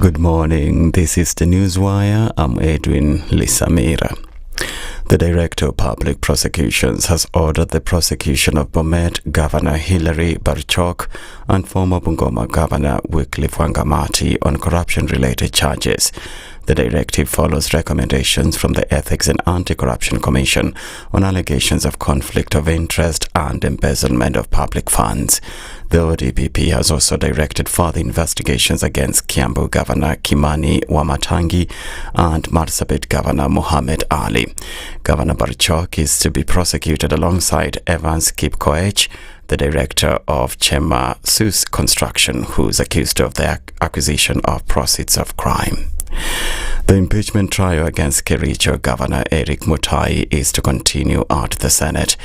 Good morning, this is the Newswire. I'm Edwin Lisamira. The Director of Public Prosecutions has ordered the prosecution of Bomet Governor Hilary Barchok and former Bungoma Governor Wycliffe Wangamati on corruption-related charges. The directive follows recommendations from the Ethics and Anti-Corruption Commission on allegations of conflict of interest and embezzlement of public funds. The ODPP has also directed further investigations against Kiambu Governor Kimani Wamatangi and Marsabit Governor Mohammed Ali. Governor Barchok is to be prosecuted alongside Evans Kipkoech, the director of Chema Sus Construction, who is accused of the acquisition of proceeds of crime. The impeachment trial against Kericho Governor Eric Mutai is to continue at the Senate.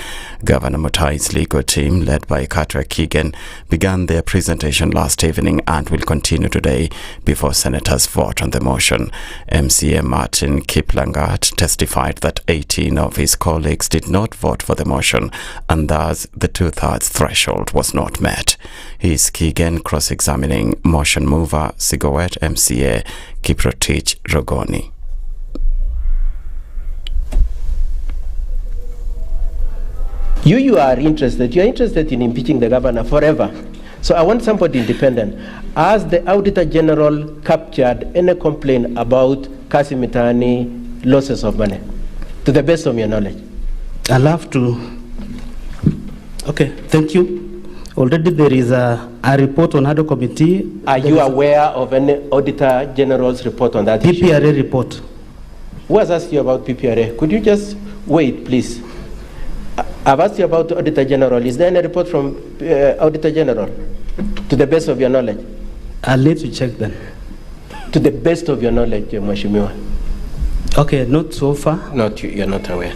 Governor Mutai's legal team, led by Katra Keegan, began their presentation last evening and will continue today before senators vote on the motion. MCA Martin Kiplangat testified that 18 of his colleagues did not vote for the motion and thus the two-thirds threshold was not met. He is Keegan cross-examining motion mover Sigowet MCA Kiprotich Rogoni. You are interested. You are interested in impeaching the governor forever. So I want somebody independent. Has the Auditor General captured any complaint about Kasimitani losses of money, to the best of your knowledge? I'll have to. Okay, thank you. Already there is a report on other committee. Are you aware of any Auditor General's report on that PPRA issue? report. Who has asked you about PPRA? Could you just wait, please? I've asked you about the Auditor General. Is there any report from Auditor General, to the best of your knowledge? I'll let you check then. To the best of your knowledge, Mheshimiwa. Okay, not so far. You're not aware.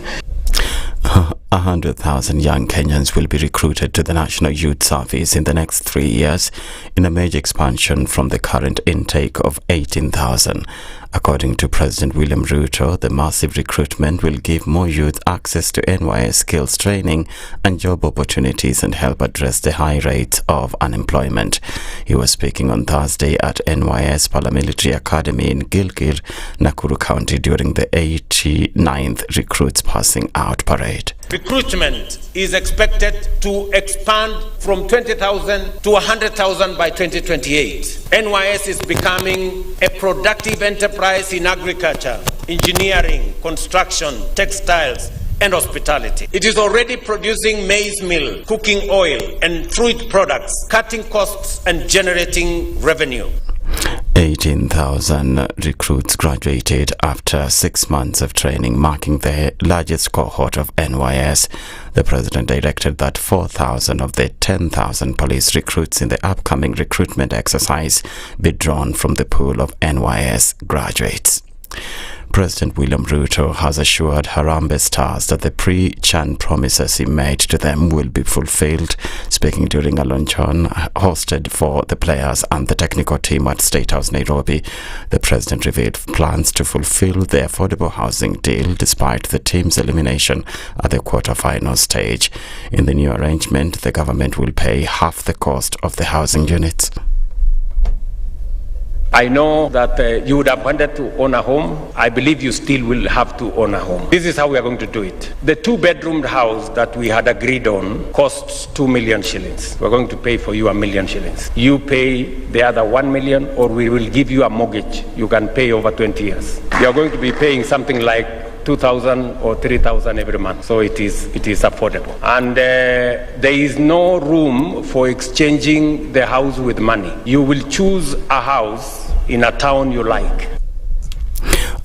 100,000 young Kenyans will be recruited to the National Youth Service in the next 3 years, in a major expansion from the current intake of 18,000. According to President William Ruto, the massive recruitment will give more youth access to NYS skills training and job opportunities and help address the high rates of unemployment. He was speaking on Thursday at NYS Paramilitary Academy in Gilgil, Nakuru County during the 89th Recruits Passing Out Parade. Recruitment is expected to expand from 20,000 to 100,000 by 2028. NYS is becoming a productive enterprise in agriculture, engineering, construction, textiles, and hospitality. It is already producing maize meal, cooking oil, and fruit products, cutting costs and generating revenue. 18,000 recruits graduated after 6 months of training, marking the largest cohort of NYS. The president directed that 4,000 of the 10,000 police recruits in the upcoming recruitment exercise be drawn from the pool of NYS graduates. President William Ruto has assured Harambee Stars that the pre-Chan promises he made to them will be fulfilled. Speaking during a luncheon hosted for the players and the technical team at State House, Nairobi, the president revealed plans to fulfill the affordable housing deal despite the team's elimination at the quarter-final stage. In the new arrangement, the government will pay half the cost of the housing units. I know that you would have wanted to own a home. I believe you still will have to own a home. This is how we are going to do it. The two-bedroom house that we had agreed on costs 2 million shillings. We're going to pay for you 1 million shillings. You pay the other 1 million, or we will give you a mortgage you can pay over 20 years. You are going to be paying something like 2,000 or 3,000 every month, so it is affordable. And there is no room for exchanging the house with money. You will choose a house in a town you like.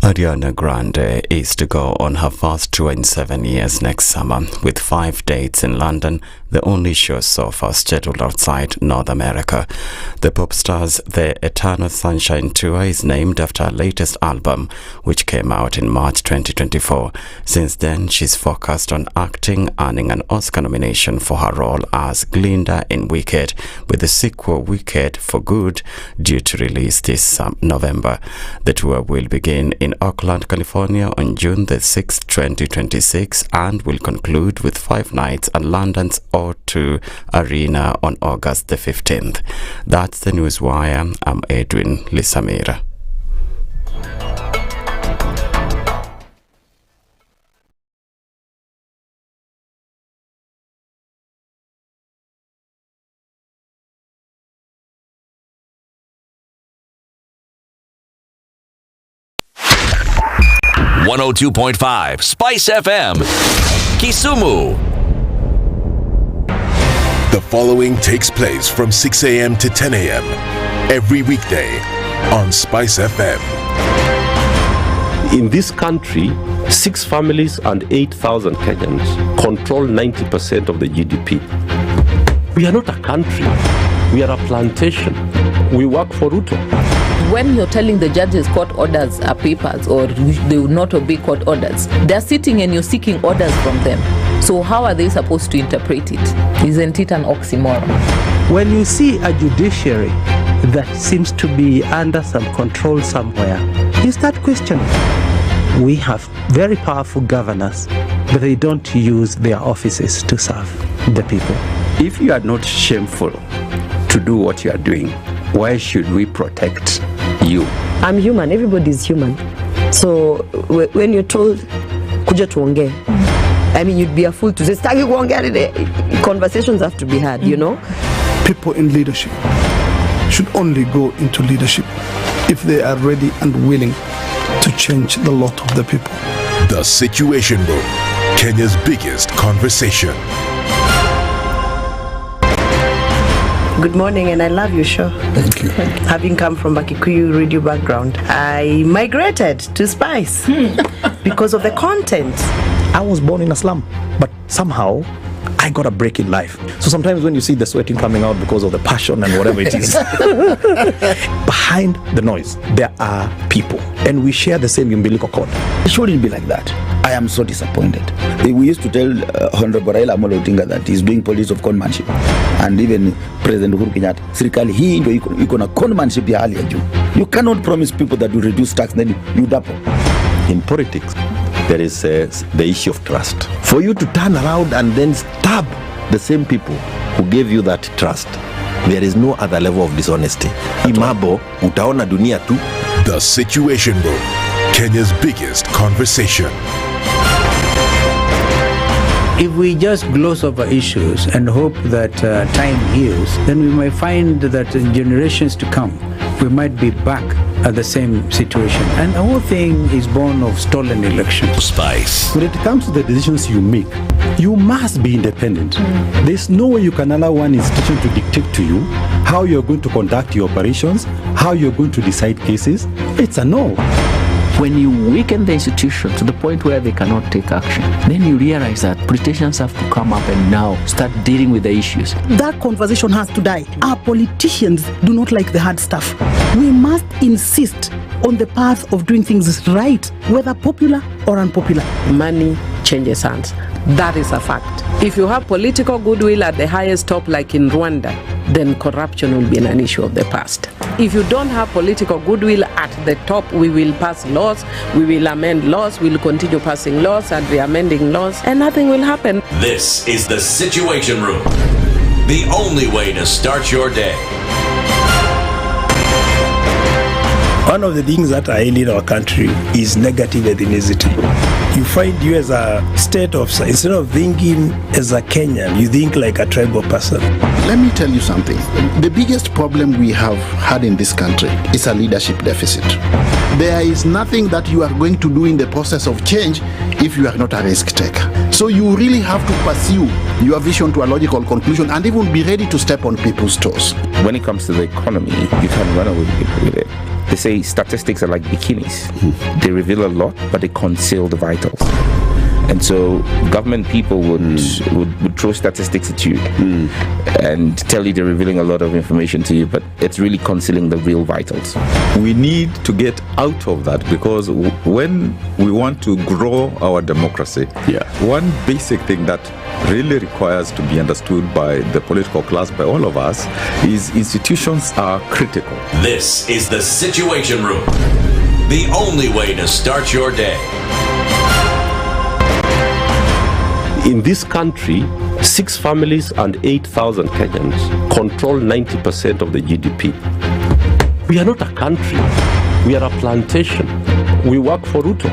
Ariana Grande is to go on her first tour in 7 years next summer, with 5 dates in London, the only show so far scheduled outside North America. The pop star's The Eternal Sunshine Tour is named after her latest album, which came out in March 2024. Since then, she's focused on acting, earning an Oscar nomination for her role as Glinda in Wicked, with the sequel Wicked for Good due to release this November. The tour will begin in Oakland, California on June the 6th, 2026 and will conclude with 5 nights at London's O2 Arena on August the 15th. That's the Newswire. I'm Edwin Lisamira. .5 SpiceFM, Kisumu. The following takes place from 6 a.m. to 10 a.m. every weekday on SpiceFM. In this country, 6 families and 8,000 Kenyans control 90% of the GDP. We are not a country. We are a plantation. We work for Ruth. When you're telling the judges court orders are papers or they will not obey court orders, they're sitting and you're seeking orders from them. So how are they supposed to interpret it? Isn't it an oxymoron? When you see a judiciary that seems to be under some control somewhere, you start questioning. We have very powerful governors, but they don't use their offices to serve the people. If you are not shameful to do what you are doing, why should we protect you? I'm human. Everybody's human. So when you're told, kuja tuongee, I mean, you'd be a fool to say, staki kuongea today. Conversations have to be had, you know? People in leadership should only go into leadership if they are ready and willing to change the lot of the people. The Situation Room, Kenya's biggest conversation. Good morning, and I love your show. Thank you. Having come from a Kikuyu radio background, I migrated to Spice because of the content. I was born in a slum, but somehow I got a break in life. So sometimes when you see the sweating coming out because of the passion and whatever it is, behind the noise, there are people, and we share the same umbilical cord. It shouldn't be like that. I am so disappointed. We used to tell Honorable Raila Amolo Odinga that he's doing politics of conmanship, and even President Uhuru Kenyatta, serikali hii ndio iko na conmanship ya hali ya juu. You cannot promise people that you reduce tax, then you double. In politics, there is the issue of trust. For you to turn around and then stab the same people who gave you that trust, there is no other level of dishonesty. Imabo, utaona dunia tu. The Situation Room, Kenya's biggest conversation. If we just gloss over issues and hope that time heals, then we might find that in generations to come, we might be back at the same situation. And the whole thing is born of stolen elections. Spice. When it comes to the decisions you make, you must be independent. There's no way you can allow one institution to dictate to you how you're going to conduct your operations, how you're going to decide cases. It's a no. When you weaken the institution to the point where they cannot take action, then you realize that politicians have to come up and now start dealing with the issues. That conversation has to die. Our politicians do not like the hard stuff. We must insist on the path of doing things right, whether popular or unpopular. Money changes hands. That is a fact. If you have political goodwill at the highest top, like in Rwanda, then corruption will be an issue of the past. If you don't have political goodwill at the top, we will pass laws, we will amend laws, we will continue passing laws and re-amending laws, and nothing will happen. This is the Situation Room, the only way to start your day. One of the things that are ailing our country is negative ethnicity. You find you as a state officer, instead of thinking as a Kenyan, you think like a tribal person. Let me tell you something. The biggest problem we have had in this country is a leadership deficit. There is nothing that you are going to do in the process of change if you are not a risk taker. So you really have to pursue your vision to a logical conclusion and even be ready to step on people's toes. When it comes to the economy, you can run away with it. They say statistics are like bikinis. They reveal a lot, but they conceal the vitals. And so government people would throw statistics at you and tell you they're revealing a lot of information to you, but it's really concealing the real vitals. We need to get out of that, because when we want to grow our democracy, one basic thing that really requires to be understood by the political class, by all of us, is institutions are critical. This is the Situation Room, the only way to start your day. In this country, 6 families and 8,000 Kenyans control 90% of the GDP. We are not a country. We are a plantation. We work for Ruth.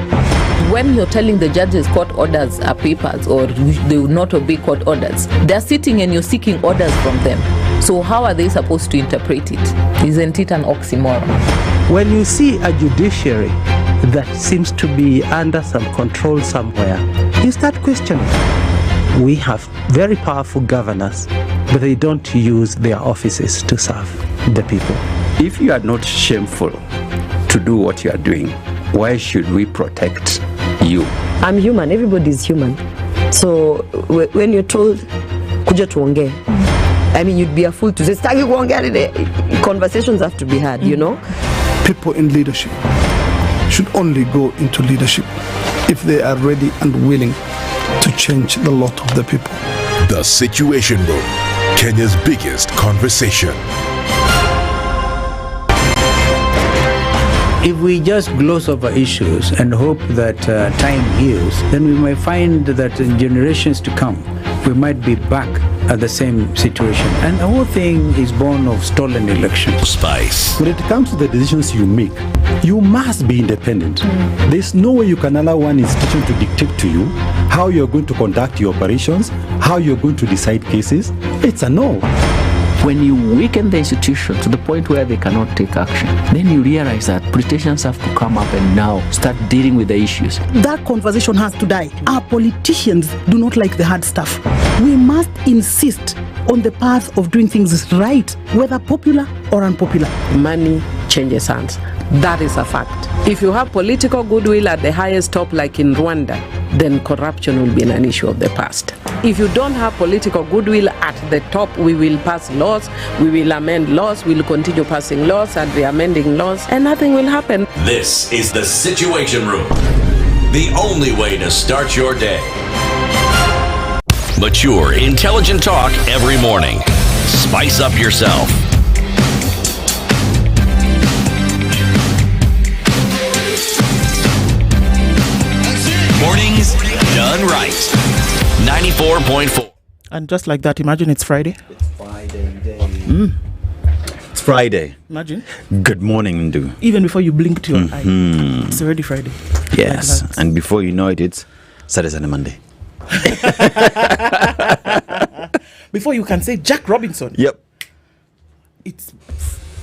When you're telling the judges court orders are papers or they will not obey court orders, they're sitting and you're seeking orders from them. So how are they supposed to interpret it? Isn't it an oxymoron? When you see a judiciary that seems to be under some control somewhere, you start questioning. We have very powerful governors, but they don't use their offices to serve the people. If you are not shameful to do what you are doing, why should we protect you? I'm human, everybody's human. So when you're told, kuja tuongee, I mean, you'd be a fool to say, stagi kuongea today. Conversations have to be had, you know? People in leadership should only go into leadership if they are ready and willing to change the lot of the people. The Situation Room, Kenya's biggest conversation. If we just gloss over issues and hope that time heals, then we might find that in generations to come, we might be back at the same situation. And the whole thing is born of stolen elections. Spice. When it comes to the decisions you make, you must be independent. There's no way you can allow one institution to dictate to you how you're going to conduct your operations, how you're going to decide cases. It's a no. When you weaken the institution to the point where they cannot take action, then you realize that politicians have to come up and now start dealing with the issues. That conversation has to die. Our politicians do not like the hard stuff. We must insist on the path of doing things right, whether popular or unpopular. Money changes hands. That is a fact. If you have political goodwill at the highest top, like in Rwanda, then corruption will be an issue of the past. If you don't have political goodwill at the top, we will pass laws, we will amend laws, we will continue passing laws and re-amending laws, and nothing will happen. This is the Situation Room, the only way to start your day. Mature, intelligent talk every morning. Spice up yourself. Mornings done right. 94.4. And just like that, imagine it's Friday. It's Friday day. It's Friday. Imagine. Good morning, Ndu. Even before you blinked your eye, it's already Friday. Yes, like and before you know it, it's Saturday and Monday. Before you can say Jack Robinson. Yep. It's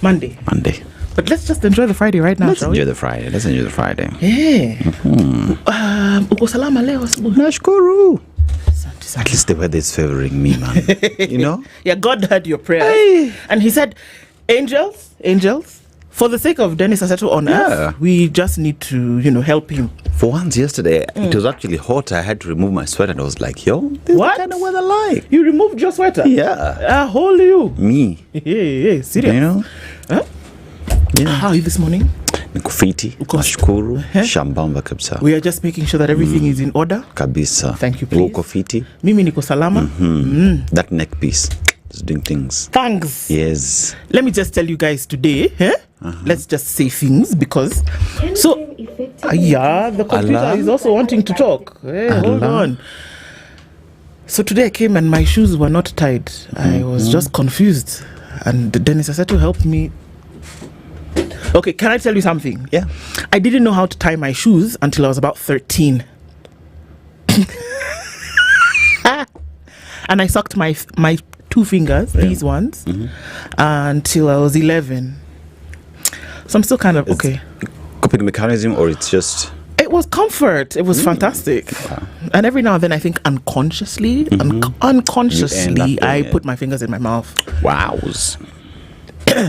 Monday. Monday. But let's just enjoy the Friday right now, Let's enjoy the Friday. Let's enjoy the Friday. Hey. Uko salama leo asubuhi. Nashukuru. At least the weather is favoring me, man. You know? Yeah, God heard your prayers. Hey. And he said, angels, for the sake of Dennis Aseto on earth, we just need to, help him. For once yesterday, it was actually hot. I had to remove my sweater and I was like, yo, this what? Is kind of weather like. You removed your sweater? Yeah. How old are you? Me. Hey, serious? You know? Huh? Yeah. How are you this morning? Niko fiti, nashukuru, shambamba kabisa. We are just making sure that everything is in order. Kabisa. Thank you, please. Uko fiti. Mimi niko salama. That neck piece is doing things. Thanks. Yes. Let me just tell you guys today, let's just say things because... the computer is also wanting to talk. Hey, hold on. So today I came and my shoes were not tied. I was just confused. And Dennis Aseto helped me. Okay, can I tell you something? Yeah. I didn't know how to tie my shoes until I was about 13. And I sucked my two fingers, these ones, until I was 11. So I'm still kind of okay. Coping mechanism, or it's just... It was comfort. It was fantastic. Wow. And every now and then, I think unconsciously, unconsciously, I put my fingers in my mouth. Wows.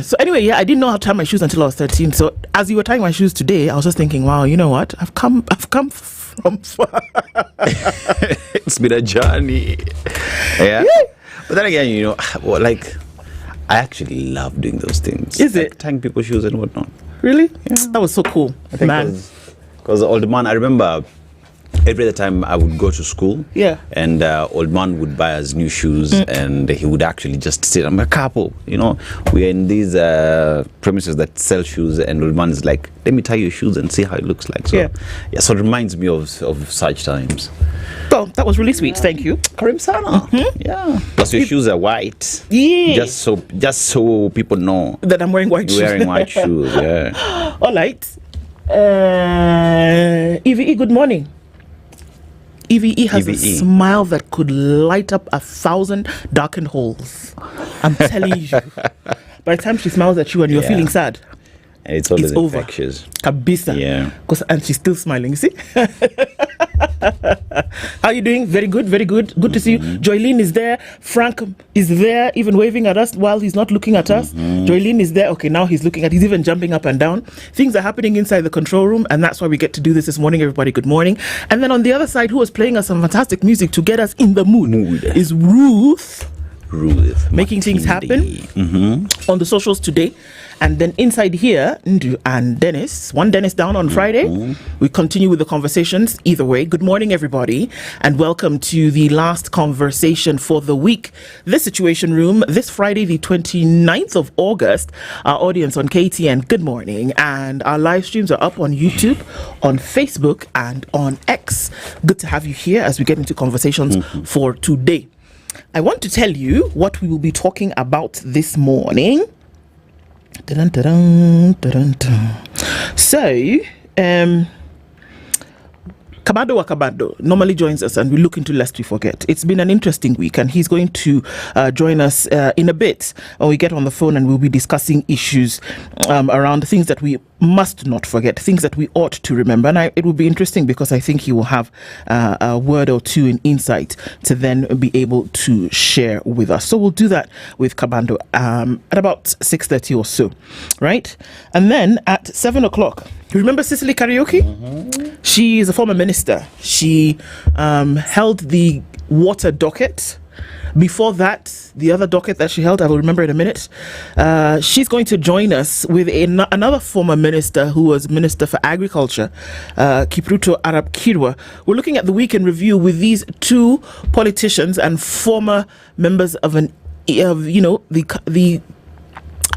So anyway, I didn't know how to tie my shoes until I was 13. So as you were tying my shoes today, I was just thinking, wow, you know what? I've come from far. It's been a journey. Yeah. But then again, I actually love doing those things. Is it? Tying people's shoes and whatnot. Really? Yeah. That was so cool. I think man. Because the old man, I remember every other time I would go to school, and old man would buy us new shoes, and he would actually just sit. I'm a couple, we're in these premises that sell shoes, and old man is like, let me tie your shoes and see how it looks like. So, so it reminds me of such times. Oh, that was really sweet. Thank you. Karim Sana. Yeah. Plus your shoes are white. Yeah. Just so people know that I'm wearing white shoes. Wearing white shoes, yeah. All right. EVE, good morning. EVE has a smile that could light up 1,000 darkened holes. I'm telling you. By the time she smiles at you and you're feeling sad, it's always infectious. Kabisa. Yeah. And she's still smiling, you see? How are you doing? Very good, very good. Good to see you. Joylene is there. Frank is there, even waving at us while he's not looking at us. Joylene is there. Okay, now he's looking at, he's even jumping up and down. Things are happening inside the control room, and that's why we get to do this morning, everybody. Good morning. And then on the other side, who was playing us some fantastic music to get us in the mood is Ruth. Making things happen on the socials today. And then inside here, Ndu and Dennis, one Dennis down on Friday. We continue with the conversations either way. Good morning, everybody, and welcome to the last conversation for the week. This Situation Room, this Friday, the 29th of August. Our audience on KTN, good morning. And our live streams are up on YouTube, on Facebook, and on X. Good to have you here as we get into conversations for today. I want to tell you what we will be talking about this morning. So, Kabado Wakabado normally joins us and we look into Lest We Forget. It's been an interesting week and he's going to join us in a bit when we get on the phone, and we'll be discussing issues around things that we must not forget, things that we ought to remember. And it will be interesting because I think he will have a word or two in insight to then be able to share with us. So we'll do that with Kabando at about 6:30 or so, right? And then at 7 o'clock, you remember Cicely Karaoke? She is a former minister. She held the water docket. Before that, the other docket that she held, I will remember in a minute. She's going to join us with another former minister who was Minister for Agriculture, Kipruto Arap Kirwa. We're looking at the week in review with these two politicians and former members of the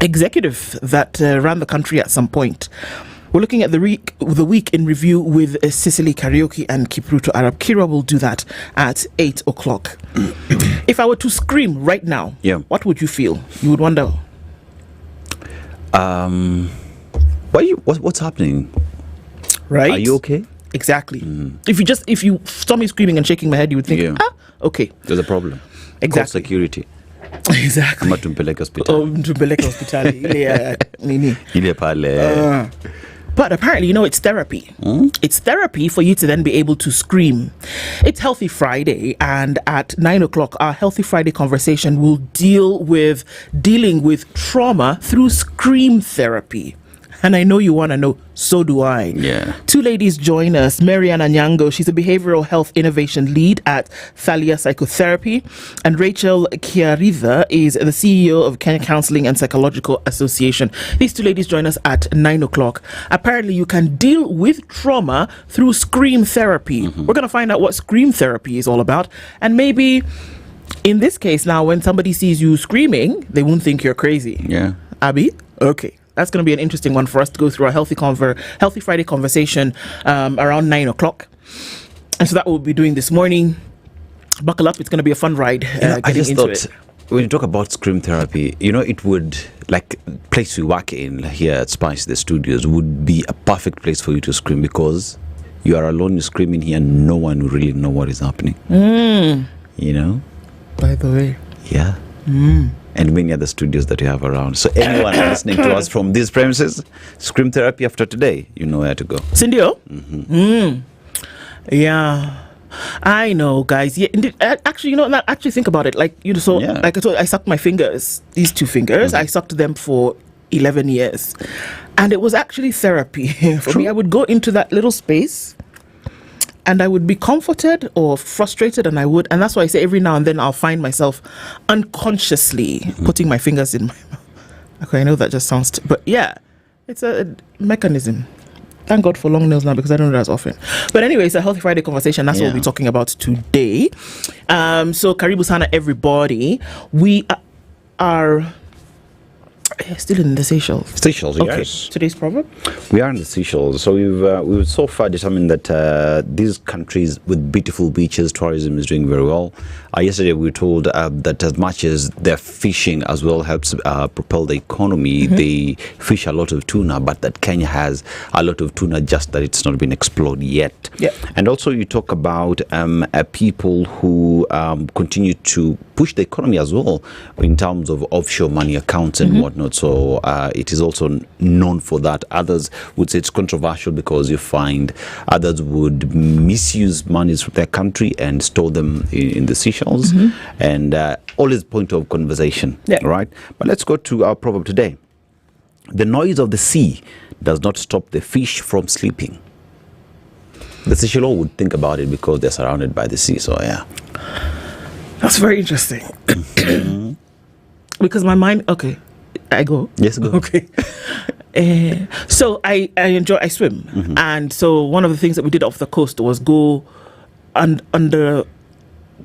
executive that ran the country at some point. We're looking at the week in review with Cicely Karaoke and Kipruto Arap Kirwa. Will do that at 8 o'clock. If I were to scream right now, what would you feel? You would wonder. What's happening? Right? Are you okay? Exactly. If you saw me screaming and shaking my head, you would think, okay. There's a problem. Exactly. Call security. Exactly. Tumpeleke hospital. Tumpeleke hospital. Ile pale. But apparently, it's therapy. It's therapy for you to then be able to scream. It's Healthy Friday, and at 9 o'clock, our Healthy Friday conversation will dealing with trauma through scream therapy. And I know you want to know, so do I. Yeah. Two ladies join us. Mariana Nyango, she's a behavioral health innovation lead at Thalia Psychotherapy. And Rachel Kiaritha is the CEO of Kenya Counseling and Psychological Association. These two ladies join us at 9 o'clock. Apparently, you can deal with trauma through scream therapy. We're going to find out what scream therapy is all about. And maybe, in this case now, when somebody sees you screaming, they won't think you're crazy. Yeah. Abby? Okay. That's going to be an interesting one for us to go through a Healthy Friday conversation around 9 o'clock. And so that we'll be doing this morning. Buckle up. It's going to be a fun ride. I just thought, when you talk about scream therapy, it would, like, place we work in here at Spice, the studios, would be a perfect place for you to scream, because you are alone, you're screaming here, and no one will really know what is happening. By the way. Yeah. And many other studios that you have around. So anyone listening to us from these premises, scream therapy after today, you know where to go. Cindy? Yeah. I know, guys. Yeah, actually, actually think about it. Like I told you, I sucked my fingers, these two fingers. I sucked them for 11 years. And it was actually therapy for me. I would go into that little space and I would be comforted or frustrated, and that's why I say every now and then I'll find myself unconsciously putting my fingers in my mouth. Okay, I know that just sounds but yeah, it's a mechanism. Thank God for long nails now, because I don't do that as often. But anyway, it's a Healthy Friday conversation. That's what we'll be talking about today. So karibu sana, everybody. We are Still in the Seychelles. Seychelles, Okay. yes. Today's problem? We are in the Seychelles. So we've so far determined that these countries with beautiful beaches, tourism is doing very well. Yesterday we were told that as much as their fishing as well helps propel the economy, they fish a lot of tuna, but that Kenya has a lot of tuna, just that it's not been explored yet. Yeah. And also you talk about people who continue to push the economy as well in terms of offshore money accounts and whatnot. So it is also known for that. Others would say it's controversial because you find others would misuse monies from their country and store them in the Seychelles. And always point of conversation, right? But let's go to our proverb today. The noise of the sea does not stop the fish from sleeping. The Seychelles would think about it because they're surrounded by the sea. So yeah. That's very interesting. Because my mind, okay, I go. Yes, go. Okay. So I swim. And so one of the things that we did off the coast was go under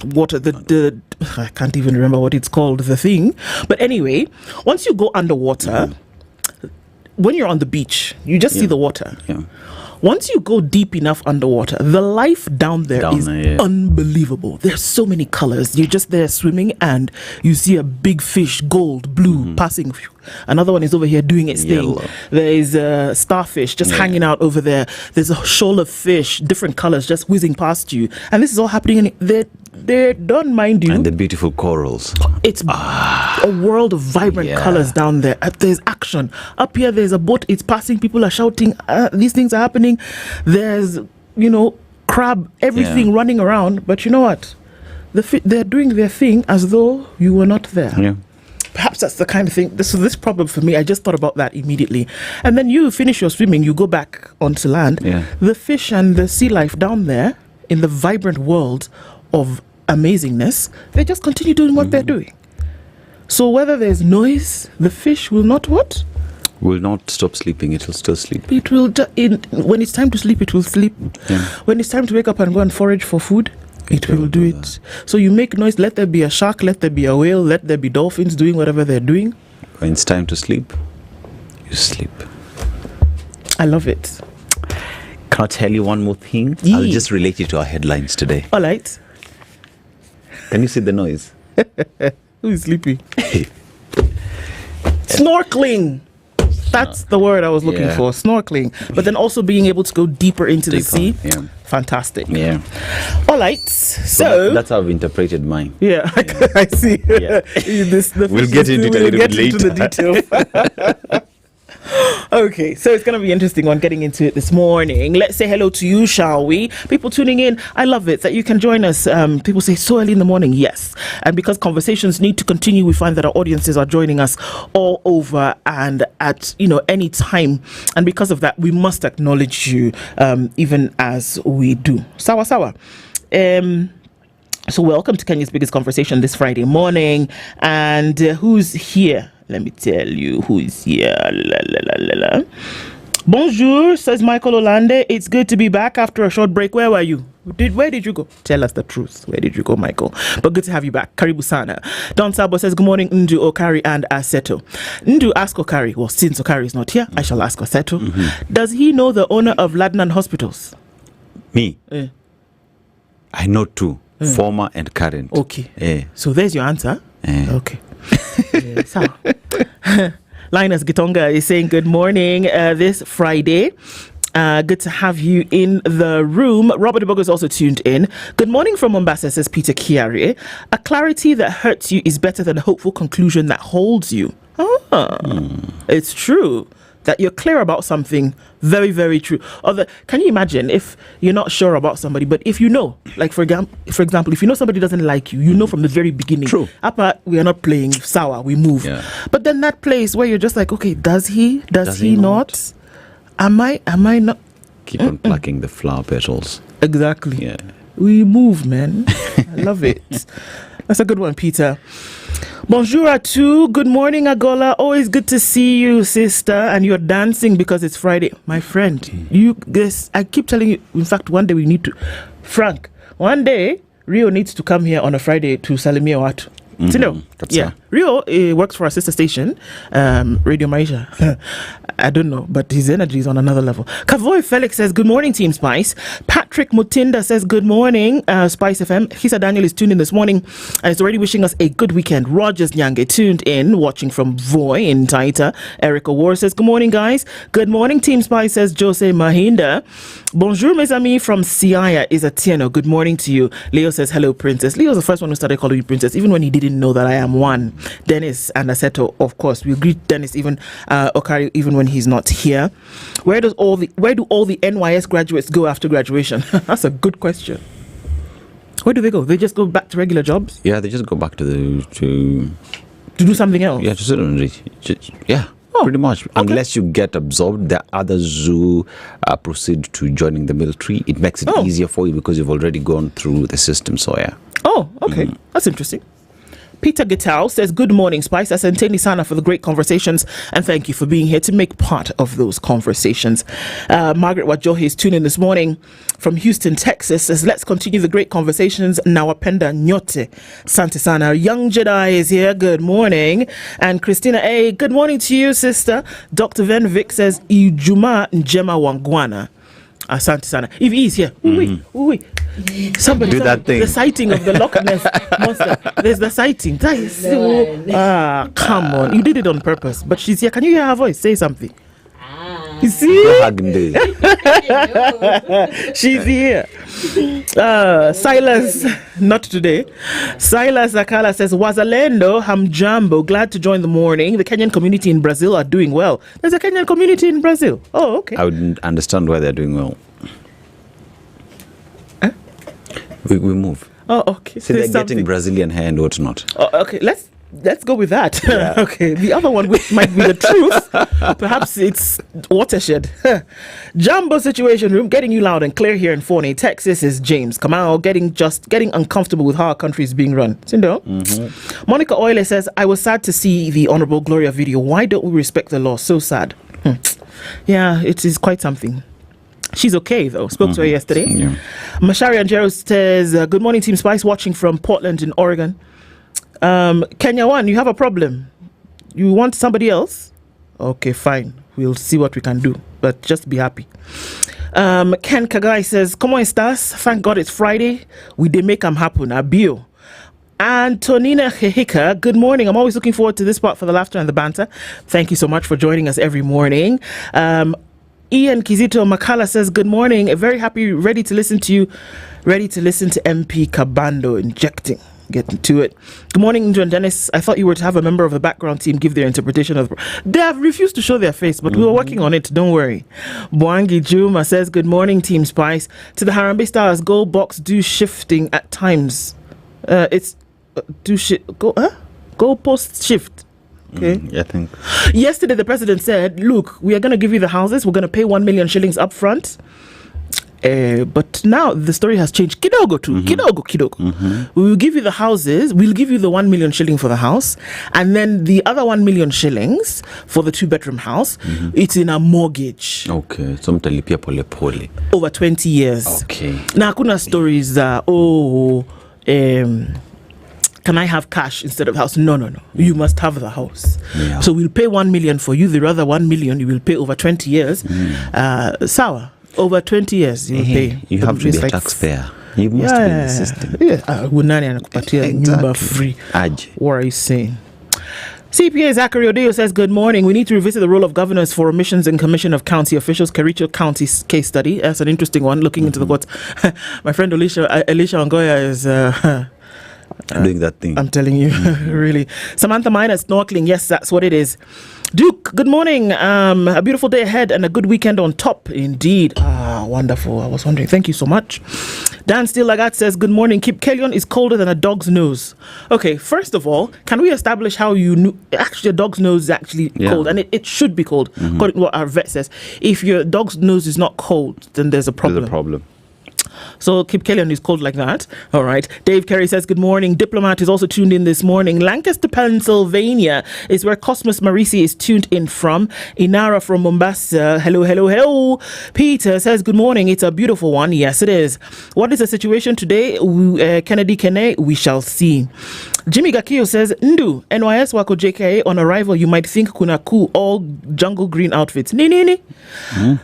water, the I can't even remember what it's called, the thing. But anyway, once you go underwater, when you're on the beach, you just see the water. Once you go deep enough underwater, the life down there is unbelievable. There's so many colors. You're just there swimming and you see a big fish, gold, blue, passing. Another one is over here doing its thing. There is a starfish just hanging out over there. There's a shoal of fish, different colors, just whizzing past you. And this is all happening in they don't mind you. And the beautiful corals. It's a world of vibrant colors down there. There's action. Up here, there's a boat. It's passing. People are shouting. These things are happening. There's, crab, everything running around. But you know what? They're doing their thing as though you were not there. Yeah. Perhaps that's the kind of thing. So this problem for me, I just thought about that immediately. And then you finish your swimming, you go back onto land. The fish and the sea life down there in the vibrant world of amazingness, they just continue doing what they're doing. So whether there's noise, the fish will not what? Will not stop sleeping. It will still sleep. It will, when it's time to sleep, it will sleep. When it's time to wake up and go and forage for food, it will do it. So you make noise, let there be a shark, let there be a whale, let there be dolphins doing whatever they're doing. When it's time to sleep, you sleep. I love it. Can I tell you one more thing? I'll just relate it to our headlines today. All right. Can you see the noise? Who is sleepy? Snorkeling. That's the word I was looking for, snorkeling. But then also being able to go deeper into the sea. Fantastic. Yeah. All right. So that's how I've interpreted mine. Yeah. I see. Yeah. We'll get into it a little bit later. Into the detail. Okay, so it's going to be interesting on getting into it this morning. Let's say hello to you, shall we? People tuning in, I love it that you can join us. People say so early in the morning. Yes. And because conversations need to continue, we find that our audiences are joining us all over and at any time. And because of that, we must acknowledge you even as we do. Sawa sawa. So welcome to Kenya's biggest conversation this Friday morning. And who's here? Let me tell you who is here. Bonjour, says Michael Olande. It's good to be back after a short break. Where were you? Where did you go? Tell us the truth. Where did you go, Michael? But good to have you back. Karibu sana. Don Sabo says, good morning, Ndu, Okari, and Aseto. Ndu, ask Okari. Well, since Okari is not here, I shall ask Aseto. Does he know the owner of Ladnan Hospitals? Me? I know two. Former and current. Okay. So there's your answer. Okay. So, Linus Gitonga is saying good morning this Friday. Good to have you in the room. Robert Ibogo is also tuned in. Good morning from Mombasa, says Peter Kiari. A clarity that hurts you is better than a hopeful conclusion that holds you. It's true that you're clear about something. Very, very true. Can you imagine if you're not sure about somebody, but if you know, like for example, if you know somebody doesn't like you, you know from the very beginning. True. We are not playing sour, we move. Yeah. But then that place where you're just like, okay, does he not? Am I not? Keep on plucking the flower petals. Exactly. Yeah. We move, man. I love it. That's a good one, Peter. Bonjour à tous. Good morning, Agola. Always good to see you, sister. And you're dancing because it's Friday. My friend, I keep telling you, in fact, one day we need to... Frank, one day, Rio needs to come here on a Friday to Salimia Watu. Yeah. Rio works for a sister station, Radio Maisha. I don't know, but his energy is on another level. Kavoy Felix says, good morning, Team Spice. Patrick Mutinda says, good morning, Spice FM. Hisa Daniel is tuned in this morning and is already wishing us a good weekend. Rogers Nyange tuned in, watching from Voi in Taita. Eric Awar says, good morning, guys. Good morning, Team Spice, says Jose Mahinda. Bonjour, mes amis from Siaya is Atieno. Good morning to you. Leo says, hello, Princess. Leo's the first one who started calling me Princess, even when he didn't know that I am one. Dennis and Aseto, of course. We greet Dennis, even Okari, even when he's not here. Where do all the NYS graduates go after graduation? That's a good question. Where do they go? They just go back to regular jobs? Yeah, they just go back to do something else. Yeah, pretty much. Okay. Unless you get absorbed, there are others who proceed to joining the military. It makes it easier for you because you've already gone through the system. So yeah. Oh, okay. That's interesting. Peter Gitao says, good morning, Spice. Asanteni sana for the great conversations and thank you for being here to make part of those conversations. Margaret Wajohi is tuning in this morning from Houston, Texas, says, let's continue the great conversations. Nawapenda nyote. Sante sana. Young Jedi is here. Good morning. And Christina A, good morning to you, sister. Dr. Van Vick says, Ijuma Njema Wangwana. Asante sana. If he's here, somebody do that thing. The sighting of the Loch Ness monster. There's the sighting. That is so. Come on, you did it on purpose. But she's here. Can you hear her voice? Say something. You see? She's here. Silas, not today. Silas Akala says, Wazalendo, Hamjambo, glad to join the morning. The Kenyan community in Brazil are doing well. There's a Kenyan community in Brazil. Oh, okay. I wouldn't understand why they're doing well. Huh? We move. Oh, okay. So they're getting Brazilian hair and whatnot. Oh, okay, let's go with that. Yeah. Okay, the other one which might be the truth. Perhaps it's watershed. Jumbo Situation Room, getting you loud and clear here in Forney, Texas is James Kamau, getting uncomfortable with how our country is being run. Sindo? Mm-hmm. Monica Oile says, I was sad to see the Honorable Gloria video. Why don't we respect the law? So sad. Yeah, it is quite something. She's okay, though. Spoke to her yesterday. Yeah. Mashari Njeri says, good morning, Team Spice, watching from Portland in Oregon. Kenya One, you have a problem. You want somebody else? Okay, fine. We'll see what we can do. But just be happy. Ken Kagai says, ¿Cómo estás? Thank God it's Friday. We did make them happen. Abio. Antonina Hehika, good morning. I'm always looking forward to this part for the laughter and the banter. Thank you so much for joining us every morning. Ian Kizito Makala says, good morning. Very happy, ready to listen to you. Ready to listen to MP Kabando injecting. Getting to it. Good morning, Indra and Dennis. I thought you were to have a member of the background team give their interpretation of they have refused to show their face, but we were working on it. Don't worry. Bwangi Juma says, good morning, Team Spice. To the Harambee Stars, goal box do shifting at times. It's goal post shift. Okay. I think. Yesterday, the president said, look, we are going to give you the houses. We're going to pay 1 million shillings up front. But now the story has changed. Kidogo. We will give you the houses. We'll give you the 1 million shilling for the house. And then the other 1 million shillings for the 2-bedroom house. It's in a mortgage. Okay. So mtalipia pole pole. Over 20 years. Okay. Now, kuna stories can I have cash instead of house? No. You must have the house. Yeah. So we'll pay 1 million for you. The other 1 million you will pay over 20 years. Sawa. Over 20 years you will pay. You have to be a taxpayer. You must be in the system. Nani anakupatia nyumba free? What are you saying? CPA Zachary Odeo says, good morning. We need to revisit the role of governors for omissions and commission of county officials. Kericho County case study. That's an interesting one, looking into the courts. My friend Elisha Ongoya is... doing that thing. I'm telling you, really. Samantha Minor snorkeling. Yes, that's what it is. Duke, good morning. A beautiful day ahead and a good weekend on top. Indeed. Wonderful. I was wondering. Thank you so much. Dan Still Lagat says, good morning. Kip Kellyon is colder than a dog's nose. Okay, first of all, can we establish how you knew actually a dog's nose is actually cold? And it should be cold, according to what our vet says. If your dog's nose is not cold, then there's a problem. There's a problem. So Kip Kellyon is called like that. All right. Dave Carey says, good morning. Diplomat is also tuned in this morning. Lancaster, Pennsylvania is where Cosmos Marisi is tuned in from. Inara from Mombasa. Hello. Peter says, good morning. It's a beautiful one. Yes, it is. What is the situation today? Kennedy Kene, we shall see. Jimmy Gakio says, Ndu, NYS wako JKA on arrival, you might think kuna ku all jungle green outfits. Ni.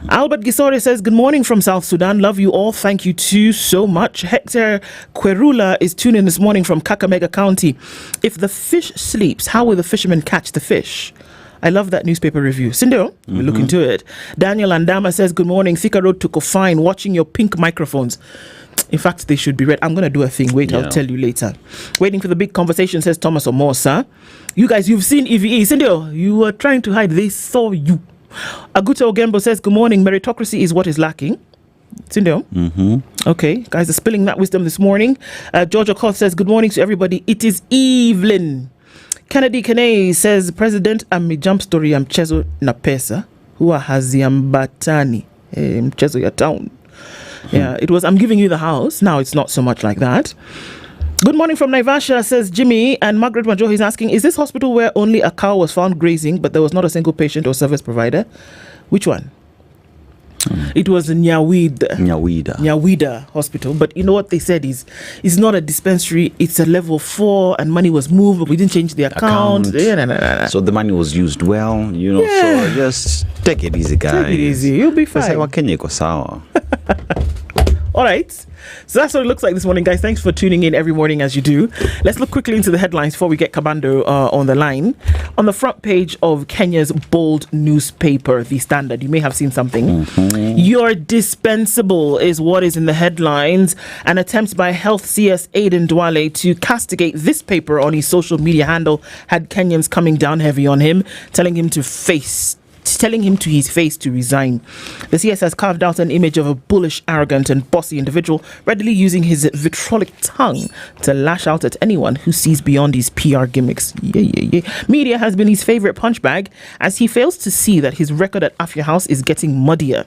Albert Gisore says, good morning from South Sudan. Love you all. Thank you too so much. Hector Querula is tuning in this morning from Kakamega County. If the fish sleeps, how will the fishermen catch the fish? I love that newspaper review. Sindero, we'll look into it. Daniel Andama says, good morning. Thika Road to Kofine, watching your pink microphones. In fact, they should be red. I'm going to do a thing. Wait, I'll tell you later. Waiting for the big conversation, says Thomas Omosa. You guys, you've seen EVE. Sindero, you were trying to hide. They saw you. Aguto Ogembo says, good morning. Meritocracy is what is lacking. Sindero. Okay, guys are spilling that wisdom this morning. George Okoh says, good morning to everybody. It is Evelyn. Kennedy Kene says, President jump story ya mchezo na pesa huwa haziambatani mchezo ya town. Yeah, it was I'm giving you the house. Now it's not so much like that. Good morning from Naivasha, says Jimmy. And Margaret Majo is asking, is this hospital where only a cow was found grazing but there was not a single patient or service provider? Which one? It was Nyawida Hospital, but you know what they said is it's not a dispensary, it's a level 4 and money was moved, but we didn't change the account. So the money was used well, so just take it easy, guys. Take it easy, you'll be fine. All right, so that's what it looks like this morning, guys. Thanks for tuning in every morning as you do. Let's look quickly into the headlines before we get Kabando on the line. On the front page of Kenya's bold newspaper, The Standard, you may have seen something. You're dispensable is what is in the headlines. An attempt by Health CS Aiden Duale to castigate this paper on his social media handle had Kenyans coming down heavy on him, telling him to his face to resign. The CS has carved out an image of a bullish, arrogant and bossy individual, readily using his vitriolic tongue to lash out at anyone who sees beyond his PR gimmicks. Media has been his favorite punch bag, as he fails to see that his record at Afya House is getting muddier.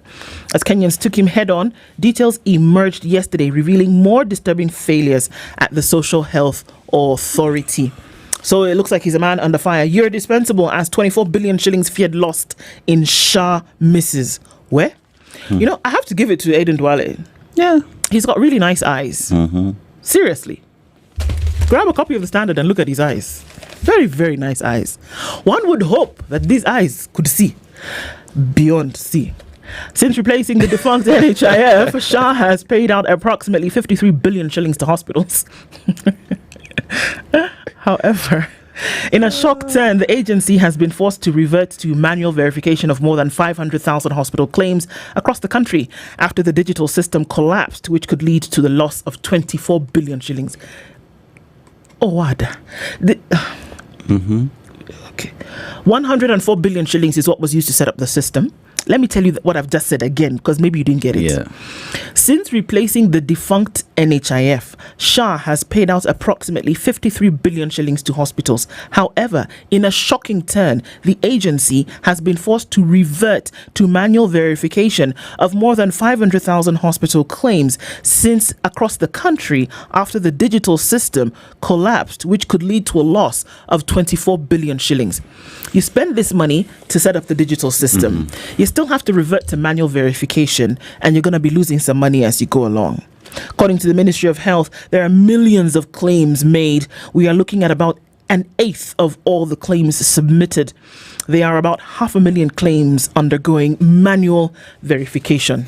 As Kenyans took him head on, details emerged yesterday revealing more disturbing failures at the Social Health Authority. So it looks like he's a man under fire. You're dispensable as 24 billion shillings feared lost in SHA misses. Where? I have to give it to Aiden Duale. Yeah. He's got really nice eyes. Seriously. Grab a copy of The Standard and look at his eyes. Very, very nice eyes. One would hope that these eyes could see beyond see. Since replacing the defunct NHIF, SHA has paid out approximately 53 billion shillings to hospitals. However, in a shock turn, the agency has been forced to revert to manual verification of more than 500,000 hospital claims across the country after the digital system collapsed, which could lead to the loss of 24 billion shillings. Oh, what? Okay. 104 billion shillings is what was used to set up the system. Let me tell you what I've just said again, because maybe you didn't get it. Yeah. Since replacing the defunct NHIF, SHA has paid out approximately 53 billion shillings to hospitals. However, in a shocking turn, the agency has been forced to revert to manual verification of more than 500,000 hospital claims since across the country after the digital system collapsed, which could lead to a loss of 24 billion shillings. You spend this money to set up the digital system. You still have to revert to manual verification, and you're going to be losing some money as you go along. According to the Ministry of Health, there are millions of claims made. We are looking at about an eighth of all the claims submitted. There are about 500,000 claims undergoing manual verification.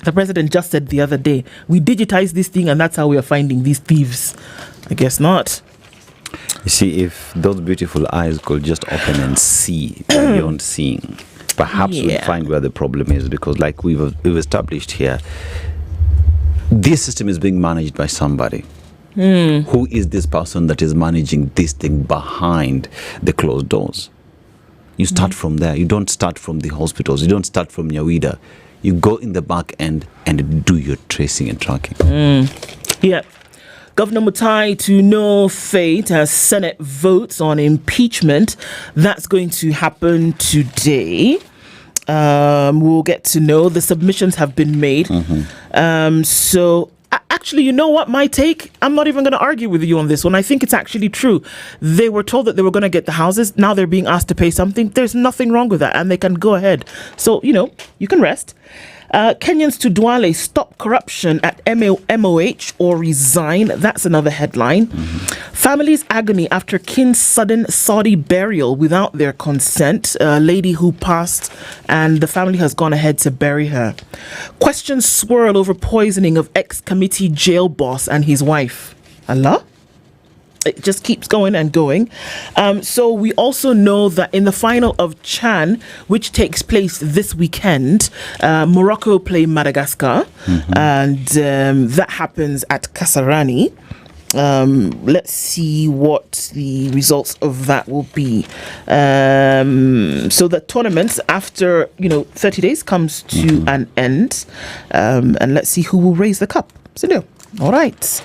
The president just said the other day, we digitize this thing and that's how we are finding these thieves. I guess not. You see, if those beautiful eyes could just open and see beyond seeing, perhaps we'll find where the problem is, because like we've established here, this system is being managed by somebody. Who is this person that is managing this thing behind the closed doors? You start from there. You don't start from the hospitals. You don't start from Nyawida. You go in the back end and do your tracing and tracking. Yeah. Governor Mutai to no fate as Senate votes on impeachment. That's going to happen today. We'll get to know. The submissions have been made. So actually, you know what my take? I'm not even going to argue with you on this one. I think it's actually true. They were told that they were going to get the houses. Now they're being asked to pay something. There's nothing wrong with that, and they can go ahead. So, you can rest. Kenyans to Douale, stop corruption at MOH or resign. That's another headline. Families' agony after kin's sudden Saudi burial without their consent. A lady who passed and the family has gone ahead to bury her. Questions swirl over poisoning of ex-committee jail boss and his wife. Allah? It just keeps going and going. So we also know that in the final of CHAN, which takes place this weekend, Morocco play Madagascar, and that happens at Kasarani. Let's see what the results of that will be. So the tournament, after 30 days, comes to an end, and let's see who will raise the cup. So, all right.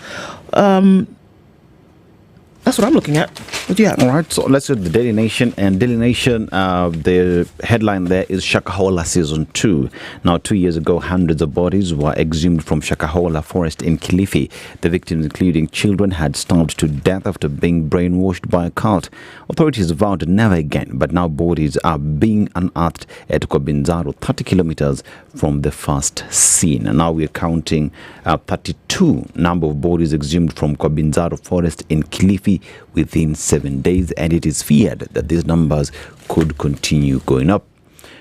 That's what I'm looking at. What do you have? All right, so let's go to the Daily Nation. And Daily Nation, the headline there is Shakahola Season 2. Now, 2 years ago, hundreds of bodies were exhumed from Shakahola Forest in Kilifi. The victims, including children, had starved to death after being brainwashed by a cult. Authorities vowed never again, but now bodies are being unearthed at Kobinzaro, 30 kilometers from the first scene. And now we're counting 32 number of bodies exhumed from Kobinzaro Forest in Kilifi within 7 days, and it is feared that these numbers could continue going up.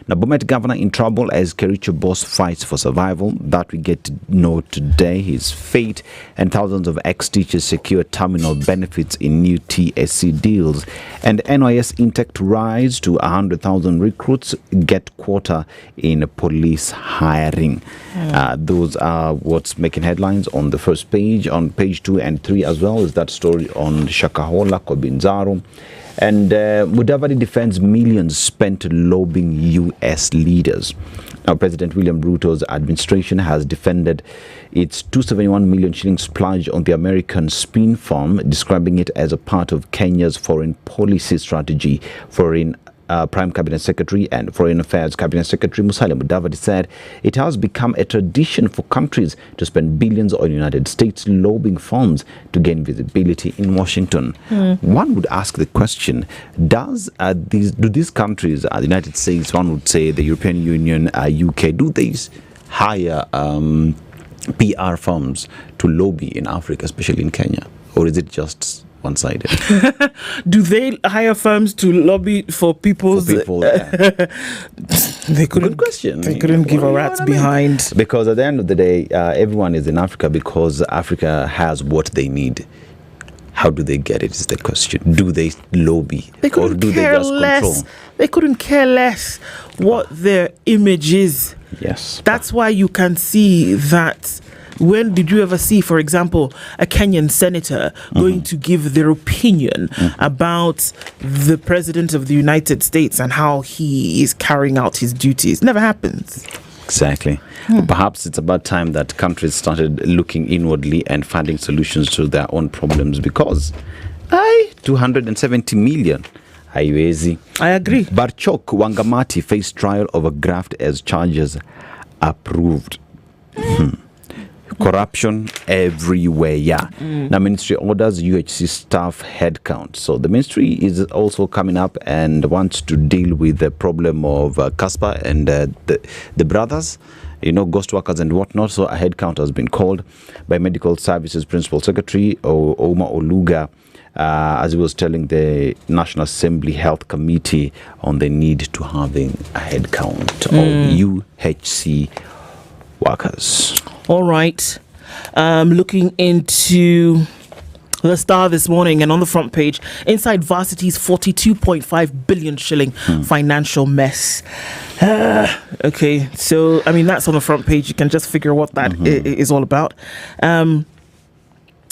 Now, Bomet governor in trouble as Kericho boss fights for survival. That we get to know today, his fate, and thousands of ex-teachers secure terminal benefits in new TSC deals. And NYS intake to rise to 100,000 recruits get quota in police hiring. Those are what's making headlines on the first page. On page 2 and 3 as well is that story on Shakahola, Kobinzaro. And Mudavadi defends millions spent lobbying U.S. leaders. Now, President William Ruto's administration has defended its 271 million shillings pledge on the American spin farm, describing it as a part of Kenya's foreign policy strategy. Foreign Prime Cabinet Secretary and Foreign Affairs Cabinet Secretary Musalia Mudavadi said it has become a tradition for countries to spend billions on United States lobbying firms to gain visibility in Washington. One would ask the question, do these countries, the United States, one would say the European Union, UK, do these hire PR firms to lobby in Africa, especially in Kenya? Or is it just one-sided? Do they hire firms to lobby for people's... They couldn't, good question. They couldn't give a rat's behind. Because at the end of the day, everyone is in Africa because Africa has what they need. How do they get it is the question. Do they lobby? Or do they just control? They couldn't care less what their image is. Yes. That's why you can see that. When did you ever see, for example, a Kenyan senator going to give their opinion about the president of the United States and how he is carrying out his duties? Never happens. Exactly. Perhaps it's about time that countries started looking inwardly and finding solutions to their own problems, because 270 million. I agree. Barchok Wangamati faced trial over graft as charges approved. Corruption everywhere. Now, ministry orders UHC staff headcount. So the ministry is also coming up and wants to deal with the problem of Casper and the brothers, ghost workers and whatnot. So a headcount has been called by Medical Services Principal Secretary Oma Oluga, as he was telling the National Assembly Health Committee on the need to having a headcount of UHC workers. All right. Looking into the Star this morning, and on the front page, inside Varsity's 42.5 billion shilling financial mess. Okay, so that's on the front page. You can just figure what that is all about.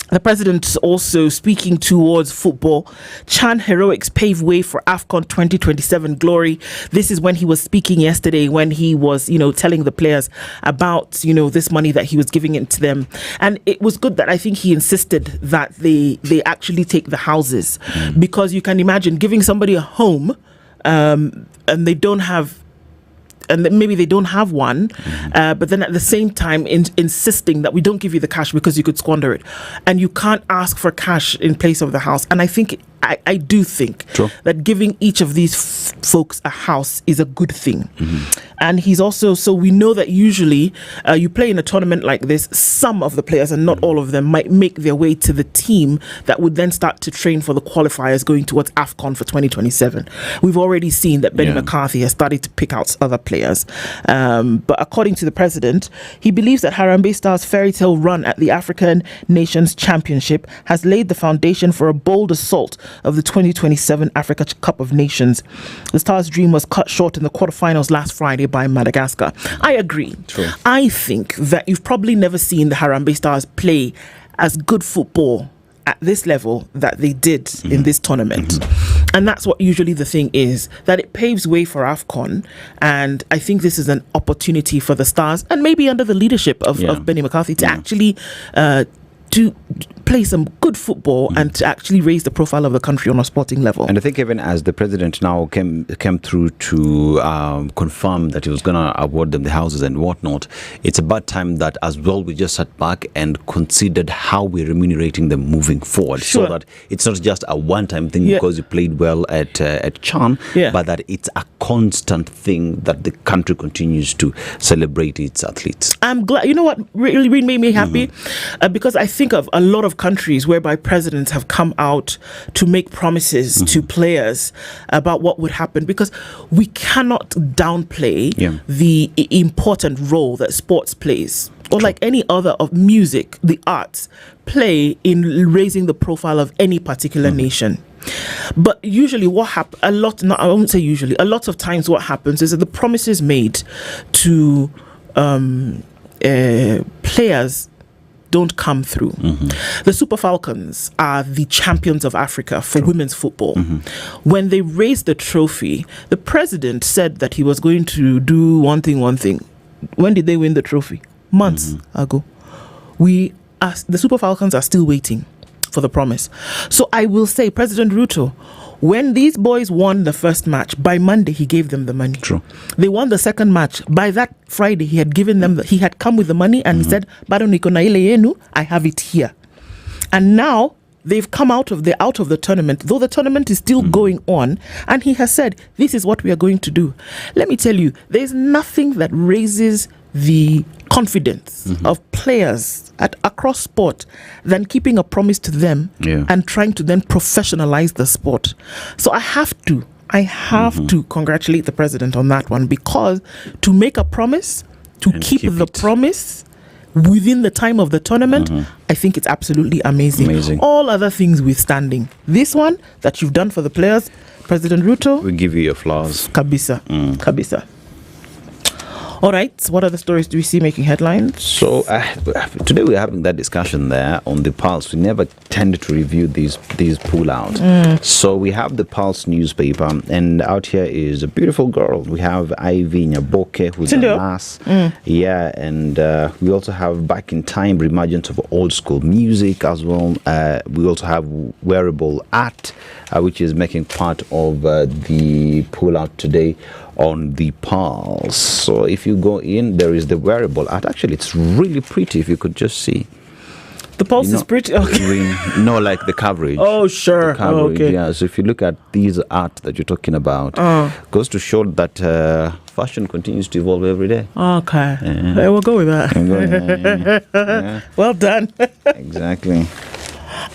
The president also speaking towards football. CHAN heroics pave way for AFCON 2027 glory. This is when he was speaking yesterday, when he was, telling the players about, this money that he was giving it to them. And it was good that I think he insisted that they actually take the houses, because you can imagine giving somebody a home and they don't have, and maybe they don't have one, but then at the same time insisting that we don't give you the cash because you could squander it, and you can't ask for cash in place of the house. And I think I do think that giving each of these folks a house is a good thing. And he's also, so we know that usually you play in a tournament like this, some of the players, and not all of them, might make their way to the team that would then start to train for the qualifiers going towards AFCON for 2027. We've already seen that Benny McCarthy has started to pick out other players. But according to the president, he believes that Harambee Stars' fairy tale run at the African Nations Championship has laid the foundation for a bold assault of the 2027 Africa Cup of Nations. The Stars' dream was cut short in the quarterfinals last Friday by Madagascar. I agree. True. I think that you've probably never seen the Harambee Stars play as good football at this level that they did in this tournament. And that's what usually the thing is, that it paves way for AFCON. And I think this is an opportunity for the Stars, and maybe under the leadership of Benny McCarthy, to actually to play some good football and to actually raise the profile of the country on a sporting level. And I think even as the president now came through to confirm that he was going to award them the houses and whatnot, it's about time that as well we just sat back and considered how we're remunerating them moving forward, so that it's not just a one-time thing because you played well at Chan, but that it's a constant thing that the country continues to celebrate its athletes. I'm glad. You know what really made me happy? Because I think of a lot of countries whereby presidents have come out to make promises to players about what would happen, because we cannot downplay the important role that sports plays, or like any other of music, the arts play in raising the profile of any particular nation. But usually what happens, I won't say usually, a lot of times what happens is that the promises made to players don't come through. The Super Falcons are the champions of Africa for women's football. When they raised the trophy, the president said that he was going to do one thing. When did they win the trophy? Months ago. The Super Falcons are still waiting for the promise. So I will say, President Ruto, when these boys won the first match, by Monday he gave them the money. True. They won the second match. By that Friday he had given them, he had come with the money and he said, "Bado niko na ile yenu, I have it here." And now they've come out of the tournament, though the tournament is still going on, and he has said, "This is what we are going to do." Let me tell you, there's nothing that raises the confidence of players across sport than keeping a promise to them and trying to then professionalize the sport. So I have to congratulate the president on that one, because to make a promise, to keep the promise within the time of the tournament, I think it's absolutely amazing. All other things withstanding, this one that you've done for the players, President Ruto, we give you your flowers. Kabisa. Kabisa. All right, what other stories do we see making headlines? So today we're having that discussion there on the Pulse. We never tended to review these pull-out. So we have the Pulse newspaper, and out here is a beautiful girl. We have Ivy Nyaboke, who's a nurse. And we also have Back in Time, reemergence of old school music as well. We also have wearable art, which is making part of the pull-out today on the Pulse. So if you go in, there is the wearable art. Actually, it's really pretty, if you could just see. The Pulse is pretty? Okay. No, like the coverage. Oh, sure. The coverage, okay. Yeah, so if you look at these art that you're talking about, goes to show that fashion continues to evolve every day. Okay. Yeah. We'll go with that. Well done. Exactly.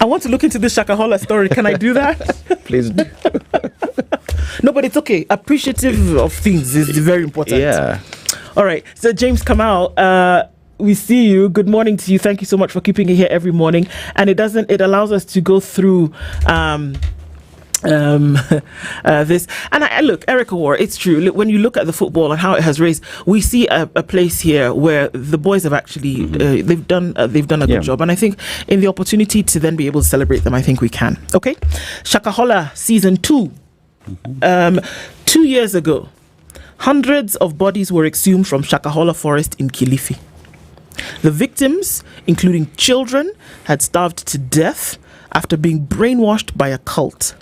I want to look into this Shakahola story. Can I do that? Please do. No, but it's okay. Appreciative of things is very important. Yeah. All right. So James Kamau, we see you. Good morning to you. Thank you so much for keeping it here every morning. And it allows us to go through this. And I look, Erica War, it's true. When you look at the football and how it has raised, we see a place here where the boys have actually they've done a good job. And I think in the opportunity to then be able to celebrate them, I think we can. Okay, Shakahola season 2. 2 years ago, hundreds of bodies were exhumed from Shakahola forest in Kilifi. The victims, including children, had starved to death after being brainwashed by a cult.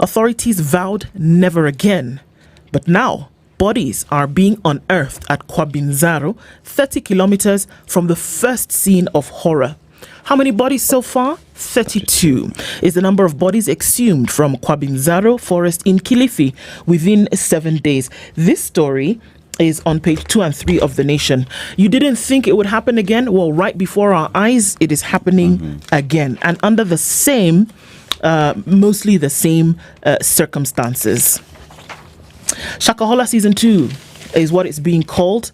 Authorities vowed never again. But now, bodies are being unearthed at Kwabinzaro, 30 kilometers from the first scene of horror. How many bodies so far? 32 is the number of bodies exhumed from Kwabinzaro forest in Kilifi within 7 days. This story is on page 2 and 3 of The Nation. You didn't think it would happen again? Well, right before our eyes, it is happening again. And under the same, mostly the same circumstances. Shakahola Season 2 is what it's being called.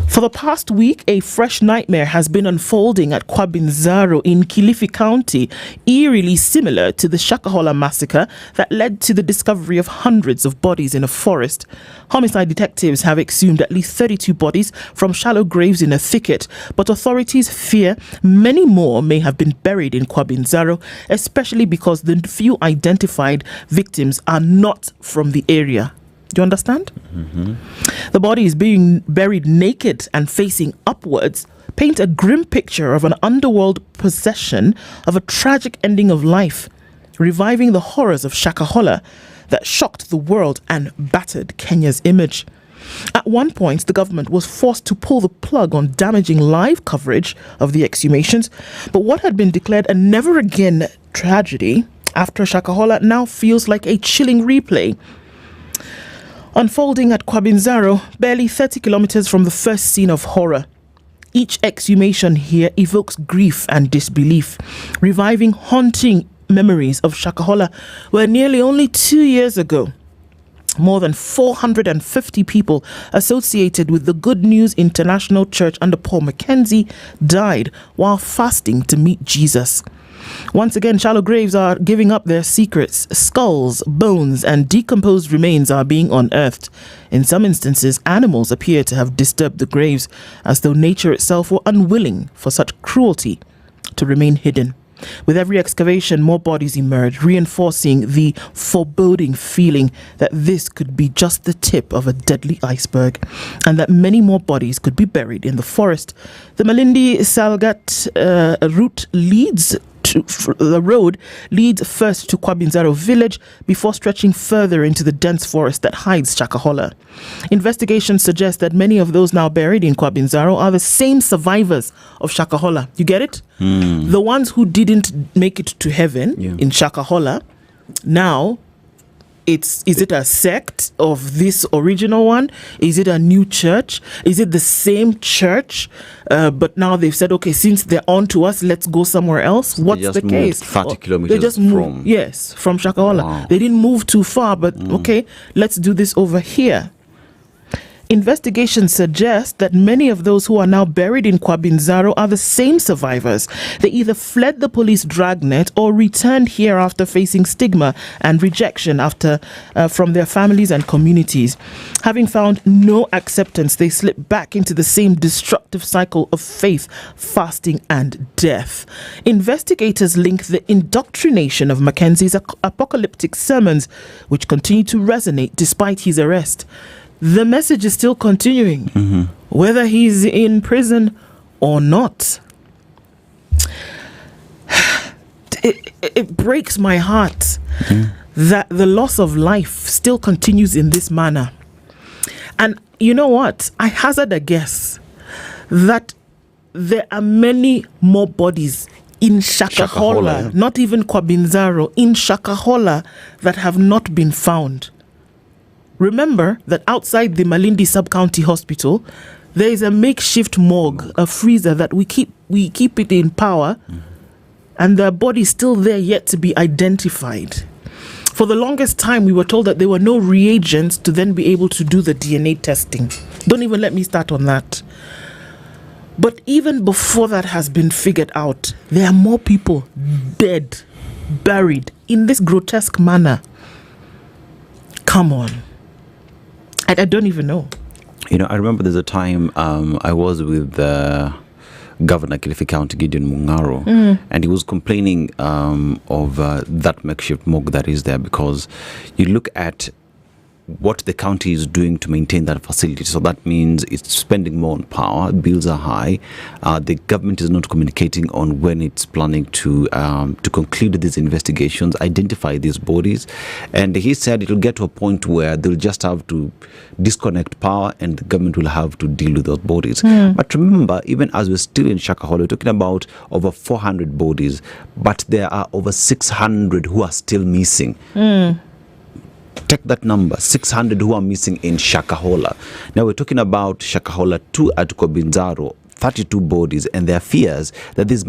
For the past week, a fresh nightmare has been unfolding at Kwabinzaro in Kilifi County, eerily similar to the Shakahola massacre that led to the discovery of hundreds of bodies in a forest. Homicide detectives have exhumed at least 32 bodies from shallow graves in a thicket, but authorities fear many more may have been buried in Kwabinzaro, especially because the few identified victims are not from the area. Do you understand? The body is being buried naked and facing upwards, paint a grim picture of an underworld possession of a tragic ending of life, reviving the horrors of Shakahola that shocked the world and battered Kenya's image. At one point, the government was forced to pull the plug on damaging live coverage of the exhumations, but what had been declared a never-again tragedy after Shakahola now feels like a chilling replay. Unfolding at Kwabinzaro, barely 30 kilometers from the first scene of horror. Each exhumation here evokes grief and disbelief, reviving haunting memories of Shakahola, where nearly only 2 years ago, more than 450 people associated with the Good News International Church under Paul Mackenzie died while fasting to meet Jesus. Once again, shallow graves are giving up their secrets. Skulls, bones, and decomposed remains are being unearthed. In some instances, animals appear to have disturbed the graves, as though nature itself were unwilling for such cruelty to remain hidden. With every excavation, more bodies emerge, reinforcing the foreboding feeling that this could be just the tip of a deadly iceberg, and that many more bodies could be buried in the forest. The Malindi Salgat road leads first to Kwabinzaro village before stretching further into the dense forest that hides Shakahola. Investigations suggest that many of those now buried in Kwabinzaro are the same survivors of Shakahola. You get it? The ones who didn't make it to heaven in Shakahola, now is it a sect of this original one? Is it a new church? Is it the same church? But now they've said, okay, since they're on to us, let's go somewhere else. What's the case? 30 kilometers they just moved, from Shakahola. Wow. They didn't move too far, but okay, let's do this over here. Investigations suggest that many of those who are now buried in Kwabinzaro are the same survivors. They either fled the police dragnet or returned here after facing stigma and rejection from their families and communities. Having found no acceptance, they slip back into the same destructive cycle of faith, fasting, and death. Investigators link the indoctrination of Mackenzie's apocalyptic sermons, which continue to resonate despite his arrest. The message is still continuing, whether he's in prison or not. It breaks my heart that the loss of life still continues in this manner. And you know what? I hazard a guess that there are many more bodies in Shakahola, not even Kwabinzaro, in Shakahola that have not been found. Remember that outside the Malindi Sub-County Hospital, there is a makeshift morgue, a freezer that we keep it in power, and the body is still there yet to be identified. For the longest time, we were told that there were no reagents to then be able to do the DNA testing. Don't even let me start on that. But even before that has been figured out, there are more people dead, buried in this grotesque manner. Come on. I don't even know. You know, I remember there's a time I was with Governor Kilifi County, Gideon Mungaro, and he was complaining of that makeshift morgue that is there, because you look at what the county is doing to maintain that facility. So that means it's spending more on power, bills are high, the government is not communicating on when it's planning to conclude these investigations, identify these bodies. And he said it'll get to a point where they'll just have to disconnect power and the government will have to deal with those bodies. But remember, even as we're still in Shakahola, we're talking about over 400 bodies, but there are over 600 who are still missing. Take that number, 600 who are missing in Shakahola. Now we're talking about Shakahola 2 at Kobinzaro, 32 bodies, and there are fears that these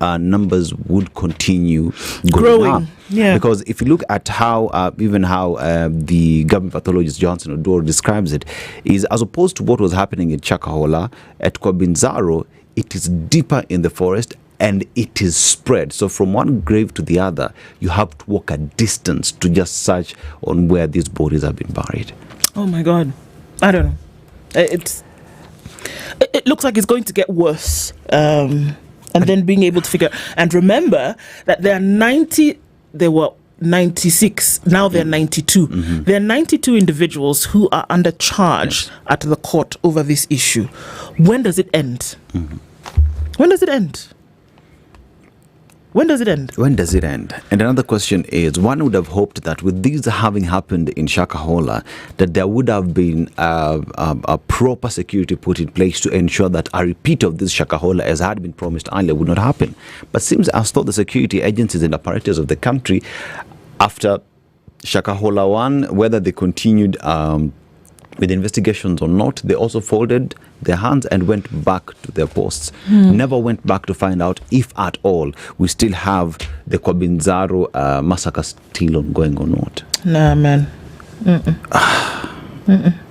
numbers would continue growing up. Yeah. Because if you look at how the government pathologist Johnson Odoro describes it, is as opposed to what was happening in Shakahola, at Kobinzaro, it is deeper in the forest and it is spread. So from one grave to the other, you have to walk a distance to just search on where these bodies have been buried. Oh my God. I don't know. It looks like it's going to get worse. And then being able to figure, and remember that there were 96, now there are 92. Mm-hmm. There are 92 individuals who are under charge at the court over this issue. When does it end? Mm-hmm. When does it end? When does it end? When does it end? And another question is, one would have hoped that with these having happened in Shakahola, that there would have been a proper security put in place to ensure that a repeat of this Shakahola, as had been promised earlier, would not happen. But seems as though the security agencies and apparatus of the country, after Shakahola 1, whether they continued with investigations or not, they also folded their hands and went back to their posts. Never went back to find out if at all we still have the Kobinzaro massacre still ongoing or not. Nah, man.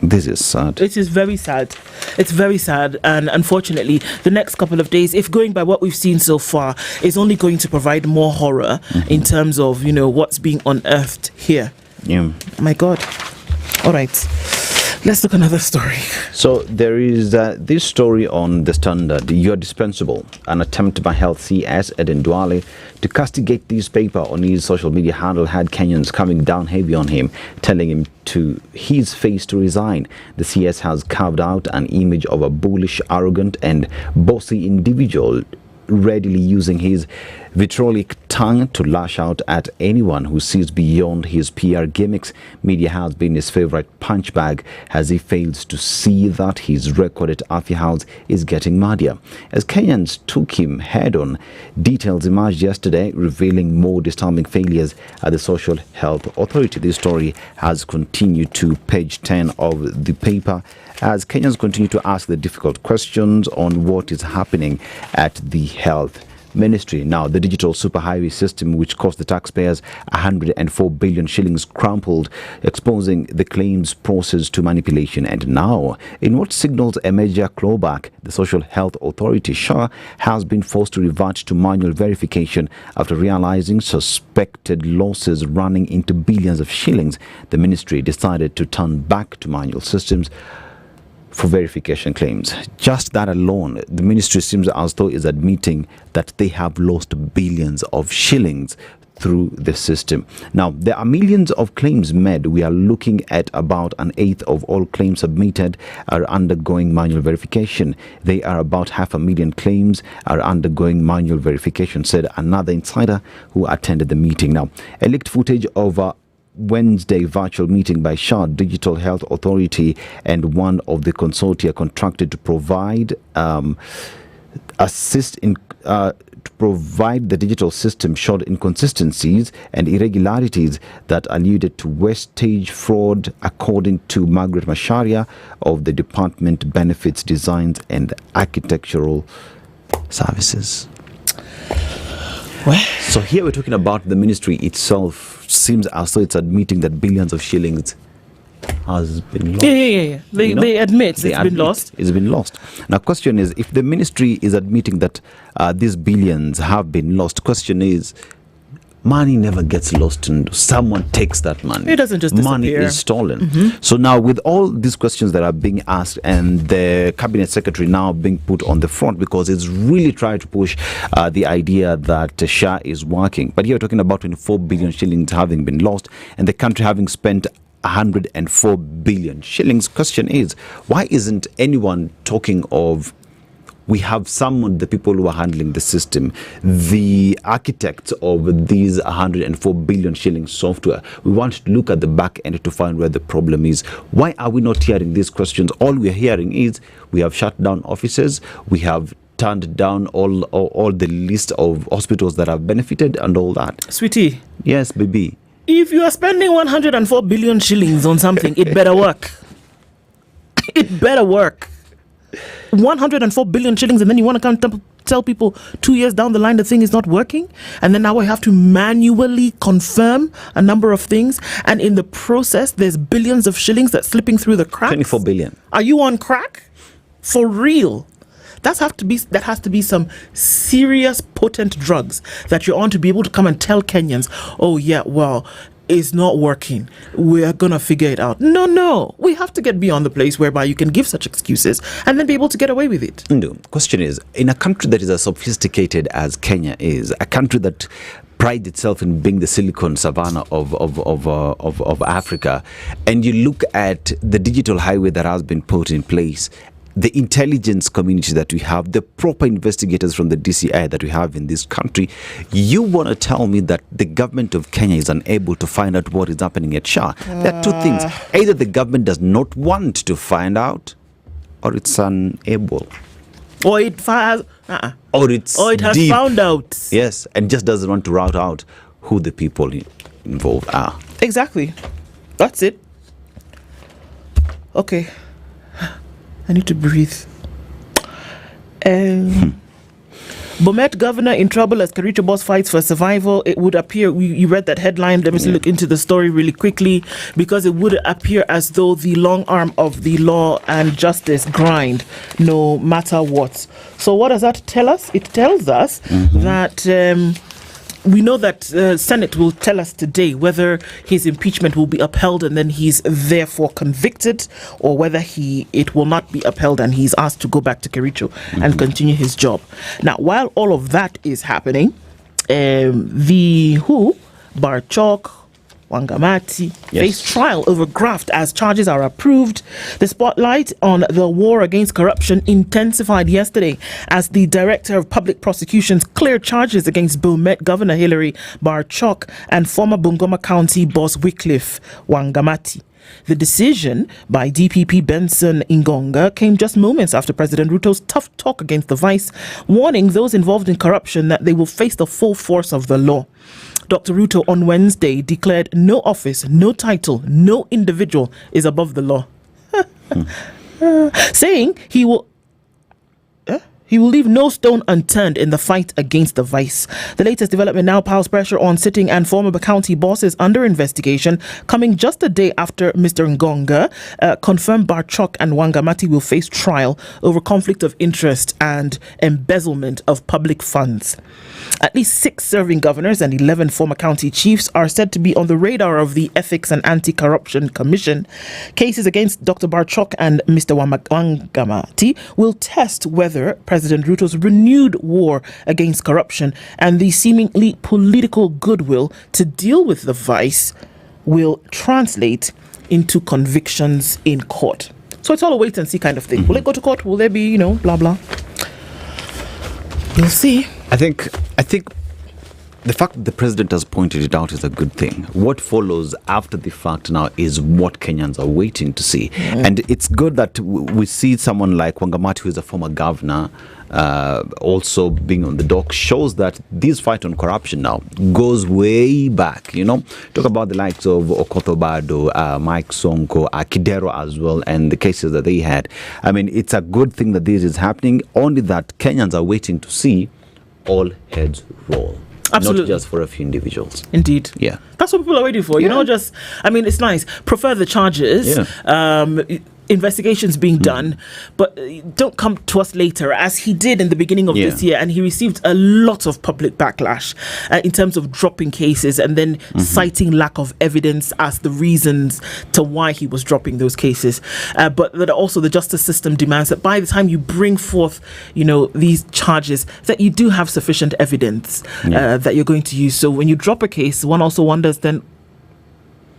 This is sad. It is very sad. It's very sad, and unfortunately the next couple of days, if going by what we've seen so far, is only going to provide more horror in terms of, you know, what's being unearthed here. Yeah. My God. All right. Let's look at another story. So there is this story on the Standard, You're Dispensable, an attempt by Health CS Eden Duale to castigate this paper on his social media handle had Kenyans coming down heavy on him, telling him to his face to resign. The CS has carved out an image of a bullish, arrogant and bossy individual, readily using his vitriolic tongue to lash out at anyone who sees beyond his PR gimmicks. Media has been his favorite punch bag as he fails to see that his record at Afya House is getting muddier. As Kenyans took him head on, details emerged yesterday revealing more disturbing failures at the Social Health Authority. This story has continued to page 10 of the paper as Kenyans continue to ask the difficult questions on what is happening at the Health Ministry. Now, the digital superhighway system, which cost the taxpayers 104 billion shillings, crumpled, exposing the claims process to manipulation. And now, in what signals a major clawback, the Social Health Authority, SHA, has been forced to revert to manual verification after realizing suspected losses running into billions of shillings. The ministry decided to turn back to manual systems for verification claims. Just that alone, the ministry seems as though is admitting that they have lost billions of shillings through the system. Now, there are millions of claims made. We are looking at about an eighth of all claims submitted are undergoing manual verification. They are about 500,000 claims are undergoing manual verification, said another insider who attended the meeting. Now, a leaked footage of Wednesday virtual meeting by SHA Digital Health Authority and one of the consortia contracted to provide to provide the digital system showed inconsistencies and irregularities that alluded to wastage fraud, according to Margaret Masharia of the Department Benefits Designs and Architectural Services. So here we're talking about the ministry itself. Seems as though it's admitting that billions of shillings has been lost. Yeah. They admit it's been lost. It's been lost. Now, question is, if the ministry is admitting that these billions have been lost, question is, money never gets lost and someone takes that money. It doesn't just disappear. Money is stolen. So now with all these questions that are being asked and the cabinet secretary now being put on the front because it's really trying to push the idea that SHA is working. But here we're talking about 24 billion shillings having been lost and the country having spent 104 billion shillings. Question is, why isn't anyone talking of we have summoned the people who are handling the system, the architects of these 104 billion shilling software. We want to look at the back end to find where the problem is. Why are we not hearing these questions? All we're hearing is we have shut down offices, we have turned down all the list of hospitals that have benefited and all that. Sweetie. Yes, baby. If you are spending 104 billion shillings on something, it better work. It better work. 104 billion shillings, and then you want to come tell people 2 years down the line the thing is not working, and then now we have to manually confirm a number of things, and in the process there's billions of shillings that's slipping through the cracks. 24 billion. Are you on crack? For real? That has to be some serious potent drugs that you're on to be able to come and tell Kenyans, oh yeah, well, it's not working, we're gonna figure it out. No, we have to get beyond the place whereby you can give such excuses and then be able to get away with it. No. Question is, in a country that is as sophisticated as Kenya is, a country that prides itself in being the silicon savannah of Africa, and you look at the digital highway that has been put in place, the intelligence community that we have, the proper investigators from the DCI that we have in this country, you want to tell me that the government of Kenya is unable to find out what is happening at SHA? There are two things. Either the government does not want to find out, or it's unable. Or it has deep. Found out. Yes, and just doesn't want to route out who the people involved are. Exactly. That's it. Okay. I need to breathe. Bomet governor in trouble as Kericho boss fights for survival. It would appear, you read that headline, let me look into the story really quickly, because it would appear as though the long arm of the law and justice grind no matter what. So what does that tell us? It tells us that we know that Senate will tell us today whether his impeachment will be upheld and then he's therefore convicted, or whether it will not be upheld and he's asked to go back to Kericho and continue his job. Now, while all of that is happening, Barchok, Wangamati face trial over graft as charges are approved. The spotlight on the war against corruption intensified yesterday as the Director of Public Prosecutions cleared charges against Bomet Governor Hilary Barchok and former Bungoma County boss Wycliffe Wangamati. The decision by DPP Benson Ingonga came just moments after President Ruto's tough talk against the vice, warning those involved in corruption that they will face the full force of the law. Dr. Ruto on Wednesday declared no office, no title, no individual is above the law, saying he will leave no stone unturned in the fight against the vice. The latest development now piles pressure on sitting and former county bosses under investigation, coming just a day after Mr. Ngonga confirmed Barchok and Wangamati will face trial over conflict of interest and embezzlement of public funds. At least 6 serving governors and 11 former county chiefs are said to be on the radar of the Ethics and Anti-Corruption Commission. Cases against Dr. Barchok and Mr. Wangamati will test whether President Ruto's renewed war against corruption and the seemingly political goodwill to deal with the vice will translate into convictions in court. So it's all a wait and see kind of thing. Will it go to court? Will there be, blah, blah? We'll see. I think the fact that the president has pointed it out is a good thing. What follows after the fact now is what Kenyans are waiting to see. And it's good that we see someone like Wangamati, who is a former governor, also being on the dock, shows that this fight on corruption now goes way back. Talk about the likes of Okoh, Mike Sonko, Kidero as well, and the cases that they had. I mean, it's a good thing that this is happening, only that Kenyans are waiting to see all heads roll. Absolutely. Not just for a few individuals. Indeed. Yeah. That's what people are waiting for. It's nice. Prefer the charges. Yeah. Investigations being done, but don't come to us later, as he did in the beginning of this year, and he received a lot of public backlash in terms of dropping cases and then citing lack of evidence as the reasons to why he was dropping those cases. But that also the justice system demands that by the time you bring forth, these charges, that you do have sufficient evidence that you're going to use. So when you drop a case, one also wonders then,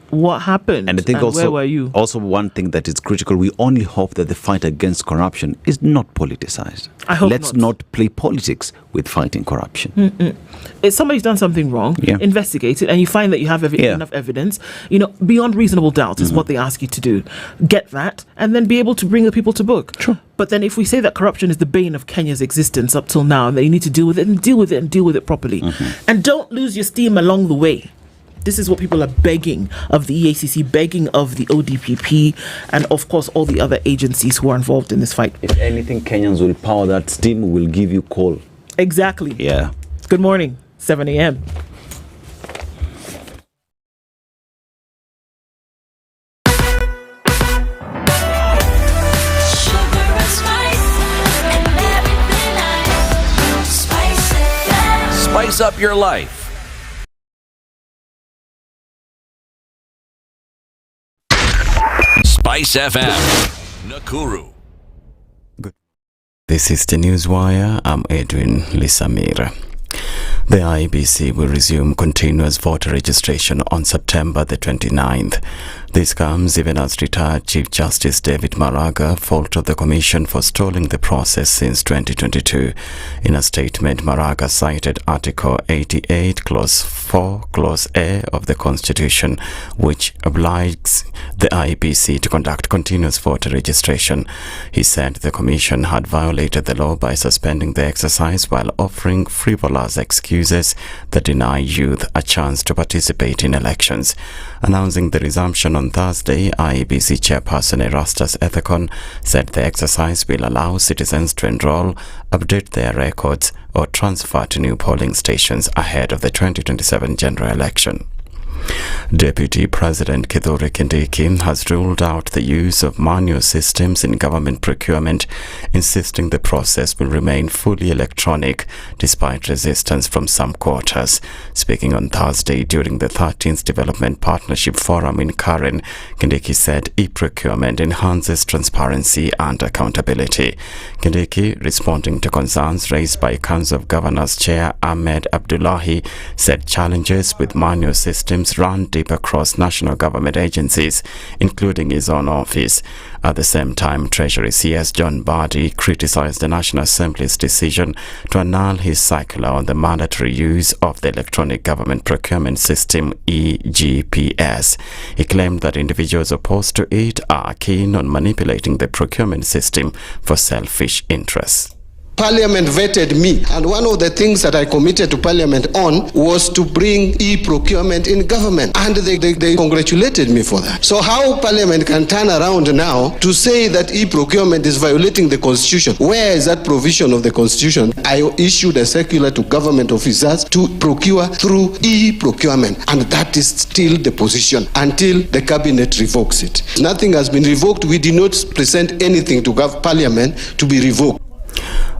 what happened? And I think where were you? Also, one thing that is critical, we only hope that the fight against corruption is not politicized. I hope Let's not play politics with fighting corruption. If somebody's done something wrong, investigate it, and you find that you have enough evidence, beyond reasonable doubt is what they ask you to do. Get that, and then be able to bring the people to book. True. But then if we say that corruption is the bane of Kenya's existence up till now, and that you need to deal with it, and deal with it properly. And don't lose your steam along the way. this is what people are begging of the EACC, begging of the ODPP, and of course all the other agencies who are involved in this fight. If anything, Kenyans will power that steam, will give you coal. Exactly. Yeah. Good morning, 7 a.m. Spice up your life. Spice FM, Nakuru. This is the Newswire. I'm Edwin Lisamira. The IEBC will resume continuous voter registration on September the 29th. This comes even as retired Chief Justice David Maraga faulted the Commission for stalling the process since 2022. In a statement, Maraga cited Article 88, Clause 4, Clause A of the Constitution, which obliges the IEBC to conduct continuous voter registration. He said the Commission had violated the law by suspending the exercise while offering frivolous excuses that deny youth a chance to participate in elections. Announcing the resumption on Thursday, IEBC Chairperson Erastus Ethekon said the exercise will allow citizens to enroll, update their records, or transfer to new polling stations ahead of the 2027 general election. Deputy President Kithure Kindiki has ruled out the use of manual systems in government procurement, insisting the process will remain fully electronic despite resistance from some quarters. Speaking on Thursday during the 13th Development Partnership Forum in Karen, Kindiki said e-procurement enhances transparency and accountability. Kindiki, responding to concerns raised by Council of Governors Chair Ahmed Abdullahi, said challenges with manual systems run deep across national government agencies, including his own office. At the same time, Treasury CS John Bardi criticized the National Assembly's decision to annul his circular on the mandatory use of the Electronic Government Procurement System EGPS. He claimed that individuals opposed to it are keen on manipulating the procurement system for selfish interests. Parliament vetted me, and one of the things that I committed to Parliament on was to bring e-procurement in government, and they congratulated me for that. So how Parliament can turn around now to say that e-procurement is violating the Constitution? Where is that provision of the Constitution? I issued a circular to government officers to procure through e-procurement, and that is still the position until the Cabinet revokes it. Nothing has been revoked. We did not present anything to Parliament to be revoked.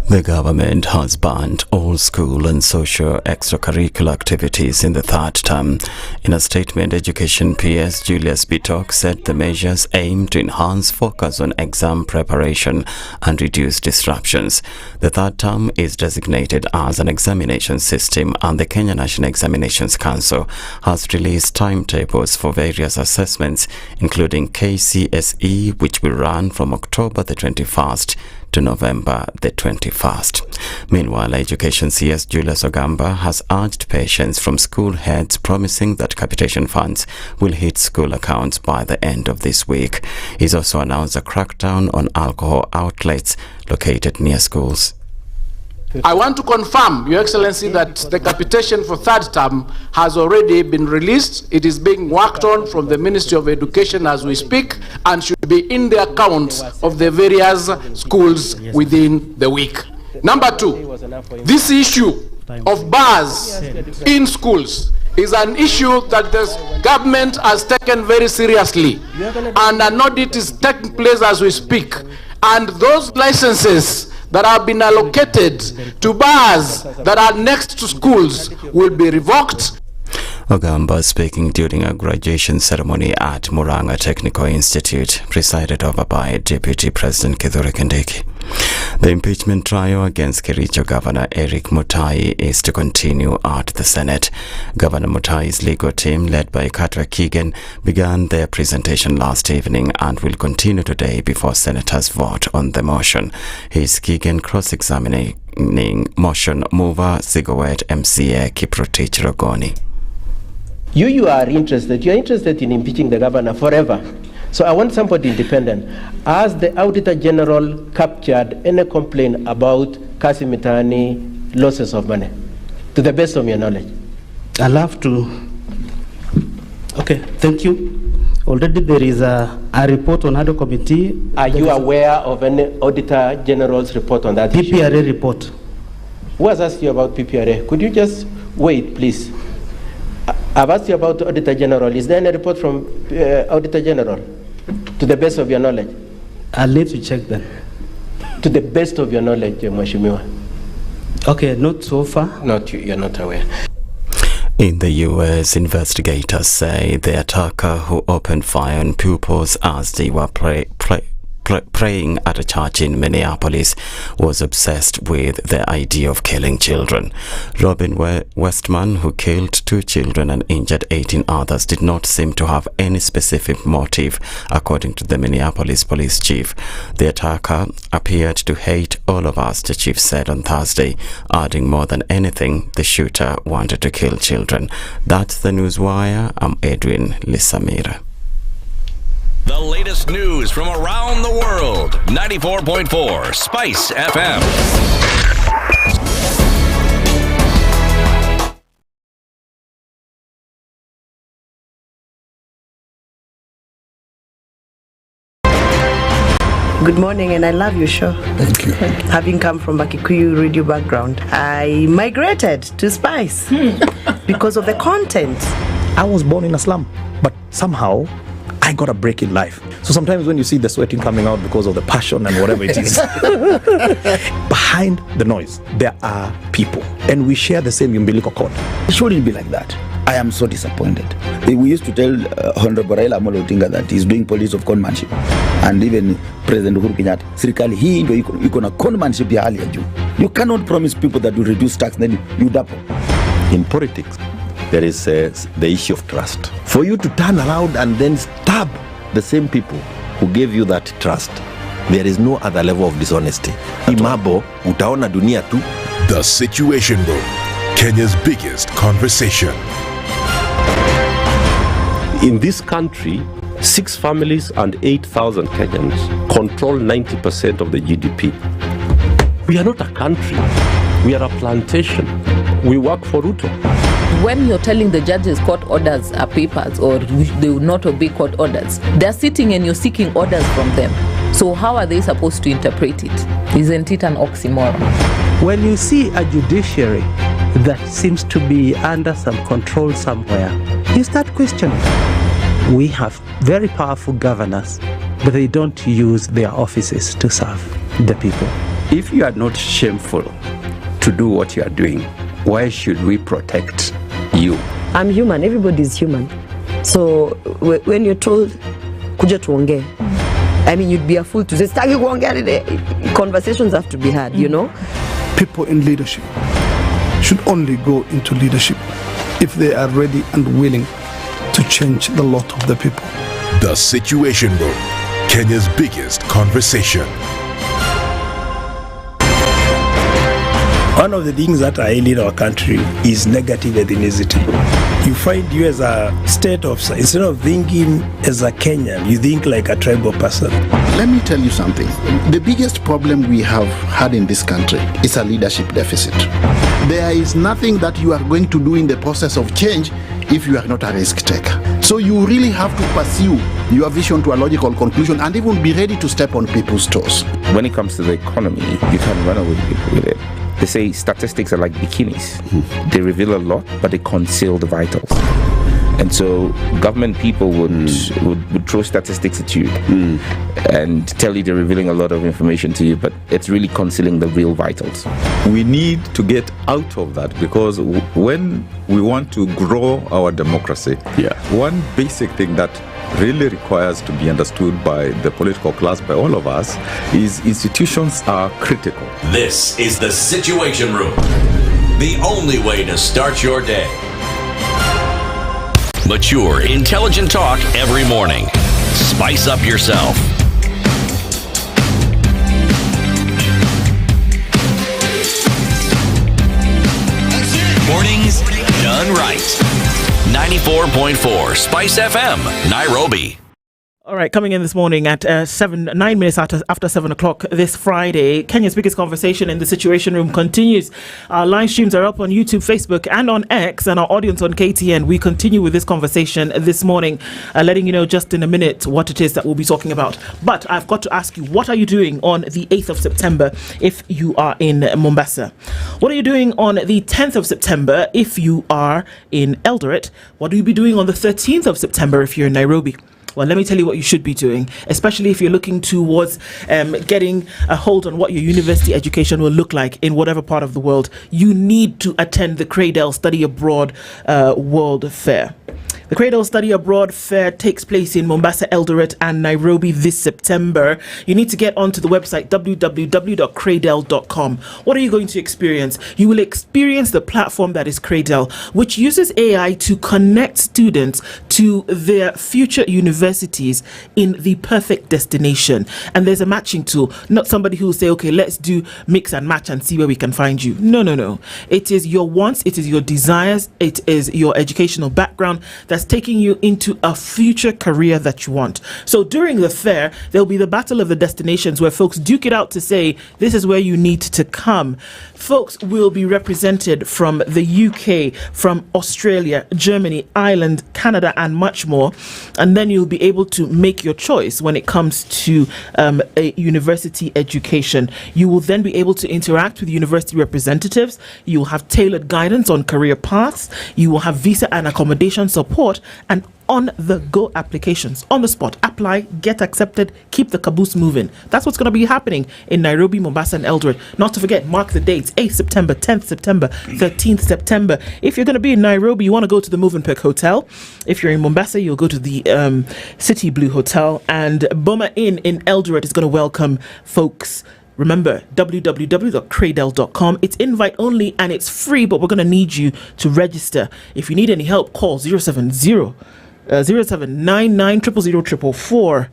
The government has banned all school and social extracurricular activities in the third term. In a statement, Education PS Julius Bitok said the measures aim to enhance focus on exam preparation and reduce disruptions. The third term is designated as an examination system, and the Kenya National Examinations Council has released timetables for various assessments, including KCSE, which will run from October the 21st to November the 21st. Meanwhile, Education CS Julius Ogamba has urged patience from school heads, promising that capitation funds will hit school accounts by the end of this week. He's also announced a crackdown on alcohol outlets located near schools. I want to confirm, Your Excellency, that the capitation for third term has already been released. It is being worked on from the Ministry of Education as we speak, and should be in the accounts of the various schools within the week. Number two, this issue of bars in schools is an issue that the government has taken very seriously, and an audit is taking place as we speak, and those licenses that have been allocated to bars that are next to schools will be revoked. Ogamba speaking during a graduation ceremony at Murang'a Technical Institute, presided over by Deputy President Kithure Kindiki. The impeachment trial against Kericho Governor Eric Mutai is to continue at the Senate. Governor Mutai's legal team, led by Katwa Keegan, began their presentation last evening and will continue today before senators vote on the motion. His Keegan cross-examining motion mover Sigowet MCA Kiprotich Rogoni. You are interested. You are interested in impeaching the governor forever. So I want somebody independent. Has the Auditor General captured any complaint about Kasimitani losses of money, to the best of your knowledge? I'll have to Okay, thank you. Already there is a report on ADO committee. Are you aware of any Auditor General's report on that issue? PPRA report. Who has asked you about PPRA? Could you just wait, please? I've asked you about the Auditor General. Is there any report from Auditor General? To the best of your knowledge? I'll need to check then. To the best of your knowledge, Mheshimiwa? Okay, not so far. You're not aware. In the US, investigators say the attacker who opened fire on pupils as they were praying at a church in Minneapolis was obsessed with the idea of killing children. Robin Westman, who killed 2 children and injured 18 others, did not seem to have any specific motive, according to the Minneapolis police chief. The attacker appeared to hate all of us, the chief said on Thursday, adding more than anything, the shooter wanted to kill children. That's the Newswire. I'm Edwin Lisamira. The latest news from around the world. 94.4 Spice FM. Good morning, and I love your show. Thank you. Having come from a Kikuyu radio background, I migrated to Spice because of the content. I was born in a slum, but somehow I got a break in life. So sometimes when you see the sweating coming out because of the passion and whatever it is, behind the noise, there are people. And we share the same umbilical cord. It shouldn't be like that. I am so disappointed. We used to tell Honorable Raila Amolo Odinga that he's doing politics of conmanship. And even President Uhuru Kenyatta, serikali hii ndio iko na conmanship ya hali ya juu. You cannot promise people that you reduce tax, then you double. In politics, there is the issue of trust. For you to turn around and then stab the same people who gave you that trust, there is no other level of dishonesty. Imabo, utaona dunia tu. The Situation Room, Kenya's biggest conversation. In this country, 6 families and 8,000 Kenyans control 90% of the GDP. We are not a country. We are a plantation. We work for Ruto. When you're telling the judges court orders are papers or they will not obey court orders, they're sitting and you're seeking orders from them. So how are they supposed to interpret it? Isn't it an oxymoron? When you see a judiciary that seems to be under some control somewhere, you start questioning. We have very powerful governors, but they don't use their offices to serve the people. If you are not shameful to do what you are doing, why should we protect you? I'm human, everybody's human. So when you're told, kuja tuongee, I mean, you'd be a fool to say, staki kuongea today. Conversations have to be had, you know? People in leadership should only go into leadership if they are ready and willing to change the lot of the people. The Situation Room, Kenya's biggest conversation. One of the things that are ailing our country is negative ethnicity. You find you as a state officer, instead of thinking as a Kenyan, you think like a tribal person. Let me tell you something. The biggest problem we have had in this country is a leadership deficit. There is nothing that you are going to do in the process of change if you are not a risk taker. So you really have to pursue your vision to a logical conclusion and even be ready to step on people's toes. When it comes to the economy, you can run away with it. They say statistics are like bikinis. They reveal a lot, but they conceal the vitals. And so government people would throw statistics at you and tell you they're revealing a lot of information to you, but it's really concealing the real vitals. We need to get out of that, because when we want to grow our democracy, one basic thing that really requires to be understood by the political class, by all of us, is institutions are critical. This is the Situation Room, the only way to start your day. Mature, intelligent talk every morning. Spice up yourself. Mornings done right. 94.4 Spice FM, Nairobi. All right, coming in this morning at 9 minutes after 7 o'clock this Friday, Kenya's biggest conversation in the Situation Room continues. Our live streams are up on YouTube, Facebook, and on X, and our audience on KTN. We continue with this conversation this morning, letting you know just in a minute what it is that we'll be talking about. But I've got to ask you, what are you doing on the 8th of September if you are in Mombasa? What are you doing on the 10th of September if you are in Eldoret? What will you be doing on the 13th of September if you're in Nairobi? Well, let me tell you what you should be doing, especially if you're looking towards getting a hold on what your university education will look like in whatever part of the world. You need to attend the Cradle Study Abroad World Fair. The Cradle Study Abroad Fair takes place in Mombasa, Eldoret, and Nairobi this September. You need to get onto the website www.cradle.com. What are you going to experience? You will experience the platform that is Cradle, which uses AI to connect students to their future universities in the perfect destination. And there's a matching tool, not somebody who will say, okay, let's do mix and match and see where we can find you. No. It is your wants, it is your desires, it is your educational background that's taking you into a future career that you want. So during the fair, there'll be the battle of the destinations where folks duke it out to say, this is where you need to come. Folks will be represented from the UK, from Australia, Germany, Ireland, Canada, and much more. And then you'll be able to make your choice when it comes to a university education. You will then be able to interact with university representatives. You will have tailored guidance on career paths. You will have visa and accommodation support and on-the-go applications. On the spot, apply, get accepted, keep the caboose moving. That's what's going to be happening in Nairobi, Mombasa, and Eldoret. Not to forget, mark the dates, 8th September, 10th September, 13th September. If you're going to be in Nairobi, you want to go to the Movenpick Hotel. If you're in Mombasa, you'll go to the City Blue Hotel. And Boma Inn in Eldoret is going to welcome folks. Remember, www.cradle.com. It's invite only and it's free, but we're going to need you to register. If you need any help, call 070 0799 000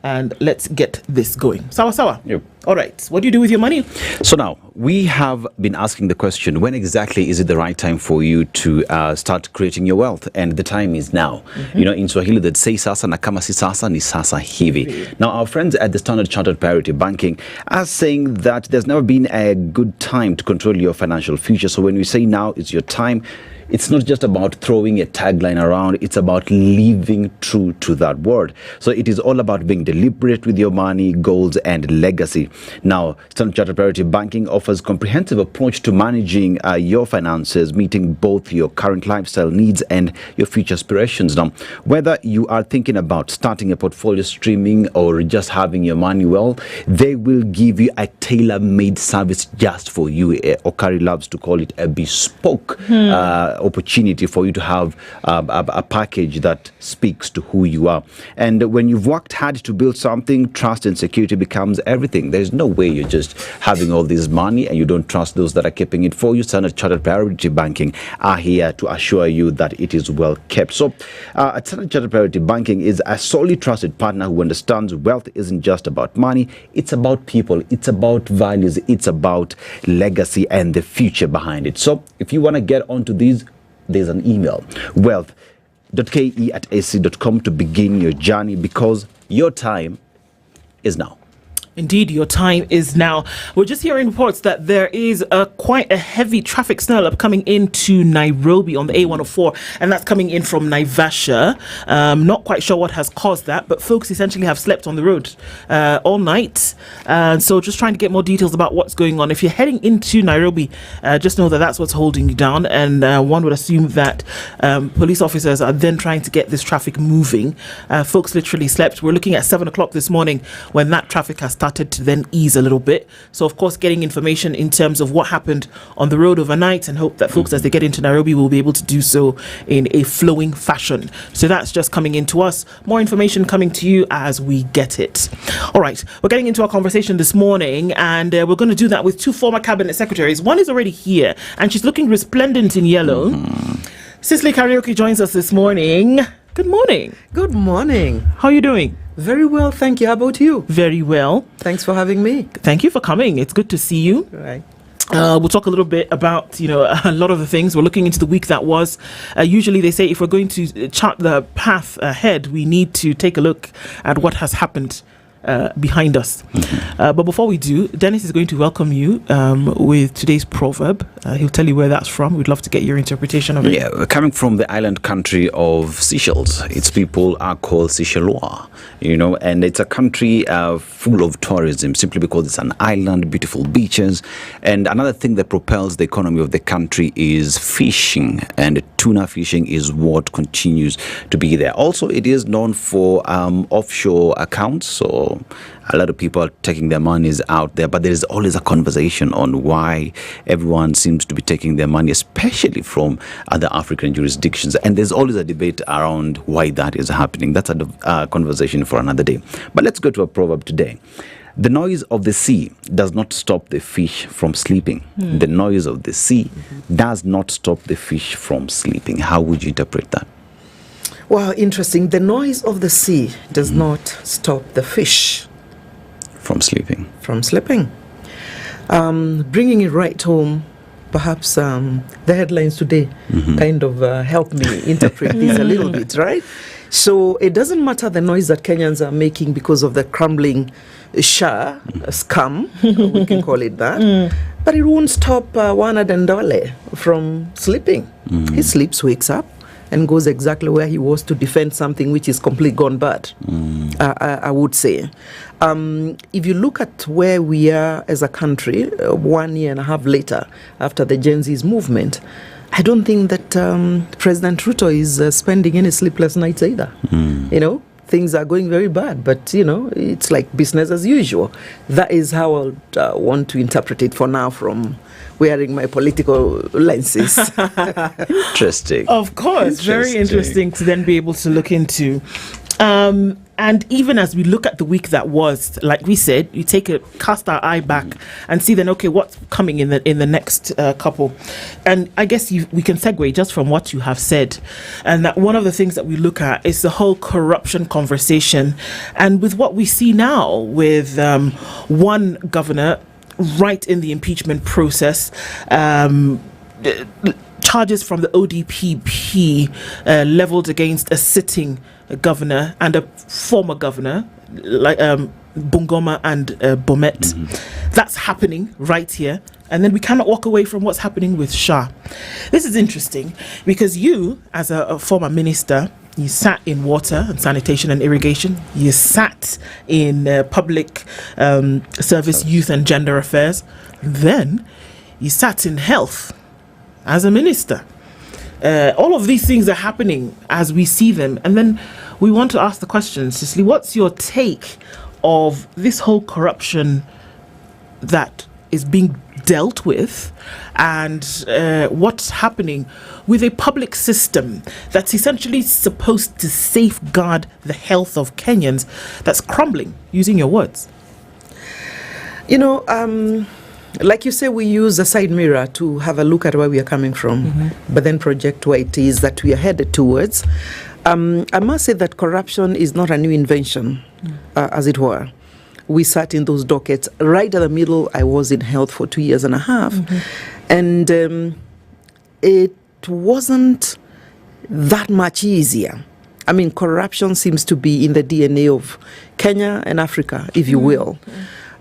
and let's get this going. Sawa. Yep. All right. What do you do with your money? So now, we have been asking the question, when exactly is it the right time for you to start creating your wealth? And the time is now. Mm-hmm. You know, in Swahili, they'd say sasa na kama si sasa ni sasa hivi. Now, our friends at the Standard Chartered Priority Banking are saying that there's never been a good time to control your financial future. So when we say now is your time, it's not just about throwing a tagline around, it's about living true to that word. So it is all about being deliberate with your money, goals, and legacy. Now, Standard Chartered Priority Banking offers a comprehensive approach to managing your finances, meeting both your current lifestyle needs and your future aspirations. Now, whether you are thinking about starting a portfolio, streaming, or just having your money well, they will give you a tailor-made service just for you. Okari loves to call it a bespoke opportunity for you to have a package that speaks to who you are. And when you've worked hard to build something, trust and security becomes everything. There's no way you're just having all this money and you don't trust those that are keeping it for you. Standard Chartered Priority Banking are here to assure you that it is well kept. So at Standard Chartered Priority Banking is a solely trusted partner who understands wealth isn't just about money, it's about people, it's about values, it's about legacy and the future behind it. So if you want to get onto these, there's an email, wealth.ke@ac.com to begin your journey, because your time is now. Indeed, your time is now. We're just hearing reports that there is quite a heavy traffic snarl-up coming into Nairobi on the A104, and that's coming in from Naivasha. Not quite sure what has caused that, but folks essentially have slept on the road all night. So just trying to get more details about what's going on. If you're heading into Nairobi, just know that that's what's holding you down, and one would assume that police officers are then trying to get this traffic moving. Folks literally slept. We're looking at 7 o'clock this morning when that traffic has started to then ease a little bit. So of course, getting information in terms of what happened on the road overnight, and hope that folks as they get into Nairobi will be able to do so in a flowing fashion. So that's just coming into us. More information coming to you as we get it. All right, we're getting into our conversation this morning, and we're going to do that with two former cabinet secretaries. One is already here and she's looking resplendent in yellow. Cicely Karaoke joins us this morning. Good morning. Good morning. How are you doing? Very well, thank you. How about you? Very well. Thanks for having me. Thank you for coming. It's good to see you. Right. We'll talk a little bit about, a lot of the things. We're looking into the week that was. Usually they say if we're going to chart the path ahead, we need to take a look at what has happened behind us. But before we do, Dennis is going to welcome you with today's proverb. He'll tell you where that's from. We'd love to get your interpretation of it. Yeah, coming from the island country of Seychelles. Its people are called Seychellois, and it's a country full of tourism simply because it's an island, beautiful beaches. And another thing that propels the economy of the country is fishing, and tuna fishing is what continues to be there. Also, it is known for offshore accounts, so a lot of people are taking their monies out there, but there is always a conversation on why everyone seems to be taking their money, especially from other African jurisdictions. And there's always a debate around why that is happening. That's a conversation for another day. But let's go to a proverb today. The noise of the sea does not stop the fish from sleeping. The noise of the sea does not stop the fish from sleeping. How would you interpret that? Wow, interesting. The noise of the sea does not stop the fish from sleeping. Bringing it right home, perhaps the headlines today kind of help me interpret this a little bit, right? So it doesn't matter the noise that Kenyans are making because of the crumbling SHA scam, we can call it that, but it won't stop Wana Dandole from sleeping. He sleeps, wakes up, and goes exactly where he was to defend something which is completely gone bad, I would say. If you look at where we are as a country, 1 year and a half later, after the Gen Z's movement, I don't think that President Ruto is spending any sleepless nights either. Things are going very bad, but, it's like business as usual. That is how I want to interpret it for now from wearing my political lenses. Interesting. Of course, very interesting to then be able to look into. And even as we look at the week that was, like we said, you cast our eye back and see then, okay, what's coming in the next couple. And I guess we can segue just from what you have said. And that one of the things that we look at is the whole corruption conversation. And with what we see now with one governor right in the impeachment process, charges from the ODPP leveled against a sitting governor and a former governor, like Bungoma and Bomet. That's happening right here. And then we cannot walk away from what's happening with SHA. This is interesting because you, as a former minister, you sat in water and sanitation and irrigation. You sat in public service, youth and gender affairs. Then you sat in health as a minister. All of these things are happening as we see them. And then we want to ask the question, Cicely, what's your take of this whole corruption that is being dealt with, and what's happening with a public system that's essentially supposed to safeguard the health of Kenyans that's crumbling, using your words? Like you say, we use a side mirror to have a look at where we are coming from, but then project where it is that we are headed towards. I must say that corruption is not a new invention, as it were. We sat in those dockets right at the middle. I was in health for 2 years and a half. And it wasn't that much easier. I mean, corruption seems to be in the DNA of Kenya and Africa, if you will.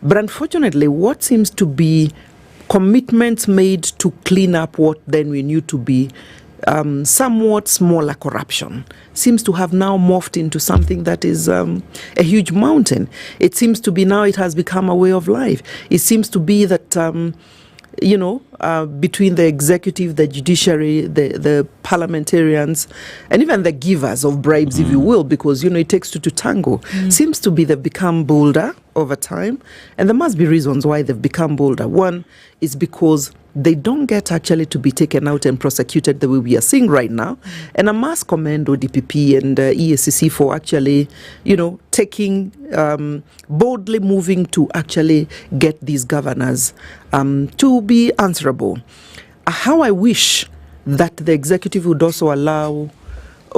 But unfortunately, what seems to be commitments made to clean up what then we knew to be somewhat smaller corruption seems to have now morphed into something that is a huge mountain. It seems to be now it has become a way of life. It seems to be that, between the executive, the judiciary, the parliamentarians, and even the givers of bribes, if you will, because, it takes two to tango, seems to be they've become bolder over time. And there must be reasons why they've become bolder. One is because they don't get actually to be taken out and prosecuted the way we are seeing right now. And I must commend ODPP and EACC for actually, taking, boldly moving to actually get these governors to be answerable. How I wish that the executive would also allow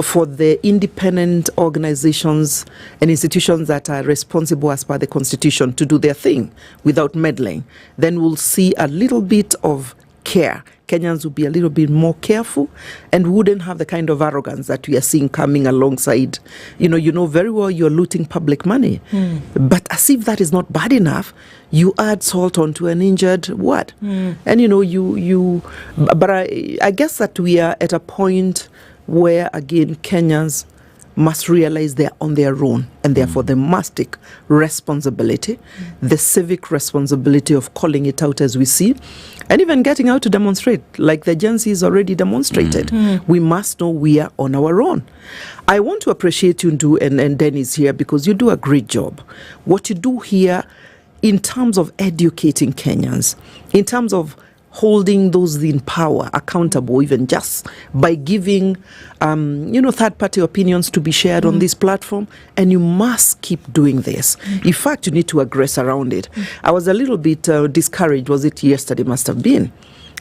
for the independent organizations and institutions that are responsible as per the Constitution to do their thing without meddling, then we'll see a little bit of care. Kenyans will be a little bit more careful and wouldn't have the kind of arrogance that we are seeing coming alongside. You know very well you're looting public money. But as if that is not bad enough, you add salt onto an injured wound. And but I guess that we are at a point where, again, Kenyans must realize they're on their own, and therefore they must take responsibility, the civic responsibility of calling it out as we see, and even getting out to demonstrate, like the Gen Z's already demonstrated. We must know we are on our own. I want to appreciate you, Ndu, and Dennis here, because you do a great job. What you do here in terms of educating Kenyans, in terms of holding those in power accountable, even just by giving, third-party opinions to be shared on this platform. And you must keep doing this. In fact, you need to aggress around it. I was a little bit discouraged, was it yesterday, must have been.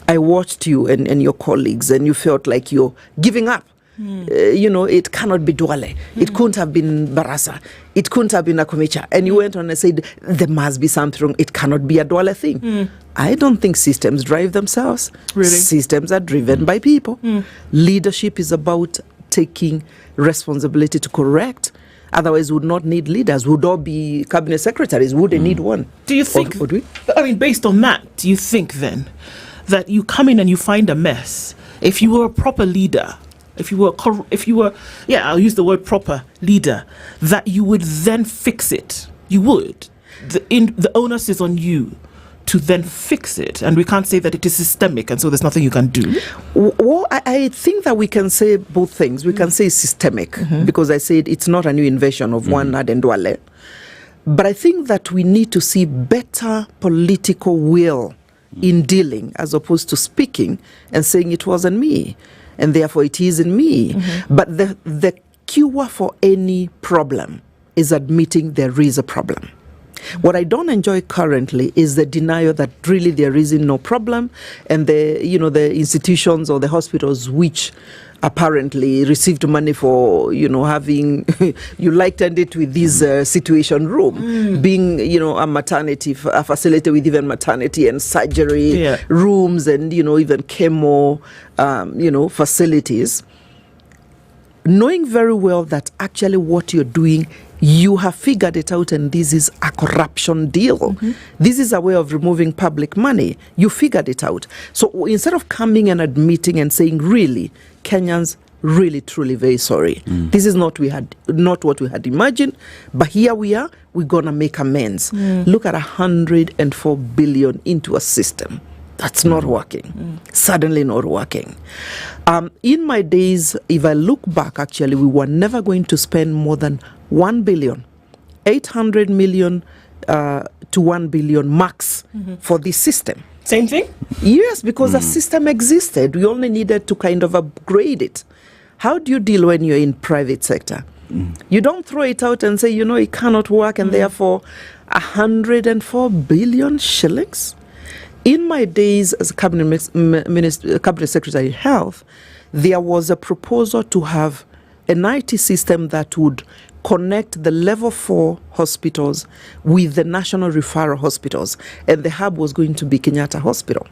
I watched you and your colleagues, and you felt like you're giving up. It cannot be Duale. It couldn't have been Barasa. It couldn't have been Akumecha. And you went on and said, there must be something wrong. It cannot be a Duale thing. I don't think systems drive themselves. Really? Systems are driven by people. Leadership is about taking responsibility to correct. Otherwise, we would not need leaders. We would all be cabinet secretaries. Would they need one? Do you think, based on that, do you think then that you come in and you find a mess? If you were a proper leader, if you were, I'll use the word proper leader, that you would then fix it. You would. The onus is on you to then fix it. And we can't say that it is systemic and so there's nothing you can do. Well, I think that we can say both things. We can say systemic, because I said it's not a new invention of one Adendwale. But I think that we need to see better political will in dealing, as opposed to speaking and saying it wasn't me, and therefore it isn't me. But the cure for any problem is admitting there is a problem. What I don't enjoy currently is the denial that really there is no problem, and the institutions or the hospitals which apparently received money for having you likened it with this situation room being a maternity, a facility with even maternity and surgery rooms, and even chemo facilities, knowing very well that actually what you're doing, you have figured it out, and this is a corruption deal. This is a way of removing public money. You figured it out. So instead of coming and admitting and saying, really, Kenyans, really, truly very sorry. This is not what we had imagined, but here we are, we're going to make amends. Look at 104 billion into a system that's not working. Suddenly not working. In my days, if I look back, actually, we were never going to spend more than 1 billion, 800 million to 1 billion max for this system. Same thing? Yes, because the system existed. We only needed to kind of upgrade it. How do you deal when you're in private sector? You don't throw it out and say, it cannot work, and therefore 104 billion shillings? In my days as a cabinet secretary of health, there was a proposal to have an IT system that would connect the level 4 hospitals with the national referral hospitals, and the hub was going to be Kenyatta Hospital.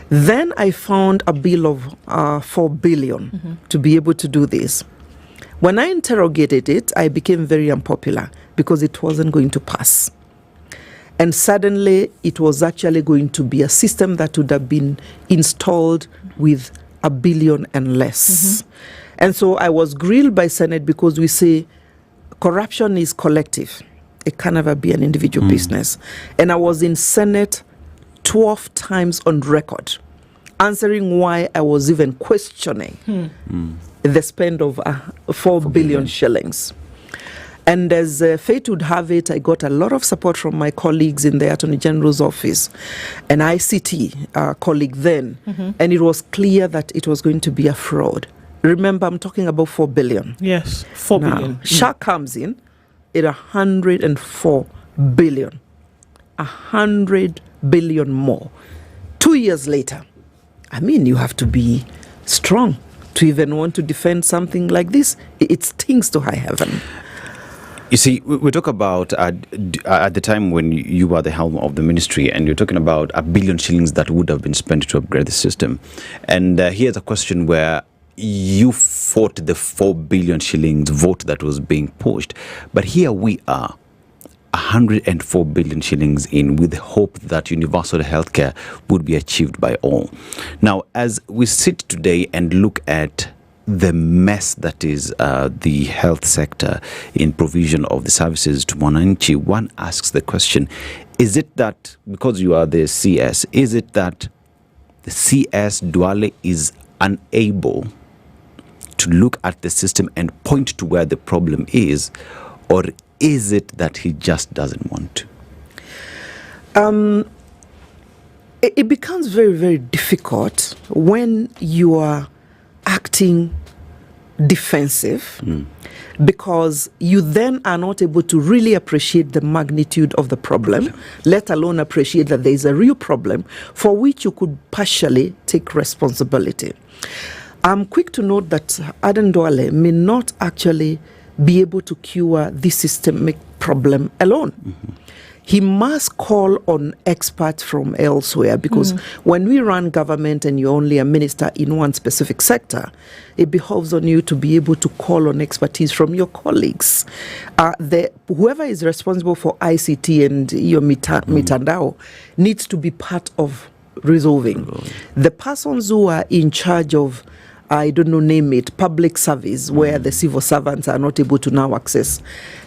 Then I found a bill of 4 billion to be able to do this. When I interrogated it, I became very unpopular because it wasn't going to pass. And suddenly it was actually going to be a system that would have been installed with 1 billion and less. And so I was grilled by Senate because we say corruption is collective. It can never be an individual business. And I was in Senate 12 times on record answering why I was even questioning the spend of 4 billion shillings. And as fate would have it, I got a lot of support from my colleagues in the Attorney General's office, an ICT colleague then, and it was clear that it was going to be a fraud. Remember, I'm talking about 4 billion. Yes, 4 billion. SHA comes in at 104 billion. 100 billion more. 2 years later. I mean, you have to be strong to even want to defend something like this. It stings to high heaven. You see, we talk about at the time when you were the helm of the ministry, and you're talking about 1 billion shillings that would have been spent to upgrade the system. And here's a question where you fought the 4 billion shillings vote that was being pushed. But here we are, 104 billion shillings in, with the hope that universal healthcare would be achieved by all. Now, as we sit today and look at the mess that is the health sector in provision of the services to Mwananchi, one asks the question, is it that, because you are the CS, is it that the CS Duale is unable to look at the system and point to where the problem is, or is it that he just doesn't want to? It becomes very, very difficult when you are acting defensive, because you then are not able to really appreciate the magnitude of the problem, let alone appreciate that there is a real problem for which you could partially take responsibility. I'm quick to note that Aden Duale may not actually be able to cure this systemic problem alone. He must call on experts from elsewhere, because when we run government and you're only a minister in one specific sector, it behoves on you to be able to call on expertise from your colleagues. Whoever is responsible for ICT and your mitandao needs to be part of resolving. The persons who are in charge of, I don't know, name it, public service, where the civil servants are not able to now access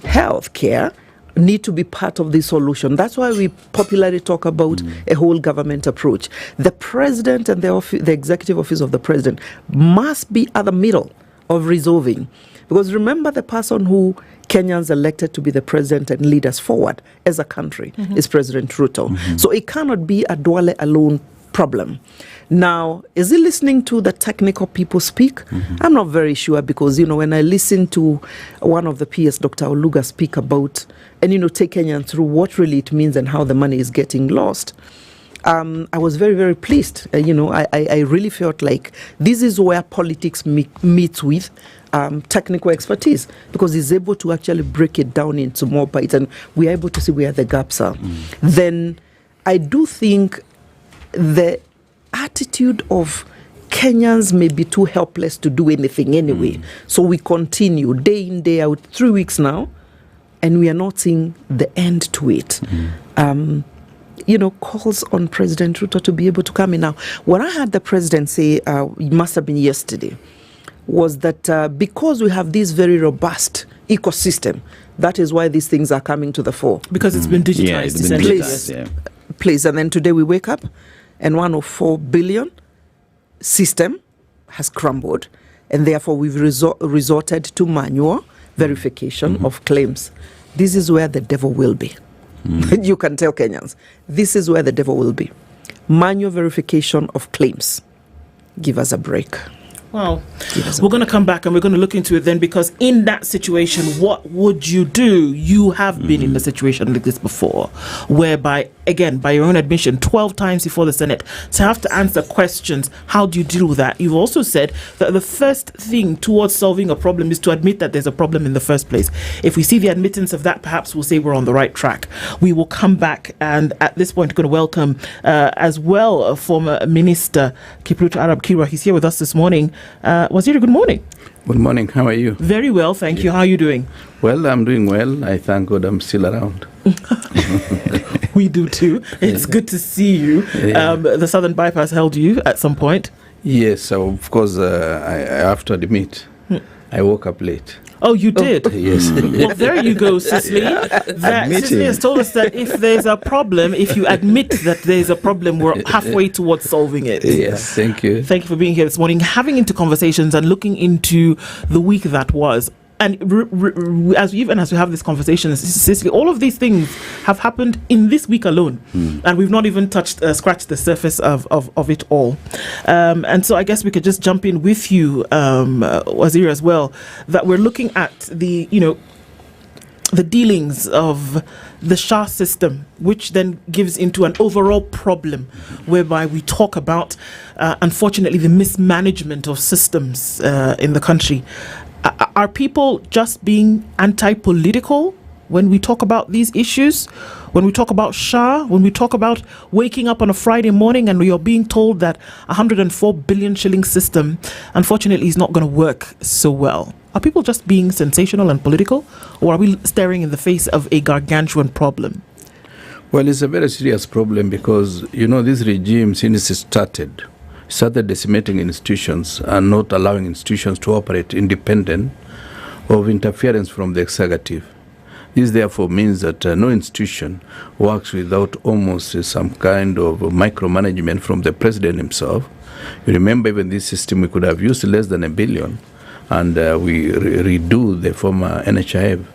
health care, need to be part of the solution. That's why we popularly talk about a whole government approach. The president and the executive office of the president must be at the middle of resolving. Because remember, the person who Kenyans elected to be the president and lead us forward as a country is President Ruto. So it cannot be a Duale alone problem. Now, is he listening to the technical people speak? I'm not very sure, because, when I listen to one of the PS, Dr. Oluga, speak about, and, take Kenyan through what really it means and how the money is getting lost, I was very, very pleased. I really felt like this is where politics meets with technical expertise, because he's able to actually break it down into more bites, and we're able to see where the gaps are. Then I do think the attitude of Kenyans may be too helpless to do anything anyway. So we continue day in, day out, 3 weeks now, and we are not seeing the end to it. Calls on President Ruto to be able to come in now. What I heard the president say, it must have been yesterday, was that because we have this very robust ecosystem, that is why these things are coming to the fore. Because it's been digitized. Please. And then today we wake up and 104 billion system has crumbled, and therefore we've resorted to manual verification of claims. This is where the devil will be. You can tell Kenyans, this is where the devil will be. Manual verification of claims. Give us a break. Well, we're going to come back and we're going to look into it then, because in that situation, what would you do? You have been in a situation like this before, whereby, again, by your own admission, 12 times before the Senate, to have to answer questions. How do you deal with that? You've also said that the first thing towards solving a problem is to admit that there's a problem in the first place. If we see the admittance of that, perhaps we'll say we're on the right track. We will come back, and at this point, going to welcome as well former Minister Kipruto Arab Kirwa. He's here with us this morning. Waziri, good morning. Good morning. How are you? Very well, thank you. How are you doing? Well, I'm doing well. I thank God I'm still around. We do too. It's good to see you. The Southern Bypass held you at some point. Yes, of course. I have to admit, I woke up late. Oh, you did? Yes. Well, there you go, Cicely. Cicely has told us that if there's a problem, if you admit that there's a problem, we're halfway towards solving it. Yes, thank you. Thank you for being here this morning, having into conversations and looking into the week that was. And as we have this conversation, Cicely, all of these things have happened in this week alone, and we've not even scratched the surface of it all. And so I guess we could just jump in with you, Waziri, as well, that we're looking at the, the dealings of the SHA system, which then gives into an overall problem whereby we talk about, unfortunately, the mismanagement of systems in the country. Are people just being anti-political when we talk about these issues? When we talk about SHA, when we talk about waking up on a Friday morning and you're being told that 104 billion shilling system, unfortunately, is not going to work so well. Are people just being sensational and political, or are we staring in the face of a gargantuan problem? Well, it's a very serious problem because, this regime, since it started decimating institutions and not allowing institutions to operate independent of interference from the executive. This therefore means that no institution works without almost some kind of micromanagement from the president himself. You remember, even this system, we could have used less than $1 billion, and we redo the former NHIF.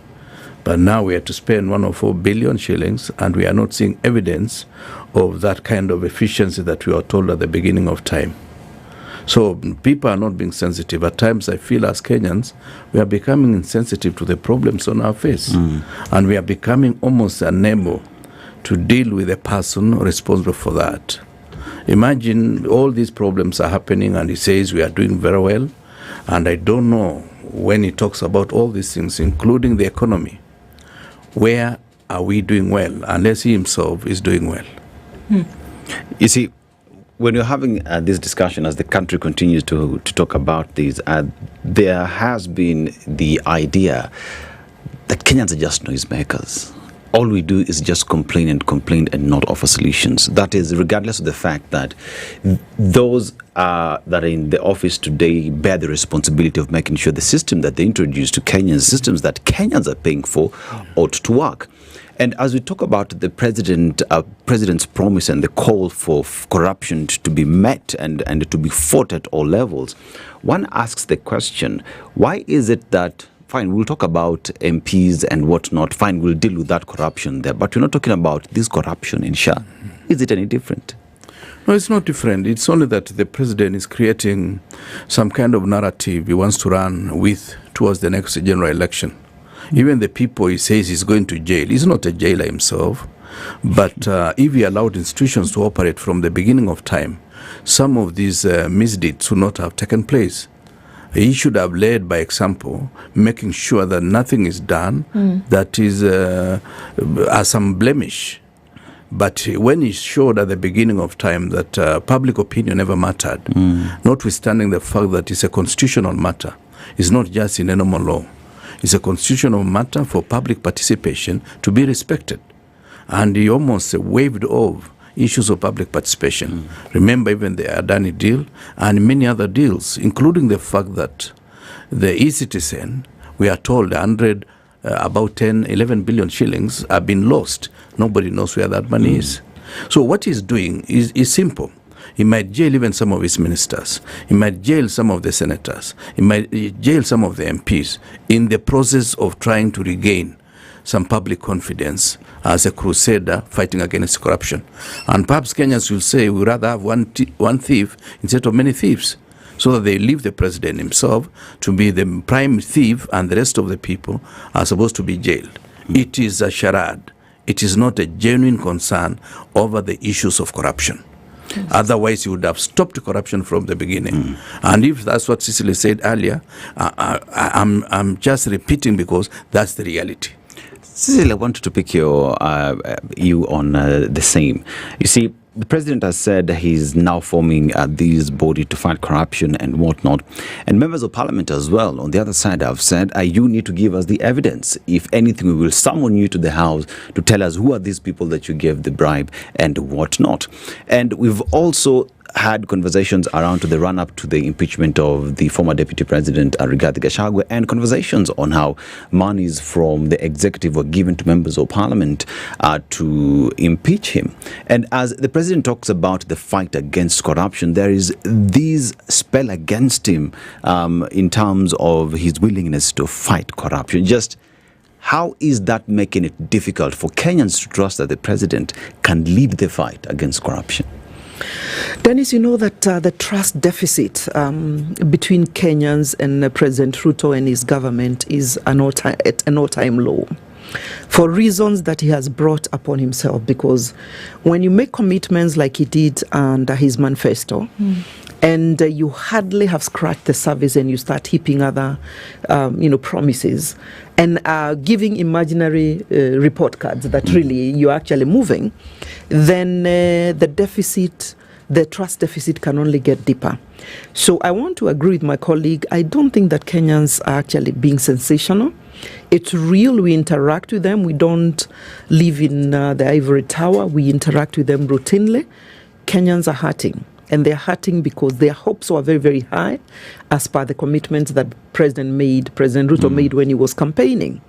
But now we have to spend 104 billion shillings, and we are not seeing evidence of that kind of efficiency that we were told at the beginning of time. So people are not being sensitive. At times I feel as Kenyans, we are becoming insensitive to the problems on our face. And we are becoming almost unable to deal with the person responsible for that. Imagine all these problems are happening and he says we are doing very well. And I don't know, when he talks about all these things, including the economy, where are we doing well unless he himself is doing well? You see, when you're having this discussion, as the country continues to talk about this, there has been the idea that Kenyans are just noisemakers. All we do is just complain and not offer solutions. That is, regardless of the fact that those that are in the office today bear the responsibility of making sure the system that they introduce to Kenyans, systems that Kenyans are paying for, ought to work. And as we talk about the president's promise and the call for corruption to be met and to be fought at all levels, one asks the question, why is it that, fine, we'll talk about MPs and whatnot, fine, we'll deal with that corruption there, but we're not talking about this corruption in SHA. Is it any different? No, it's not different. It's only that the president is creating some kind of narrative he wants to run with towards the next general election. Even the people he says he's going to jail, he's not a jailer himself. But if he allowed institutions to operate from the beginning of time, some of these misdeeds would not have taken place. He should have led by example, making sure that nothing is done that is some blemish. But when he showed at the beginning of time that public opinion never mattered, notwithstanding the fact that it's a constitutional matter, it's not just in a normal law. It's a constitutional matter for public participation to be respected. And he almost waved off issues of public participation. Remember even the Adani deal and many other deals, including the fact that the e-citizen, we are told about 11 billion shillings have been lost. Nobody knows where that money is. So what he's doing is simple. He might jail even some of his ministers. He might jail some of the senators. He might jail some of the MPs in the process of trying to regain some public confidence as a crusader fighting against corruption. And perhaps Kenyans will say we'd rather have one thief instead of many thieves, so that they leave the president himself to be the prime thief and the rest of the people are supposed to be jailed. It is a charade. It is not a genuine concern over the issues of corruption. Otherwise, you would have stopped corruption from the beginning. And if that's what Cicely said earlier, I'm just repeating because that's the reality. Cicely, I wanted to pick you on the same. You see, the president has said he's now forming this body to fight corruption and whatnot. And members of parliament as well, on the other side, have said, you need to give us the evidence. If anything, we will summon you to the house to tell us who are these people that you gave the bribe and whatnot. And we've also had conversations around to the run-up to the impeachment of the former deputy president Rigathi Gachagua, and conversations on how monies from the executive were given to members of parliament to impeach him. And as the president talks about the fight against corruption, there is this spell against him in terms of his willingness to fight corruption. Just how is that making it difficult for Kenyans to trust that the president can lead the fight against corruption? Dennis, you know that the trust deficit between Kenyans and President Ruto and his government is at an all-time low. for reasons that he has brought upon himself. Because when you make commitments like he did under his manifesto, and you hardly have scratched the surface, and you start heaping other, promises, and giving imaginary report cards that really you're actually moving, then the trust deficit can only get deeper. So I want to agree with my colleague. I don't think that Kenyans are actually being sensational. It's real. We interact with them. We don't live in the ivory tower. We interact with them routinely. Kenyans are hurting. And they're hurting because their hopes were very, very high as per the commitments that President Ruth made when he was campaigning.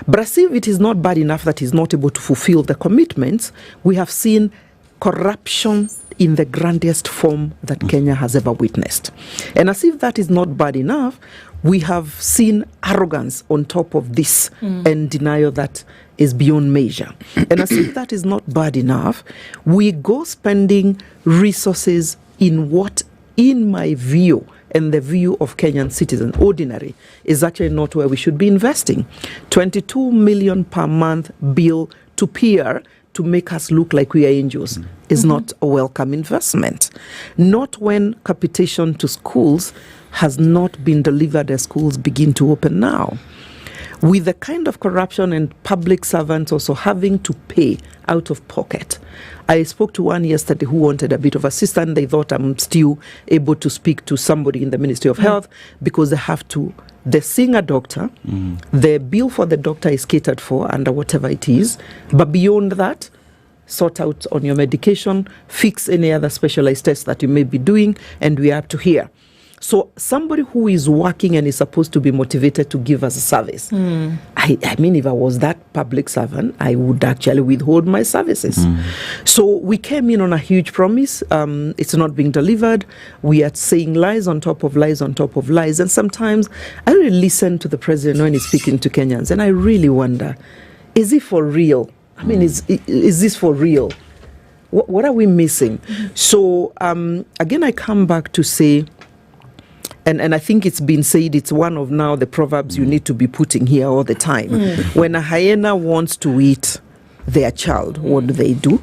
But as if it is not bad enough that he's not able to fulfill the commitments, we have seen corruption in the grandest form that Kenya has ever witnessed. And as if that is not bad enough, we have seen arrogance on top of this and denial that is beyond measure. And as if that is not bad enough, we go spending resources in what, in my view, and the view of Kenyan citizens, ordinary, is actually not where we should be investing. 22 million per month bill to peer to make us look like we are angels is not a welcome investment. Not when capitation to schools has not been delivered as schools begin to open now. With the kind of corruption and public servants also having to pay out of pocket. I spoke to one yesterday who wanted a bit of assistance. They thought I'm still able to speak to somebody in the Ministry of Health because they're seeing a doctor. The bill for the doctor is catered for under whatever it is. But beyond that, sort out on your medication, fix any other specialized tests that you may be doing, and we are up to here. So somebody who is working and is supposed to be motivated to give us a service. I mean, if I was that public servant, I would actually withhold my services. So we came in on a huge promise. It's not being delivered. We are saying lies on top of lies on top of lies. And sometimes I really listen to the president when he's speaking to Kenyans, and I really wonder, is it for real? I mean, is this for real? What are we missing? So again, I come back to say, and I think it's been said, it's one of now the proverbs you need to be putting here all the time. When a hyena wants to eat their child, what do?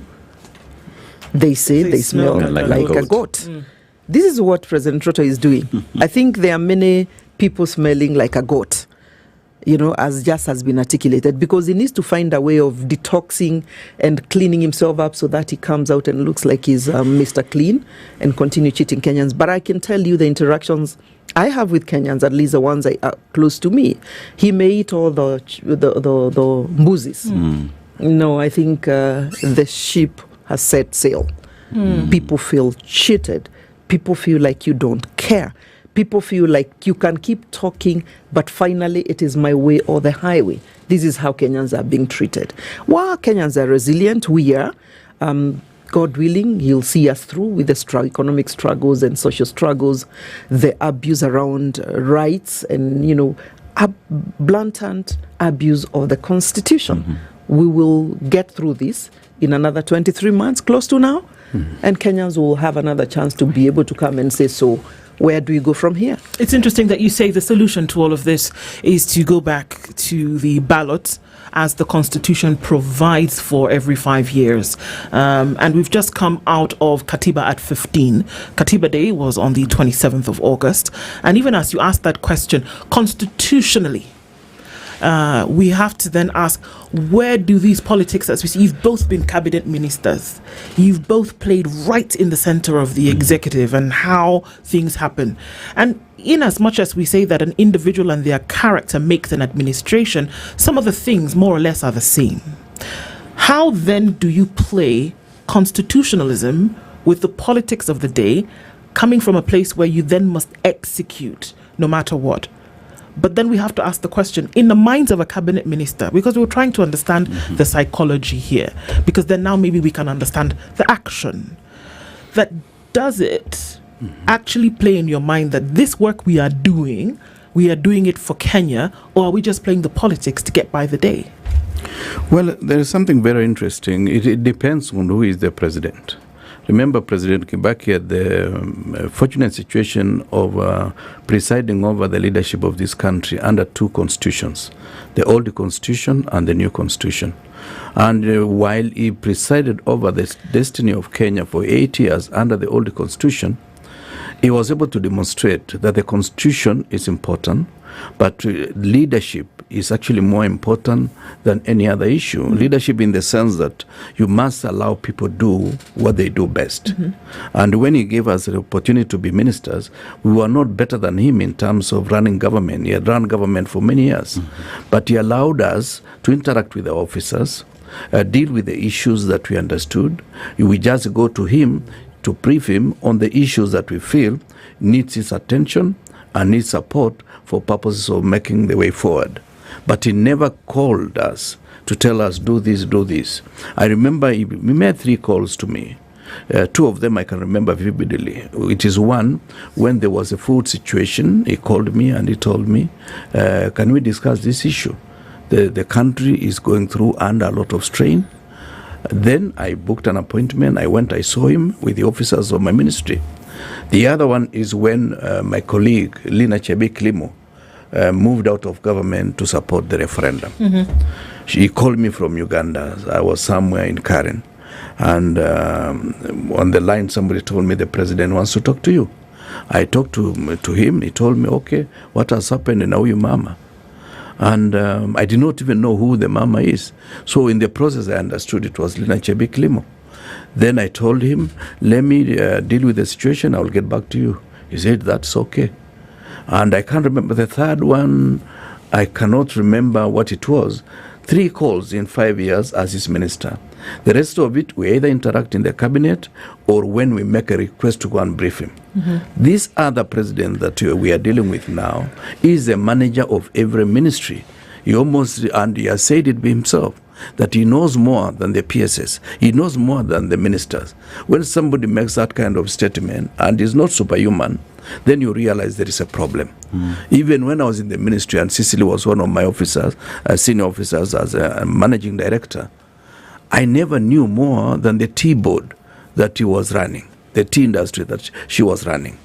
They say they smell like a goat. This is what President Ruto is doing. I think there are many people smelling like a goat, as just has been articulated, because he needs to find a way of detoxing and cleaning himself up so that he comes out and looks like he's Mr. Clean and continue cheating Kenyans. But I can tell you the interactions I have with Kenyans, at least the ones that are close to me, he may eat all the mbusis. No, I think the ship has set sail. People feel cheated. People feel like you don't care. People feel like you can keep talking, but finally it is my way or the highway. This is how Kenyans are being treated. While Kenyans are resilient, we are. God willing, he'll see us through with the economic struggles and social struggles, the abuse around rights and, blatant abuse of the Constitution. We will get through this in another 23 months, close to now, and Kenyans will have another chance to be able to come and say, so where do we go from here? It's interesting that you say the solution to all of this is to go back to the ballot as the Constitution provides for every 5 years. And we've just come out of Katiba at 15. Katiba Day was on the 27th of August. And even as you ask that question, constitutionally, we have to then ask, where do these politics, as we see, you've both been cabinet ministers, you've both played right in the center of the executive and how things happen. And in as much as we say that an individual and their character makes an administration, some of the things more or less are the same. How then do you play constitutionalism with the politics of the day, coming from a place where you then must execute no matter what? But then we have to ask the question, in the minds of a cabinet minister, because we're trying to understand the psychology here, because then now maybe we can understand the action. That does it actually play in your mind that this work we are doing it for Kenya, or are we just playing the politics to get by the day? Well, there is something very interesting. It depends on who is the president. Remember, President Kibaki had the fortunate situation of presiding over the leadership of this country under two constitutions, the old constitution and the new constitution. And while he presided over the destiny of Kenya for 8 years under the old constitution, he was able to demonstrate that the constitution is important, but leadership is actually more important than any other issue. Leadership in the sense that you must allow people do what they do best. And when he gave us the opportunity to be ministers, we were not better than him in terms of running government. He had run government for many years. But he allowed us to interact with the officers, deal with the issues that we understood. We just go to him to brief him on the issues that we feel needs his attention and needs support for purposes of making the way forward. But he never called us to tell us, do this, do this. I remember he made 3 calls to me. 2 of them I can remember vividly. It is one, when there was a food situation, he called me and he told me, can we discuss this issue? The country is going through under a lot of strain. Then I booked an appointment. I went, I saw him with the officers of my ministry. The other one is when my colleague, Lina Chebik-Limo, moved out of government to support the referendum. She called me from Uganda. I was somewhere in Karen. And on the line, somebody told me the president wants to talk to you. I talked to him. He told me, okay, what has happened in Auyu Mama? And I did not even know who the mama is. So in the process, I understood it was Lina Chebik-Limo. Then I told him, let me deal with the situation. I will get back to you. He said, that's okay. And I can't remember the third one. I cannot remember what it was. 3 calls in 5 years as his minister. The rest of it, we either interact in the cabinet or when we make a request to go and brief him. This other president that we are dealing with now is the manager of every ministry. He has said it himself, that he knows more than the PSS. He knows more than the ministers. When somebody makes that kind of statement and is not superhuman, then you realize there is a problem. Even when I was in the ministry and Cicely was one of my officers, senior officers as a managing director, I never knew more than the tea board that he was running, the tea industry that she was running.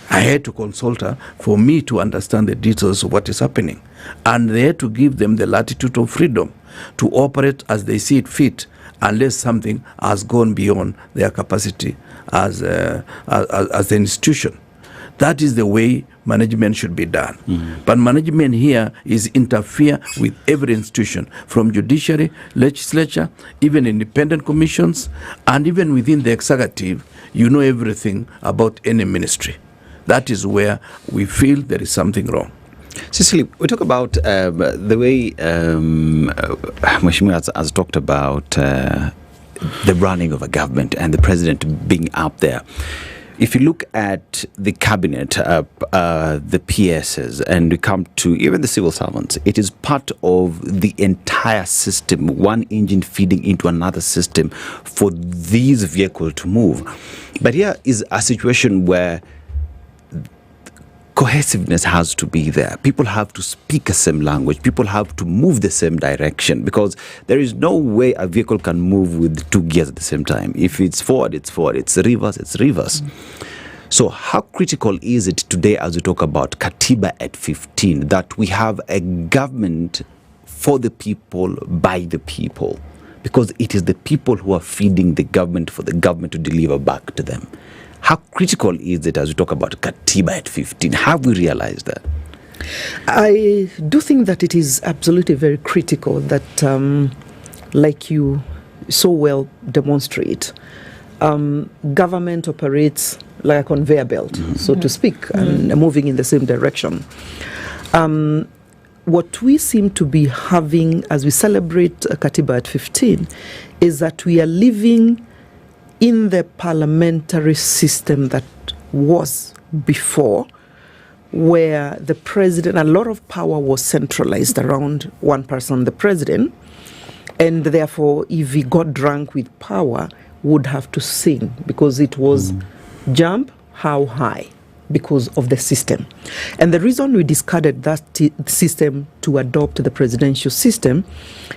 I had to consult her for me to understand the details of what is happening. And they had to give them the latitude of freedom to operate as they see it fit, unless something has gone beyond their capacity as an institution. That is the way management should be done. But management here is interfere with every institution, from judiciary, legislature, even independent commissions, and even within the executive. You know everything about any ministry. That is where we feel there is something wrong. Cicely, we talk about the way Mheshimiwa has talked about the running of a government and the president being up there. If you look at the cabinet, the PSs, and we come to even the civil servants, it is part of the entire system, one engine feeding into another system for these vehicles to move. But here is a situation where cohesiveness has to be there. People have to speak the same language. People have to move the same direction, because there is no way a vehicle can move with 2 gears at the same time. If it's forward, it's forward. It's reverse, it's reverse. So how critical is it today, as we talk about Katiba at 15, that we have a government for the people, by the people? Because it is the people who are feeding the government for the government to deliver back to them. How critical is it, as we talk about Katiba at 15? Have we realized that? I do think that it is absolutely very critical that, like you so well demonstrate, government operates like a conveyor belt, so to speak, and moving in the same direction. What we seem to be having as we celebrate Katiba at 15 is that we are living in the parliamentary system that was before, where the president, a lot of power was centralized around one person, the president, and therefore if he got drunk with power, would have to sing, because it was jump how high, because of the system. And the reason we discarded that system to adopt the presidential system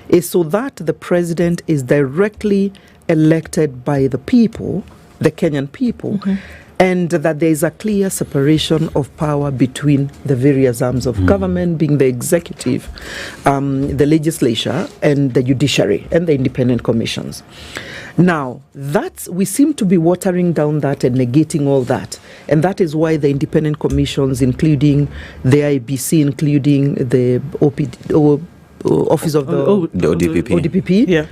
is so that the president is directly elected by the people the Kenyan people, and that there is a clear separation of power between the various arms of government, being the executive, the legislature, and the judiciary, and the independent commissions. Now, we seem to be watering down that and negating all that. And that is why the independent commissions, including the IBC, including the Office of the ODPP,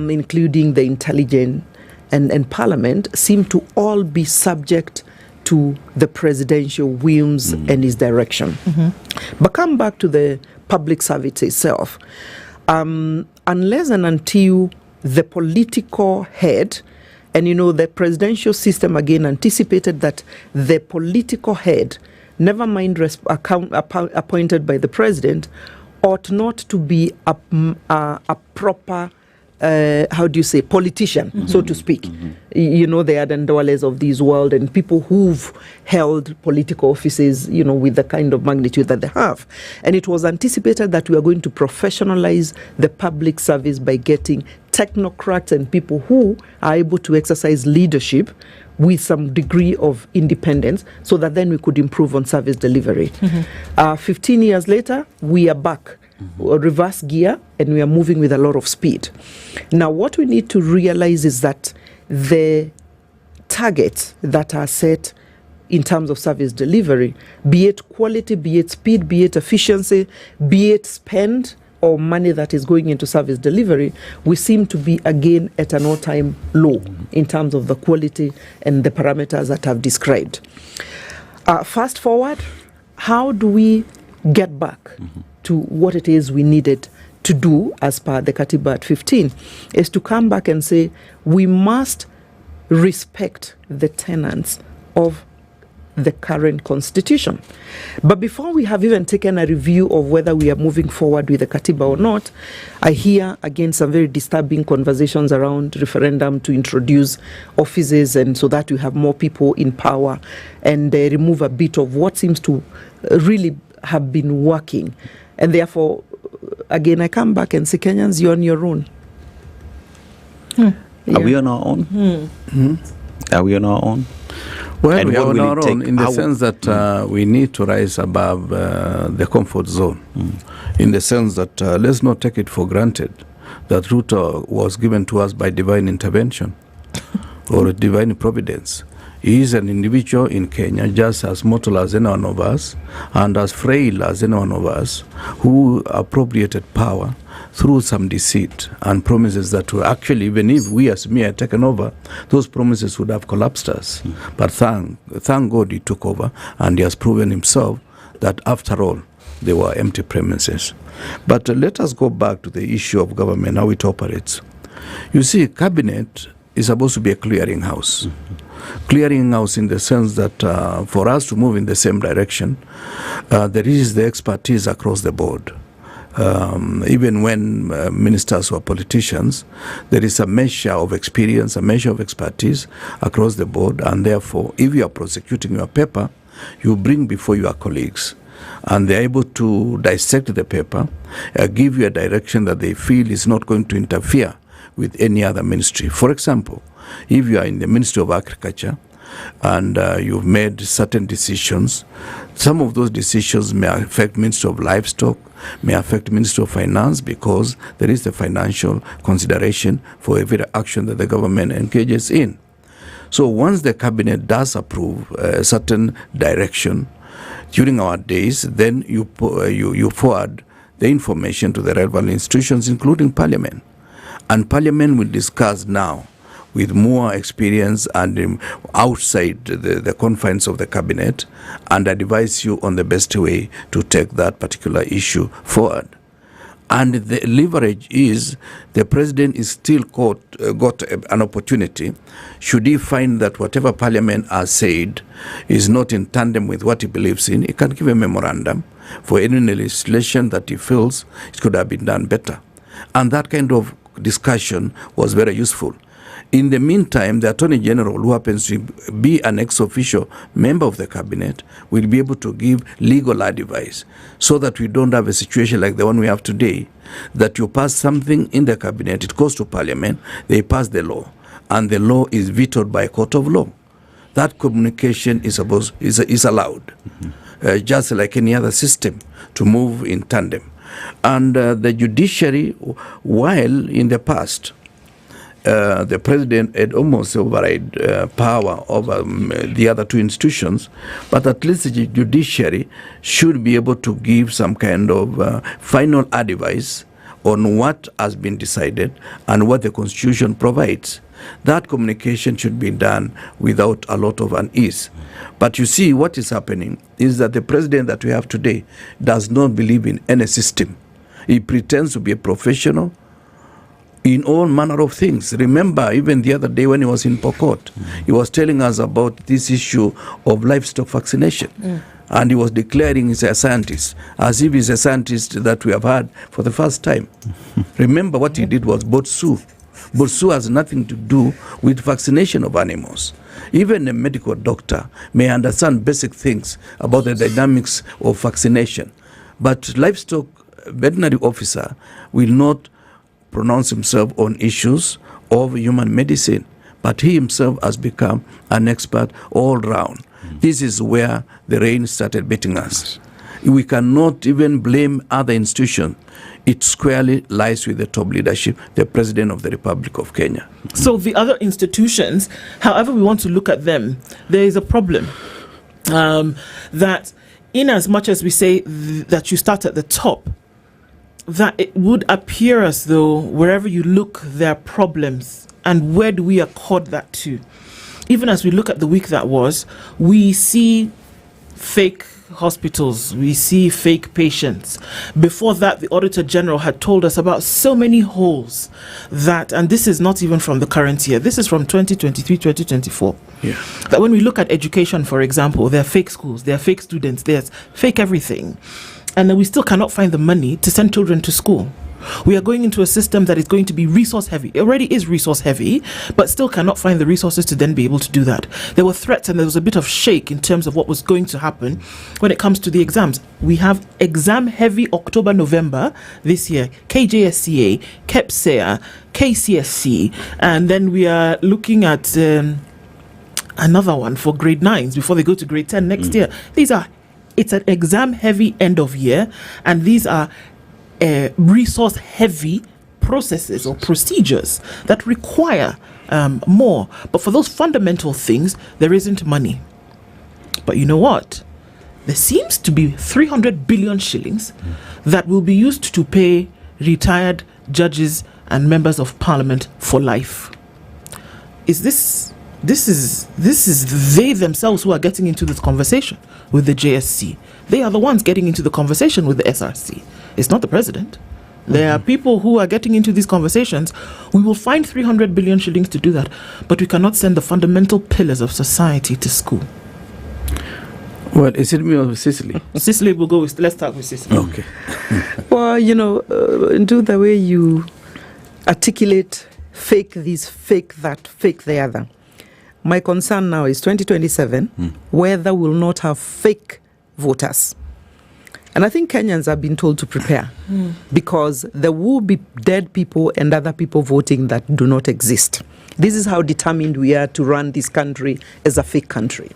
including the intelligence and Parliament, seem to all be subject to the presidential whims and his direction. But come back to the public service itself. Unless and until the political head, and the presidential system again anticipated that the political head, never mind appointed by the president, ought not to be a proper politician, so to speak. The Adan Dwales of this world and people who've held political offices, with the kind of magnitude that they have. And it was anticipated that we are going to professionalize the public service by getting technocrats and people who are able to exercise leadership with some degree of independence, so that then we could improve on service delivery. 15 years later, we are back. Reverse gear, and we are moving with a lot of speed. Now, what we need to realize is that the targets that are set in terms of service delivery, be it quality, be it speed, be it efficiency, be it spend or money that is going into service delivery, we seem to be again at an all-time low in terms of the quality and the parameters that I've described. Fast forward, how do we get back to what it is we needed to do as per the Katiba at 15, is to come back and say we must respect the tenets of the current constitution. But before we have even taken a review of whether we are moving forward with the Katiba or not, I hear again some very disturbing conversations around referendum to introduce offices, and so that we have more people in power, and remove a bit of what seems to really have been working. And therefore, again, I come back and say, Kenyans, you're on your own. Are we on our own? Are we on our own? Well, And we are what on will our it own take? in the How- sense that we need to rise above the comfort zone, in the sense that let's not take it for granted that Ruth was given to us by divine intervention or divine providence. He is an individual in Kenya, just as mortal as any one of us, and as frail as any one of us, who appropriated power through some deceit and promises that were actually, even if we as me had taken over, those promises would have collapsed us. But thank God he took over, and he has proven himself that after all, they were empty premises. But let us go back to the issue of government, how it operates. You see, cabinet is supposed to be a clearinghouse. Clearinghouse in the sense that for us to move in the same direction, there is the expertise across the board. Even when ministers were politicians, there is a measure of experience, a measure of expertise across the board, and therefore, if you are prosecuting your paper, you bring before your colleagues, and they're able to dissect the paper, give you a direction that they feel is not going to interfere with any other ministry. For example, if you are in the Ministry of Agriculture and you've made certain decisions, some of those decisions may affect Ministry of Livestock, may affect Ministry of Finance, because there is the financial consideration for every action that the government engages in. So once the cabinet does approve a certain direction during our days, then you forward the information to the relevant institutions, including Parliament. And Parliament will discuss now with more experience and outside the confines of the cabinet, and advise you on the best way to take that particular issue forward. And the leverage is the president is still got an opportunity, should he find that whatever Parliament has said is not in tandem with what he believes in, he can give a memorandum for any legislation that he feels it could have been done better. And that kind of discussion was very useful. In the meantime, the Attorney General, who happens to be an ex-officio member of the cabinet, will be able to give legal advice, so that we don't have a situation like the one we have today, that you pass something in the cabinet, it goes to Parliament, they pass the law, and the law is vetoed by a court of law. That communication is allowed, just like any other system, to move in tandem. And the judiciary, while in the past, the president had almost override power over the other two institutions, but at least the judiciary should be able to give some kind of final advice on what has been decided and what the Constitution provides. That communication should be done without a lot of unease. But you see, what is happening is that the president that we have today does not believe in any system. He pretends to be a professional in all manner of things. Remember, even the other day when he was in Pokot, he was telling us about this issue of livestock vaccination. And he was declaring he's a scientist, as if he's a scientist that we have had for the first time. Remember, what he did was Botsu. Botsu has nothing to do with vaccination of animals. Even a medical doctor may understand basic things about the dynamics of vaccination. But livestock veterinary officer will not pronounce himself on issues of human medicine, but he himself has become an expert all round. This is where the rain started beating us. We cannot even blame other institutions. It squarely lies with the top leadership, the President of the Republic of Kenya. So the other institutions, however we want to look at them, there is a problem that in as much as we say that you start at the top, that it would appear as though wherever you look, there are problems. And where do we accord that to? Even as we look at the week that was, we see fake hospitals, we see fake patients. Before that, the Auditor General had told us about so many holes that, and this is not even from the current year, this is from 2023, 2024. Yeah. That when we look at education, for example, there are fake schools, there are fake students, there's fake everything. And then we still cannot find the money to send children to school. We are going into a system that is going to be resource heavy. It already is resource heavy, but still cannot find the resources to then be able to do that. There were threats and there was a bit of shake in terms of what was going to happen when it comes to the exams. We have exam heavy October, November this year. KJSCA, KEPSEA, KCSC, and then we are looking at another one for grade 9s before they go to grade 10 next year. It's an exam heavy end of year, and these are resource heavy processes or procedures that require more. But for those fundamental things, there isn't money. But you know what? There seems to be 300 billion shillings that will be used to pay retired judges and members of parliament for life. This is they themselves who are getting into this conversation with the JSC. They are the ones getting into the conversation with the SRC. It's not the president. There are people who are getting into these conversations. We will find 300 billion shillings to do that, but we cannot send the fundamental pillars of society to school. Well, is it me or Cicely? Cicely will go with, let's start with Cicely. Okay. Well, do the way you articulate fake this, fake that, fake the other. My concern now is 2027, whether we'll not have fake voters. And I think Kenyans have been told to prepare because there will be dead people and other people voting that do not exist. This is how determined we are to run this country as a fake country.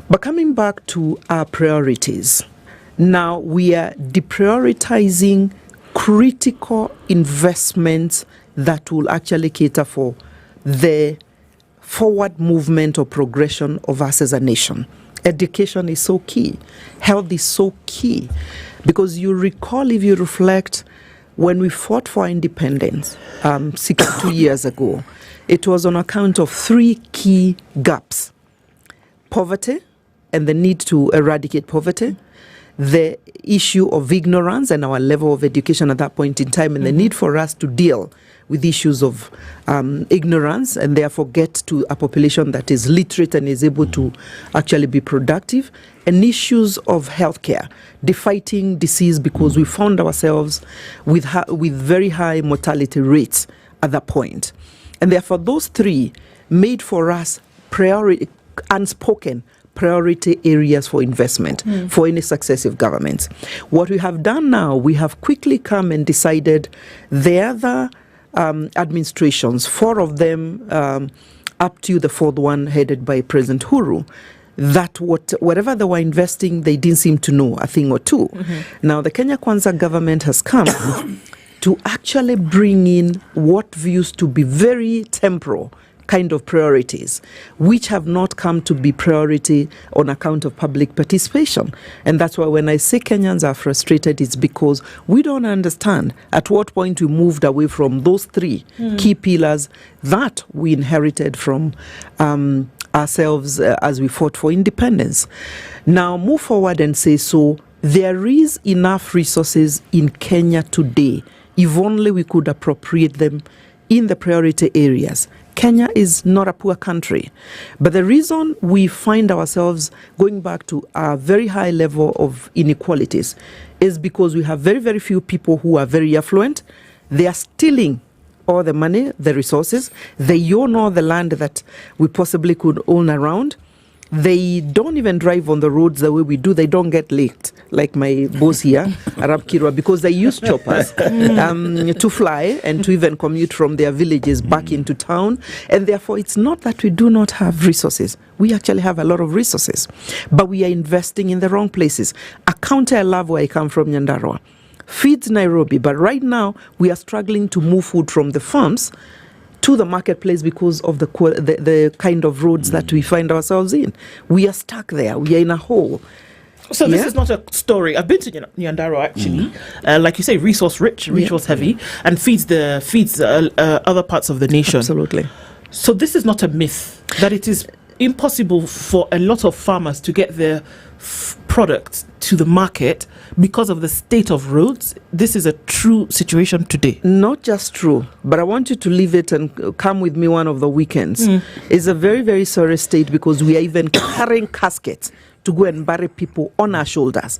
But coming back to our priorities, now we are deprioritizing critical investments that will actually cater for the forward movement or progression of us as a nation. Education is so key. Health is so key. Because you recall, if you reflect, when we fought for our independence 62 years ago, it was on account of three key gaps. Poverty and the need to eradicate poverty, the issue of ignorance and our level of education at that point in time, and the need for us to deal with issues of ignorance and therefore get to a population that is literate and is able to actually be productive, and issues of healthcare, fighting disease, because we found ourselves with very high mortality rates at that point. And therefore those three made for us unspoken priority areas for investment for any successive governments. What we have done now, we have quickly come and decided the other administrations, 4 of them up to the 4th one headed by President Uhuru, that whatever they were investing, they didn't seem to know a thing or two. Now, the Kenya Kwanza government has come to actually bring in what views to be very temporal kind of priorities, which have not come to be priority on account of public participation. And that's why when I say Kenyans are frustrated, it's because we don't understand at what point we moved away from those 3 key pillars that we inherited from ourselves as we fought for independence. Now, move forward and say, so there is enough resources in Kenya today, if only we could appropriate them in the priority areas. Kenya is not a poor country. But the reason we find ourselves going back to a very high level of inequalities is because we have very, very few people who are very affluent. They are stealing all the money, the resources. They own all the land that we possibly could own around. They don't even drive on the roads the way we do. They don't get late, like my boss here, Arab Kirwa, because they use choppers to fly and to even commute from their villages back into town. And therefore, it's not that we do not have resources. We actually have a lot of resources, but we are investing in the wrong places. A county I love where I come from, Nyandarua, feeds Nairobi, but right now we are struggling to move food from the farms to the marketplace because of the kind of roads that we find ourselves in. We are stuck there. We are in a hole. So this is not a story. I've been to Nyandarua actually. Like you say, resource rich, resource heavy, and feeds other parts of the nation. Absolutely. So this is not a myth that it is impossible for a lot of farmers to get their products to the market because of the state of roads. This is a true situation today. Not just true, but I want you to leave it and come with me one of the weekends. It's a very, very sorry state because we are even carrying caskets to go and bury people on our shoulders.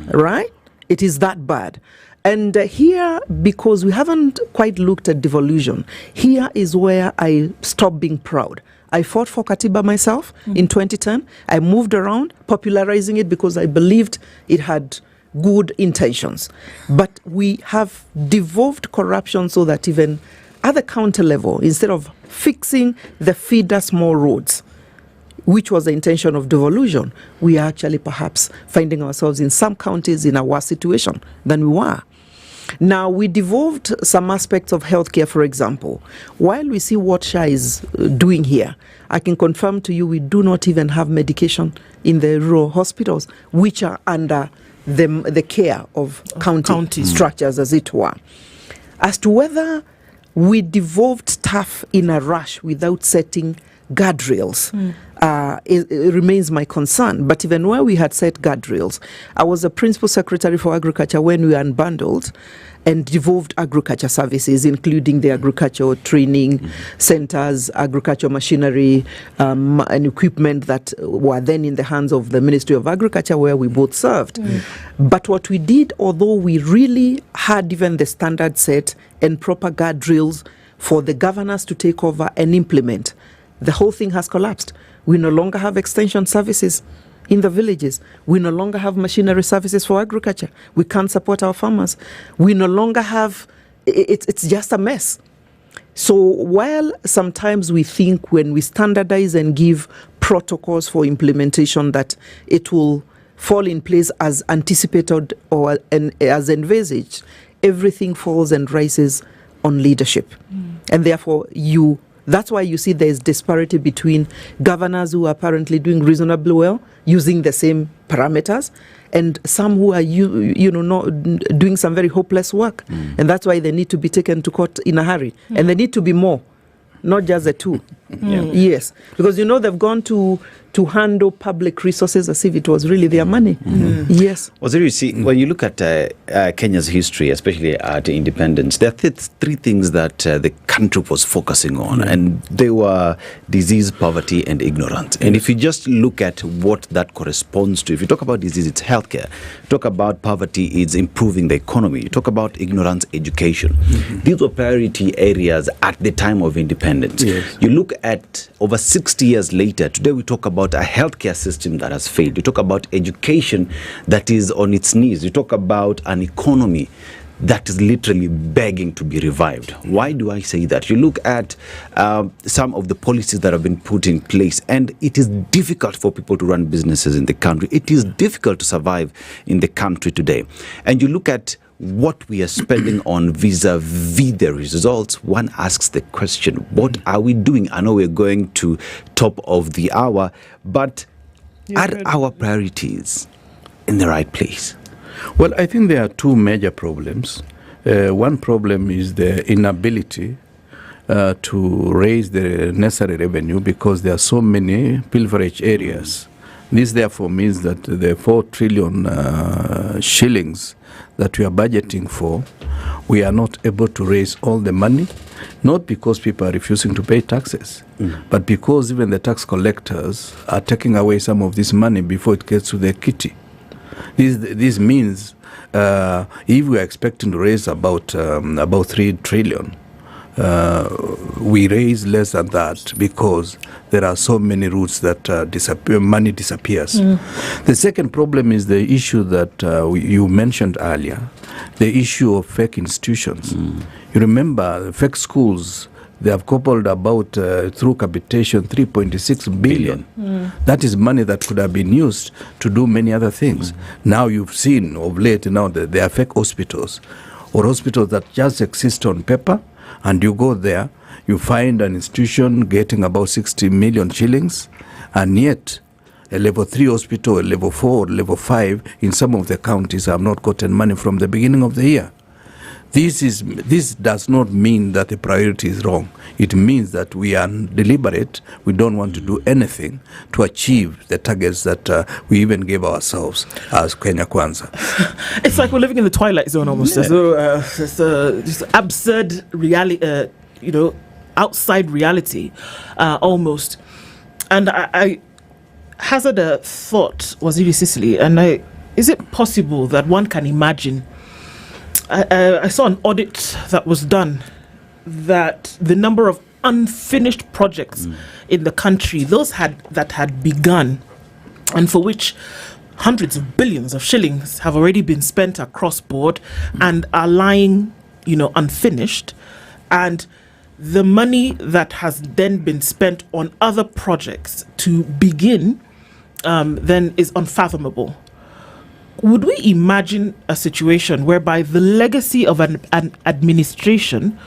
Right? It is that bad. And here, because we haven't quite looked at devolution, here is where I stopped being proud. I fought for Katiba myself in 2010. I moved around, popularizing it because I believed it had good intentions. But we have devolved corruption so that even at the county level, instead of fixing the feeder small roads, which was the intention of devolution, we are actually perhaps finding ourselves in some counties in a worse situation than we were. Now, we devolved some aspects of healthcare, for example. While we see what SHA is doing here, I can confirm to you we do not even have medication in the rural hospitals, which are under the care of county structures, as it were. As to whether we devolved staff in a rush without setting guardrails, it remains my concern. But even where we had set guardrails, I was a principal secretary for agriculture when we unbundled and devolved agriculture services, including the agricultural training centers, agricultural machinery, and equipment that were then in the hands of the Ministry of Agriculture, where we both served. But what we did, although we really had even the standard set and proper guardrails for the governors to take over and implement, the whole thing has collapsed. We no longer have extension services in the villages. We no longer have machinery services for agriculture. We can't support our farmers. We no longer have, it's just a mess. So while sometimes we think when we standardize and give protocols for implementation that it will fall in place as anticipated or as envisaged, everything falls and rises on leadership. And therefore that's why you see there's disparity between governors who are apparently doing reasonably well, using the same parameters, and some who are not doing some very hopeless work. And that's why they need to be taken to court in a hurry. And they need to be more, not just the two. Yes, because they've gone to handle public resources as if it was really their money. Yes. Waziri, you see, when you look at Kenya's history, especially at independence, there are three things that the country was focusing on, and they were disease, poverty, and ignorance. And if you just look at what that corresponds to, if you talk about disease, it's healthcare. You talk about poverty, it's improving the economy. You talk about ignorance, education. These were priority areas at the time of independence. You look at over 60 years later, today we talk about a healthcare system that has failed. You talk about education that is on its knees. You talk about an economy that is literally begging to be revived. Why do I say that? You look at some of the policies that have been put in place, and it is difficult for people to run businesses in the country. It is difficult to survive in the country today. And you look at what we are spending on vis-a-vis the results, one asks the question, what are we doing? I know we're going to top of the hour, but are our priorities in the right place? Well, I think there are two major problems. One problem is the inability to raise the necessary revenue because there are so many pilferage areas. This therefore means that the 4 trillion shillings that we are budgeting for, we are not able to raise all the money, not because people are refusing to pay taxes, but because even the tax collectors are taking away some of this money before it gets to the kitty. This means if we are expecting to raise about 3 trillion, we raise less than that because there are so many routes that money disappears. The second problem is the issue that you mentioned earlier, the issue of fake institutions. You remember fake schools. They have coupled about, through capitation, 3.6 billion. That is money that could have been used to do many other things. Now you've seen of late now that there are fake hospitals or hospitals that just exist on paper, and you go there, you find an institution getting about 60 million shillings, and yet a level 3 hospital, a level 4, level 5 in some of the counties have not gotten money from the beginning of the year. This does not mean that the priority is wrong. It means that we are deliberate. We don't want to do anything to achieve the targets that we even gave ourselves as Kenya Kwanza. It's like we're living in the twilight zone almost. Yeah. So it's just absurd reality, outside reality, almost. And I hazard a thought, Waziri Sicily, and is it possible that one can imagine? I saw an audit that was done that the number of unfinished projects in the country, those that had begun and for which hundreds of billions of shillings have already been spent across board and are lying, unfinished, and the money that has then been spent on other projects to begin then is unfathomable. Would we imagine a situation whereby the legacy of an administration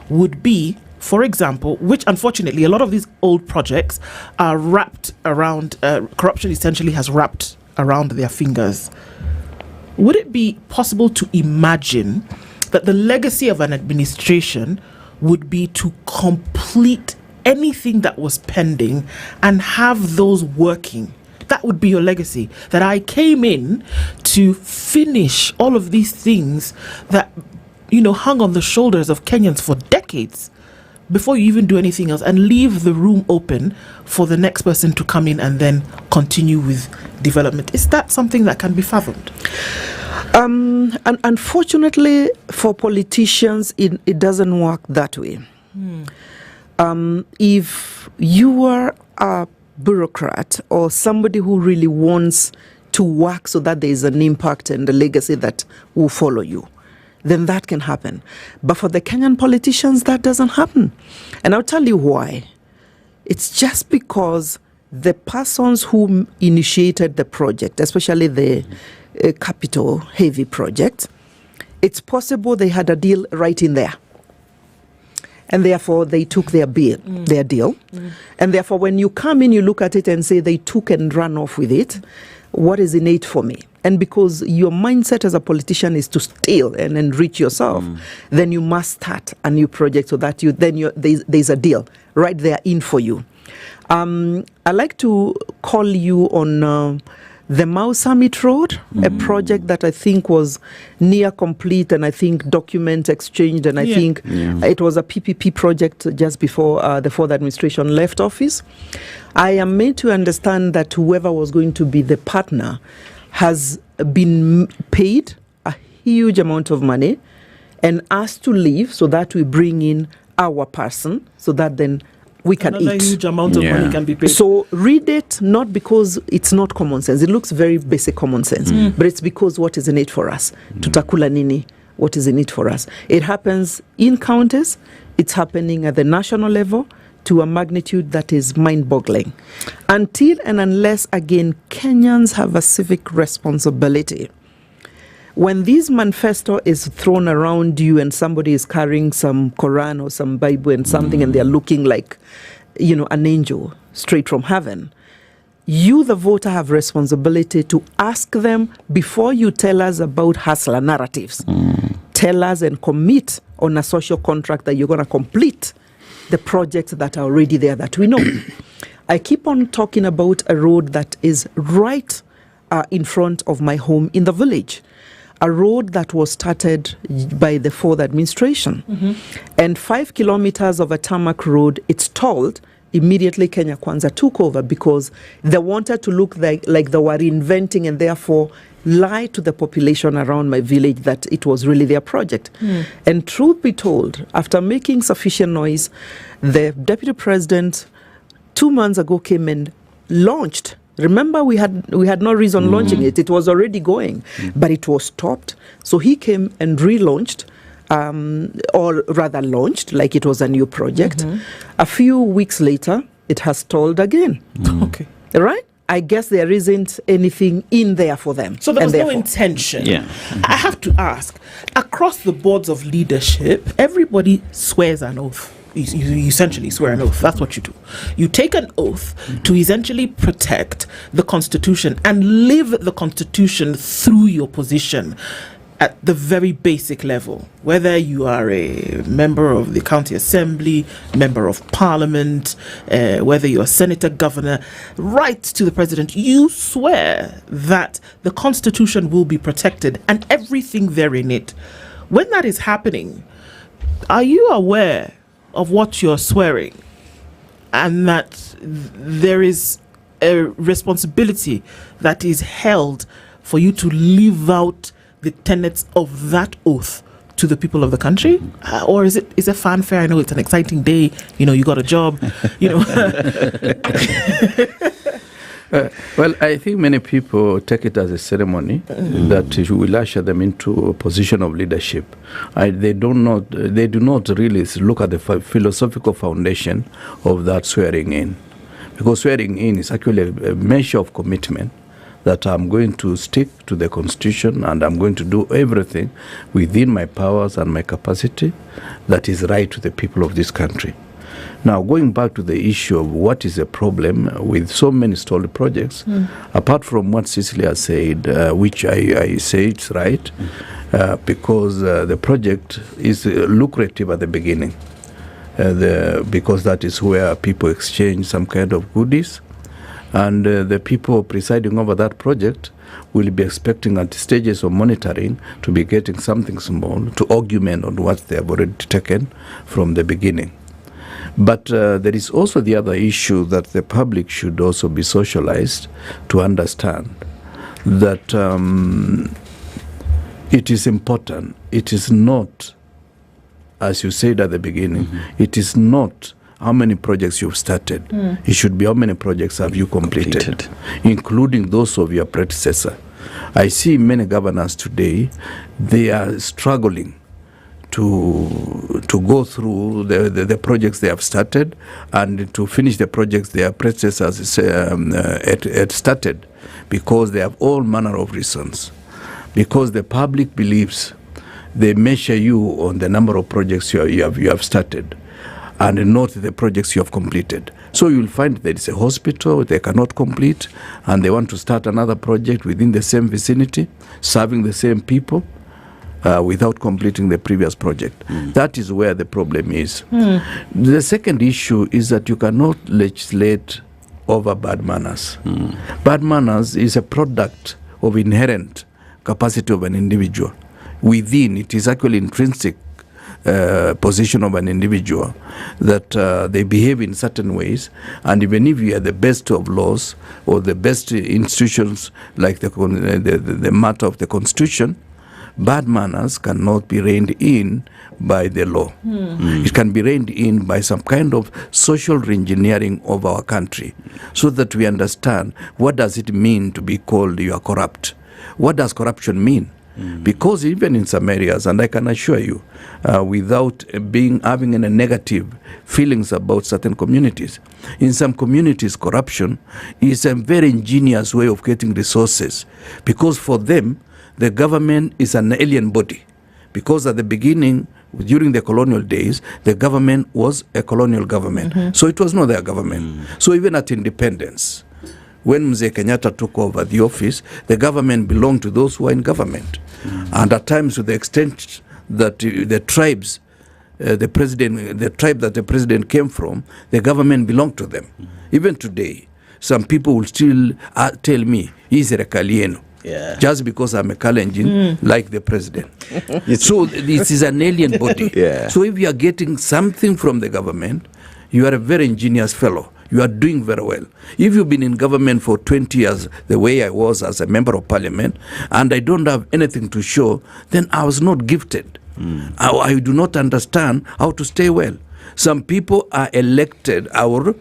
would be, for example, which unfortunately a lot of these old projects are wrapped around, corruption essentially has wrapped around their fingers. Would it be possible to imagine that the legacy of an administration would be to complete anything that was pending and have those working? That would be your legacy, that I came in to finish all of these things that, hung on the shoulders of Kenyans for decades before you even do anything else, and leave the room open for the next person to come in and then continue with development. Is that something that can be fathomed? And unfortunately for politicians, it doesn't work that way. If you are a bureaucrat or somebody who really wants to work so that there is an impact and a legacy that will follow you, then that can happen. But for the Kenyan politicians, that doesn't happen. And I'll tell you why. It's just because the persons who initiated the project, especially the capital heavy project, it's possible they had a deal right in there. And therefore, they took their deal. And therefore, when you come in, you look at it and say, they took and ran off with it. What is in it for me? And because your mindset as a politician is to steal and enrich yourself, then you must start a new project so that there's a deal right there in for you. I like to call you on the Mau Summit Road, a project that I think was near complete, and I think documents exchanged, and I think it was a PPP project just before the Ford administration left office. I am made to understand that whoever was going to be the partner has been paid a huge amount of money and asked to leave so that we bring in our person so that then we can eat. Huge amount of money can be paid. So read it, not because it's not common sense. It looks very basic common sense, but it's because what is in it for us? Tutakula nini what is in it for us. It happens in counties. It's happening at the national level to a magnitude that is mind-boggling. Until and unless, again, Kenyans have a civic responsibility. When this manifesto is thrown around you and somebody is carrying some Quran or some Bible and something and they're looking like, an angel straight from heaven, you, the voter, have responsibility to ask them before you tell us about hustler narratives. Tell us and commit on a social contract that you're going to complete the projects that are already there that we know. I keep on talking about a road that is right in front of my home in the village. A road that was started by the fourth administration. And 5 kilometers of a tarmac road, it's tolled. Immediately Kenya Kwanza took over because they wanted to look like they were inventing and therefore lie to the population around my village that it was really their project. And truth be told, after making sufficient noise, the deputy president 2 months ago came and launched. Remember, we had no reason launching it. It was already going, but it was stopped. So he came and relaunched, or rather launched, like it was a new project. A few weeks later, it has stalled again. Okay. Right? I guess there isn't anything in there for them. So there was no intention. Yeah. I have to ask, across the boards of leadership, everybody swears an oath. You essentially swear an oath. That's what you do. You take an oath to essentially protect the Constitution and live the Constitution through your position at the very basic level. Whether you are a member of the county assembly, member of parliament, whether you're a senator, governor, right to the president, you swear that the Constitution will be protected and everything therein it. When that is happening, are you aware of what you're swearing and that there is a responsibility that is held for you to live out the tenets of that oath to the people of the country? Or is it fanfare? I know it's an exciting day, you got a job, Well, I think many people take it as a ceremony that will usher them into a position of leadership. They do not really look at the philosophical foundation of that swearing in, because swearing in is actually a measure of commitment that I'm going to stick to the Constitution and I'm going to do everything within my powers and my capacity that is right to the people of this country. Now, going back to the issue of what is the problem with so many stalled projects, apart from what Cecilia said, which I say it's right, because the project is lucrative at the beginning, because that is where people exchange some kind of goodies, and the people presiding over that project will be expecting at stages of monitoring to be getting something small to augment on what they have already taken from the beginning. But there is also the other issue that the public should also be socialized to understand that it is important. It is not, as you said at the beginning, it is not how many projects you've started. It should be how many projects have you completed, including those of your predecessor. I see many governors today, they are struggling to go through the projects they have started and to finish the projects their predecessors had started, because they have all manner of reasons. Because the public believes they measure you on the number of projects you have started and not the projects you have completed. So you'll find there is a hospital they cannot complete and they want to start another project within the same vicinity, serving the same people, without completing the previous project. That is where the problem is. The second issue is that you cannot legislate over bad manners. Bad manners is a product of inherent capacity of an individual. Within, it is actually intrinsic position of an individual that they behave in certain ways, and even if you are the best of laws or the best institutions like the matter of the Constitution, bad manners cannot be reined in by the law. It can be reined in by some kind of social reengineering of our country, so that we understand what does it mean to be called you are corrupt. What does corruption mean? Because even in some areas, and I can assure you, without having any negative feelings about certain communities, in some communities, corruption is a very ingenious way of getting resources, because for them, the government is an alien body. Because at the beginning, during the colonial days, the government was a colonial government. So it was not their government. So even at independence, when Mzee Kenyatta took over the office, the government belonged to those who are in government. And at times, to the extent that the tribes, the tribe that the president came from, the government belonged to them. Even today, some people will still tell me, he's a Kalieno. Yeah. Just because I'm a Kalenjin, like the president. So this is an alien body. So if you are getting something from the government, you are a very ingenious fellow. You are doing very well. If you've been in government for 20 years, the way I was as a member of parliament, and I don't have anything to show, then I was not gifted. I do not understand how to stay well. Some people are elected or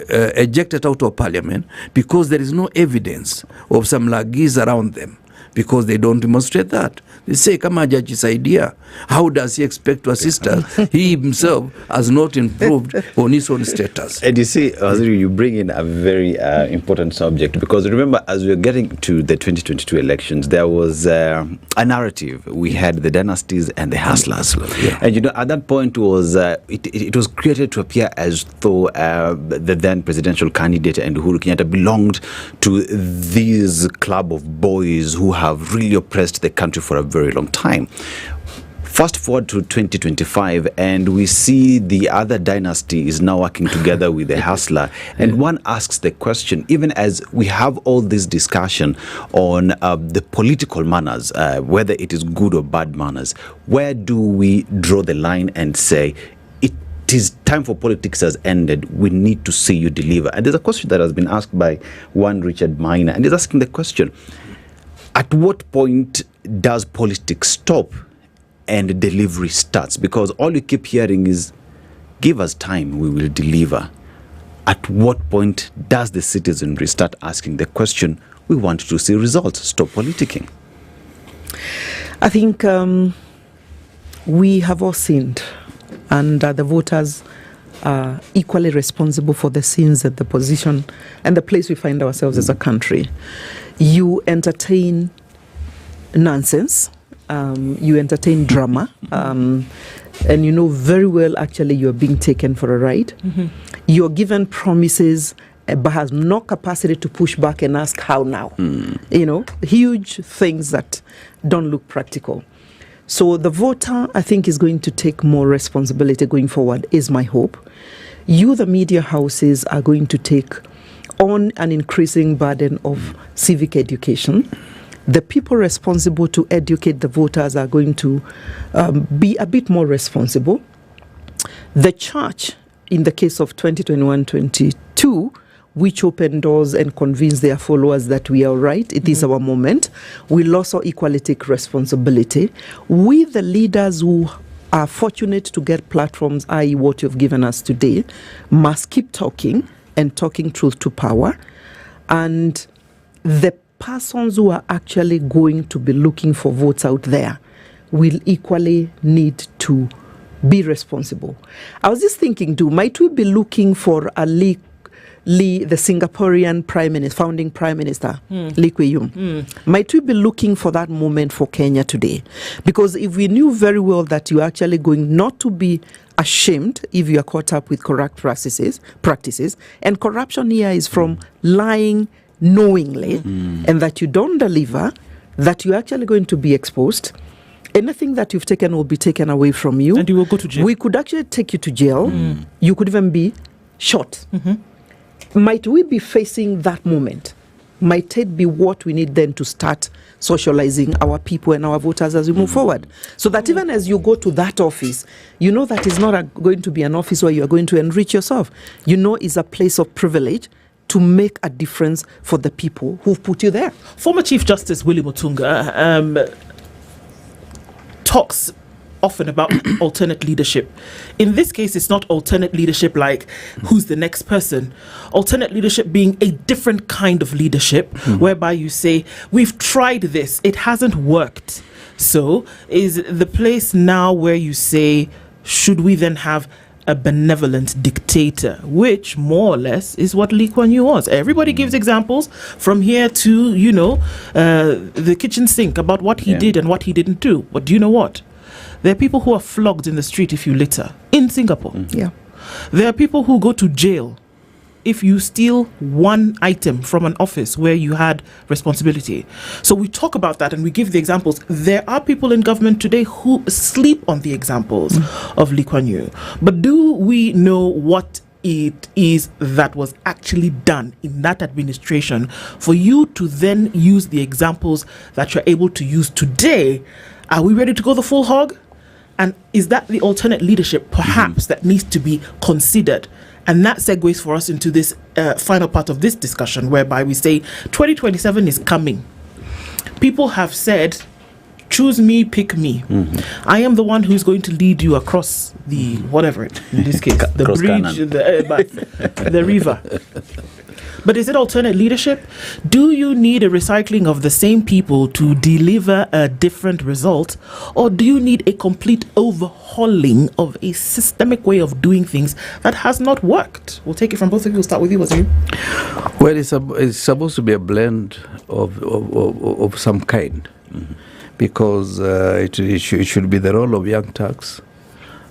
ejected out of parliament because there is no evidence of some lagis around them, because they don't demonstrate that. They say, kama hajajisaidia, how does he expect to assist us? He himself has not improved on his own status. And you see, Waziri, you bring in a very important subject, because remember, as we were getting to the 2022 elections, there was a narrative. We had the dynasties and the hustlers. And, you know, at that point was it was created to appear as though the then presidential candidate and Uhuru Kenyatta belonged to this club of boys who have really oppressed the country for a very long time. Fast forward to 2025, and we see the other dynasty is now working together with the hustler. And one asks the question, even as we have all this discussion on the political manners, whether it is good or bad manners, where do we draw the line and say, it is time for politics has ended, we need to see you deliver? And there's a question that has been asked by one Richard Minor, and he's asking the question, at what point does politics stop and delivery starts? Because all you keep hearing is, give us time, we will deliver. At what point does the citizenry start asking the question, we want to see results, stop politicking? I think we have all sinned, and the voters are equally responsible for the sins at the position and the place we find ourselves as a country. You entertain nonsense, you entertain drama, and you know very well actually you're being taken for a ride. You're given promises but has no capacity to push back and ask how now. You know, huge things that don't look practical. So the voter, I think, is going to take more responsibility going forward, is my hope. You, the media houses, are going to take on an increasing burden of civic education. The people responsible to educate the voters are going to be a bit more responsible. The church, in the case of 2021-22, which opened doors and convinced their followers that we are right, it is our moment, will also equally take responsibility. We, the leaders who are fortunate to get platforms, i.e. what you've given us today, must keep talking and talking truth to power. And the persons who are actually going to be looking for votes out there will equally need to be responsible. I was just thinking, might we be looking for a Lee, the Singaporean Prime Minister, founding Prime Minister, Lee Kuan Yew? Might we be looking for that moment for Kenya today? Because if we knew very well that you're actually going not to be ashamed if you are caught up with corrupt practices, and corruption here is from lying knowingly, and that you don't deliver, that you're actually going to be exposed. Anything that you've taken will be taken away from you. And you will go to jail. We could actually take you to jail. You could even be shot. Might we be facing that moment? Might it be what we need then to start socializing our people and our voters as we move forward? So that even as you go to that office, you know that is not going to be an office where you are going to enrich yourself. You know it's a place of privilege to make a difference for the people who've put you there. Former Chief Justice Willie Mutunga talks often about alternate leadership. In this case, it's not alternate leadership like who's the next person. Alternate leadership being a different kind of leadership, whereby you say, we've tried this, it hasn't worked. So is the place now where you say, should we then have a benevolent dictator, which more or less is what Lee Kuan Yew was. Everybody gives examples from here to, the kitchen sink about what he did and what he didn't do. But do you know what? There are people who are flogged in the street if you litter in Singapore. Yeah. There are people who go to jail if you steal one item from an office where you had responsibility. So we talk about that and we give the examples. There are people in government today who sleep on the examples of Lee Kuan Yew. But do we know what it is that was actually done in that administration for you to then use the examples that you're able to use today? Are we ready to go the full hog? And is that the alternate leadership perhaps that needs to be considered? And that segues for us into this final part of this discussion, whereby we say 2027 is coming. People have said, choose me, pick me. I am the one who's going to lead you across the, whatever, in this case, the bridge, the river. But is it alternate leadership? Do you need a recycling of the same people to deliver a different result? Or do you need a complete overhauling of a systemic way of doing things that has not worked? We'll take it from both of you. We'll start with you, Waziri. Well, it's supposed to be a blend of some kind, because it should be the role of young Turks,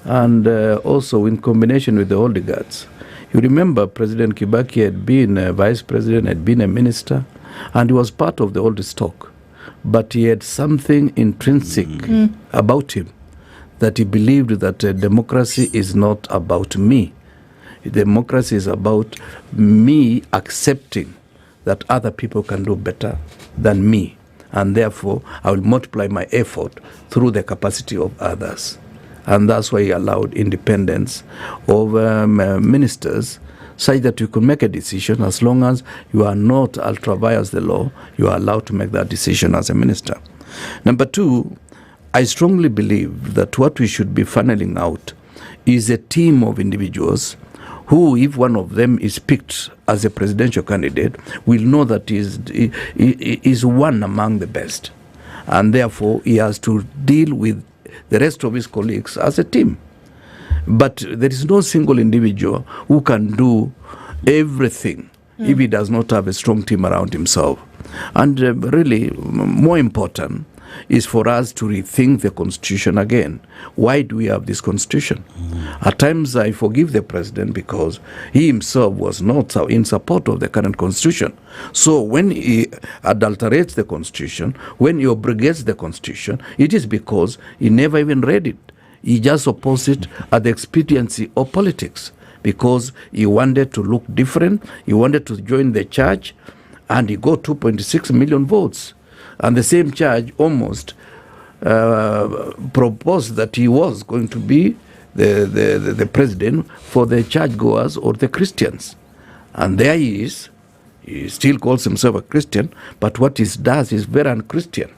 and also in combination with the older guards. You remember President Kibaki had been a vice president, had been a minister, and he was part of the old stock. But he had something intrinsic about him, that he believed that democracy is not about me. Democracy is about me accepting that other people can do better than me. And therefore, I will multiply my effort through the capacity of others. And that's why he allowed independence of ministers, such that you could make a decision. As long as you are not ultra-vires the law, you are allowed to make that decision as a minister. Number two, I strongly believe that what we should be funneling out is a team of individuals who, if one of them is picked as a presidential candidate, will know that he is one among the best. And therefore, he has to deal with the rest of his colleagues as a team. But there is no single individual who can do everything if he does not have a strong team around himself. And really, more important is for us to rethink the Constitution again. Why do we have this Constitution? At times I forgive the president because he himself was not in support of the current Constitution. So when he adulterates the Constitution, when he abrogates the Constitution, it is because he never even read it. He just opposed it at the expediency of politics because he wanted to look different, he wanted to join the church, and he got 2.6 million votes. And the same church almost proposed that he was going to be the president for the churchgoers or the Christians. And there he is. He still calls himself a Christian, but what he does is very unchristian.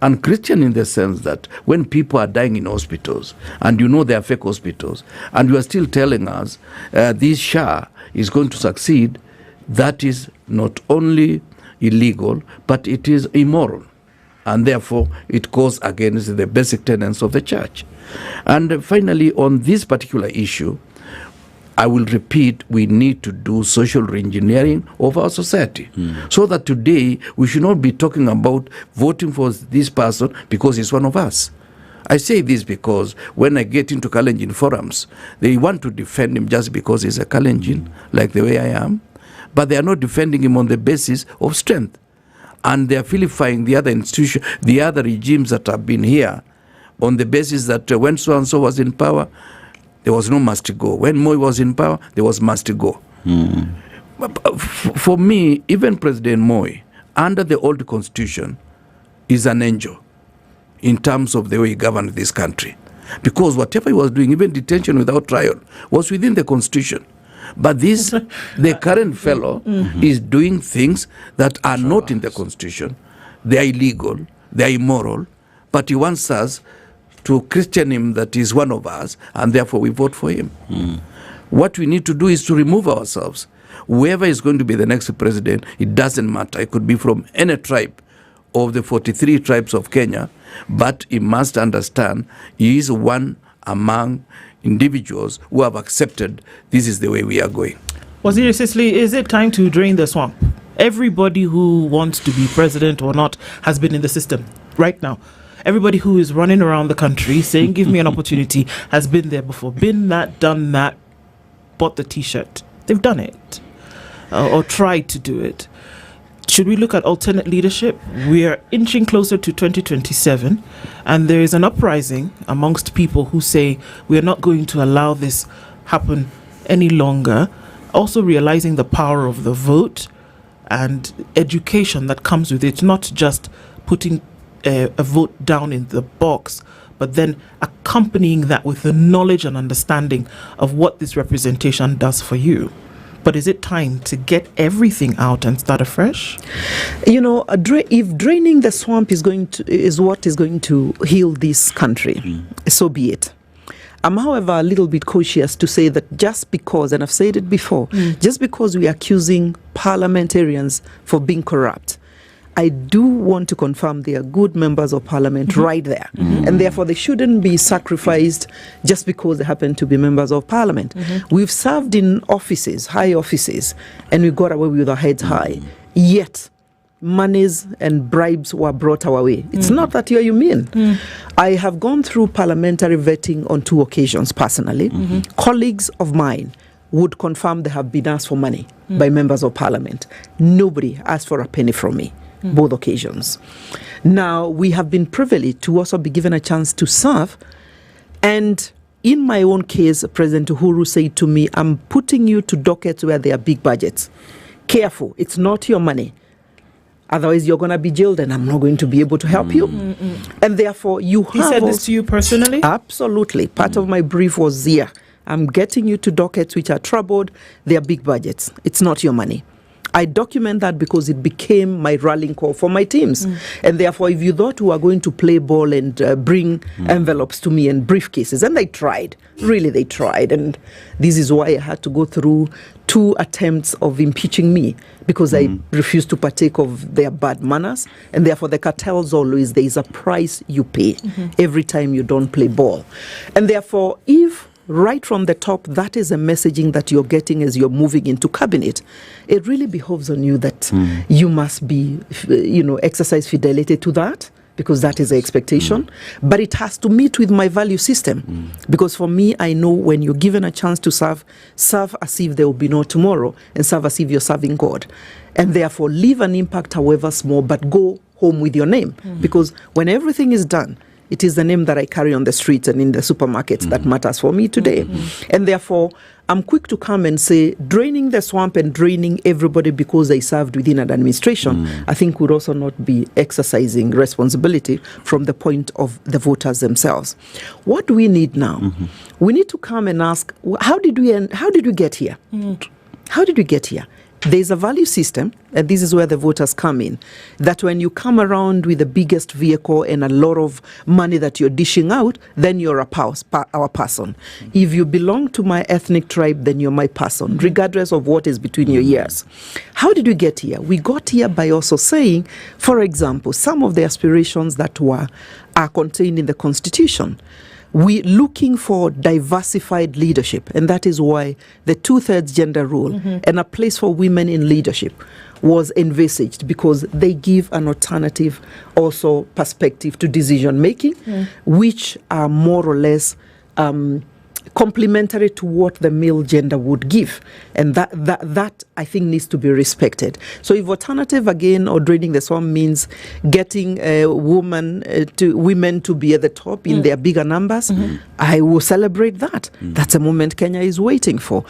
Unchristian in the sense that when people are dying in hospitals, and you know they are fake hospitals, and you are still telling us this SHA is going to succeed, that is not only illegal, but it is immoral. And therefore, it goes against the basic tenets of the church. And finally, on this particular issue, I will repeat, we need to do social reengineering of our society. So that today, we should not be talking about voting for this person because he's one of us. I say this because when I get into Kalenjin forums, they want to defend him just because he's a Kalenjin, like the way I am. But they are not defending him on the basis of strength. And they are vilifying the other institutions, the other regimes that have been here on the basis that when so-and-so was in power, there was no must go. When Moi was in power, there was must go. For me, even President Moi, under the old constitution, is an angel in terms of the way he governed this country. Because whatever he was doing, even detention without trial, was within the constitution. But this, the current fellow is doing things that are not in the constitution. They are illegal, they are immoral, but he wants us to Christian him that he's one of us, and therefore we vote for him. What we need to do is to remove ourselves. Whoever is going to be the next president, it doesn't matter. It could be from any tribe of the 43 tribes of Kenya, but he must understand he is one among individuals who have accepted this is the way we are going. Waziri Sisli, is it time to drain the swamp? Everybody who wants to be president or not has been in the system right now. Everybody who is running around the country saying, give me an opportunity, has been there before. Been that, done that, bought the T-shirt. They've done it. Or tried to do it. Should we look at alternate leadership? We are inching closer to 2027, and there is an uprising amongst people who say we are not going to allow this happen any longer. Also realizing the power of the vote and education that comes with it, not just putting a vote down in the box, but then accompanying that with the knowledge and understanding of what this representation does for you. But is it time to get everything out and start afresh? You know, if draining the swamp is what is going to heal this country, so be it. I'm, however, a little bit cautious to say that just because, and I've said it before, just because we are accusing parliamentarians for being corrupt, I do want to confirm they are good members of parliament right there. And therefore they shouldn't be sacrificed just because they happen to be members of parliament. We've served in offices, high offices, and we got away with our heads high. Yet, monies and bribes were brought our way. It's not that you mean. I have gone through parliamentary vetting on 2 occasions personally. Colleagues of mine would confirm they have been asked for money by members of parliament. Nobody asked for a penny from me. Both occasions. Now, we have been privileged to also be given a chance to serve. And in my own case, President Uhuru said to me, I'm putting you to dockets where there are big budgets. Careful, it's not your money. Otherwise, you're going to be jailed and I'm not going to be able to help you. And therefore, you have... He said this to you personally? Absolutely. Part of my brief was here. I'm getting you to dockets which are troubled. They are big budgets. It's not your money. I document that because it became my rallying call for my teams. And therefore, if you thought we were going to play ball and bring envelopes to me and briefcases, and they tried, really they tried. And this is why I had to go through 2 attempts of impeaching me, because I refused to partake of their bad manners. And therefore, the cartels always, there is a price you pay every time you don't play ball. And therefore, if right from the top, that is a messaging that you're getting as you're moving into cabinet, it really behoves on you that you must be, exercise fidelity to that, because that is the expectation. But it has to meet with my value system. Because for me, I know when you're given a chance to serve as if there will be no tomorrow, and serve as if you're serving God. And therefore, leave an impact, however small, but go home with your name. Because when everything is done, it is the name that I carry on the streets and in the supermarkets that matters for me today. And therefore, I'm quick to come and say, draining the swamp and draining everybody because they served within an administration, I think would also not be exercising responsibility from the point of the voters themselves. What do we need now? We need to come and ask, how did we get here? How did we get here? There's a value system, and this is where the voters come in, that when you come around with the biggest vehicle and a lot of money that you're dishing out, then you're our person. If you belong to my ethnic tribe, then you're my person, regardless of what is between your ears. How did we get here? We got here by also saying, for example, some of the aspirations that are contained in the Constitution. We're looking for diversified leadership, and that is why the 2/3 gender rule and a place for women in leadership was envisaged, because they give an alternative also perspective to decision making, which are more or less complementary to what the male gender would give. And that I think needs to be respected. So if alternative again or draining the swamp means getting women to be at the top in their bigger numbers, I will celebrate that. That's a moment Kenya is waiting for.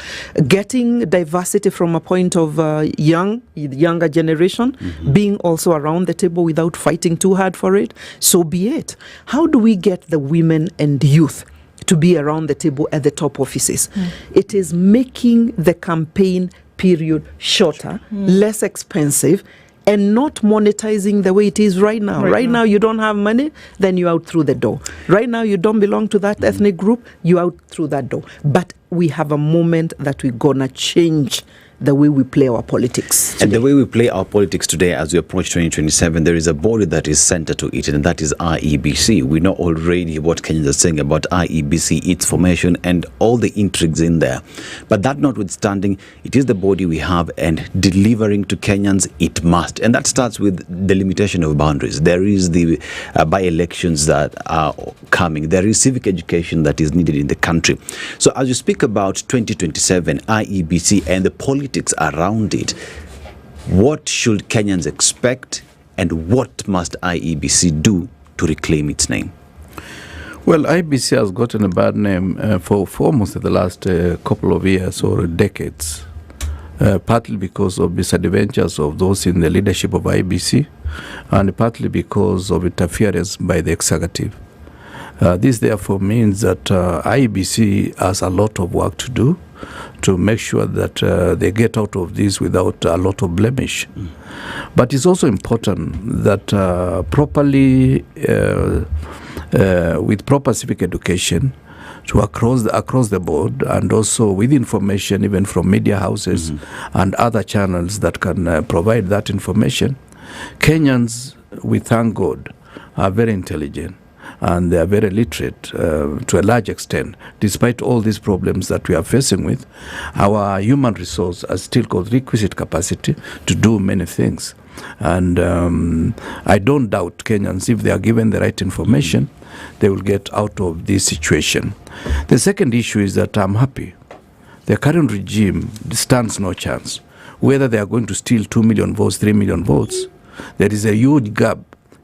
Getting diversity from a point of younger generation, being also around the table without fighting too hard for it, so be it. How do we get the women and youth to be around the table at the top offices? It is making the campaign period shorter, less expensive, and not monetizing the way it is right now. Right now, you don't have money, then you're out through the door. Right now, you don't belong to that ethnic group, you're out through that door. But we have a moment that we're going to change the way we play our politics today. And the way we play our politics today as we approach 2027, there is a body that is centered to it, and that is IEBC. We know already what Kenyans are saying about IEBC, its formation, and all the intrigues in there. But that notwithstanding, it is the body we have, and delivering to Kenyans, it must. And that starts with the limitation of boundaries. There is the by-elections that are coming. There is civic education that is needed in the country. So as you speak about 2027, IEBC, and the politics around it, what should Kenyans expect, and what must IEBC do to reclaim its name? Well, IEBC has gotten a bad name for almost the last couple of years or decades, partly because of misadventures of those in the leadership of IEBC, and partly because of interference by the executive. This therefore means that IEBC has a lot of work to do to make sure that they get out of this without a lot of blemish. But it's also important that properly, with proper civic education, to across the board, and also with information even from media houses and other channels that can provide that information, Kenyans, we thank God, are very intelligent. And they are very literate to a large extent. Despite all these problems that we are facing with, our human resource has still got requisite capacity to do many things. And I don't doubt Kenyans, if they are given the right information, they will get out of this situation. The second issue is that I'm happy. The current regime stands no chance. Whether they are going to steal 2 million votes, 3 million votes, there is a huge gap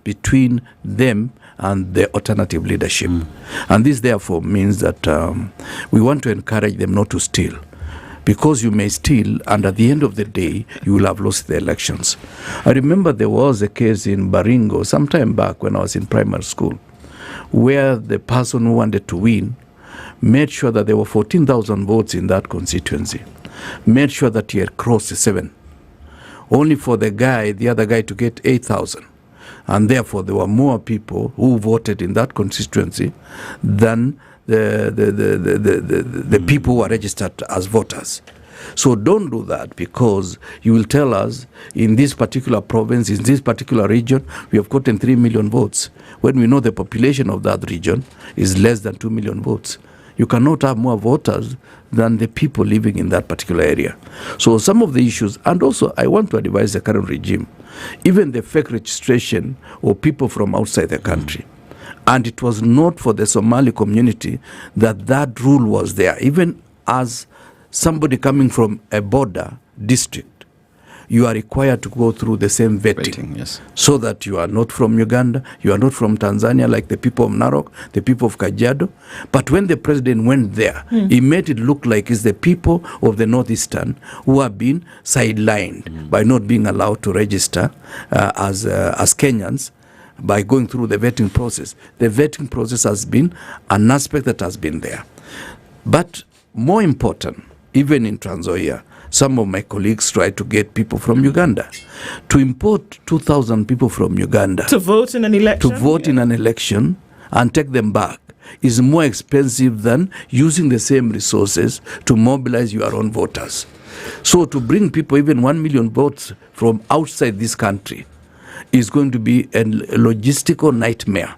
between them and the alternative leadership. And this therefore means that we want to encourage them not to steal, because you may steal and at the end of the day you will have lost the elections. I remember there was a case in Baringo some time back when I was in primary school, where the person who wanted to win made sure that there were 14,000 votes in that constituency, made sure that he had crossed 7, only for the other guy to get 8,000. And therefore, there were more people who voted in that constituency than the people who are registered as voters. So don't do that, because you will tell us in this particular province, in this particular region, we have gotten 3 million votes, when we know the population of that region is less than 2 million votes. You cannot have more voters than the people living in that particular area. So some of the issues, and also I want to advise the current regime, even the fake registration of people from outside the country. And it was not for the Somali community that rule was there. Even as somebody coming from a border district, you are required to go through the same vetting, yes, so that you are not from Uganda, you are not from Tanzania like the people of Narok, the people of Kajiado. But when the president went there, he made it look like it's the people of the Northeastern who have been sidelined by not being allowed to register as Kenyans by going through the vetting process. The vetting process has been an aspect that has been there. But more important, even in Trans Nzoia, some of my colleagues tried to get people from Uganda. To import 2,000 people from Uganda to vote in an election, in an election and take them back is more expensive than using the same resources to mobilize your own voters. So to bring people, even 1 million votes from outside this country, is going to be a logistical nightmare.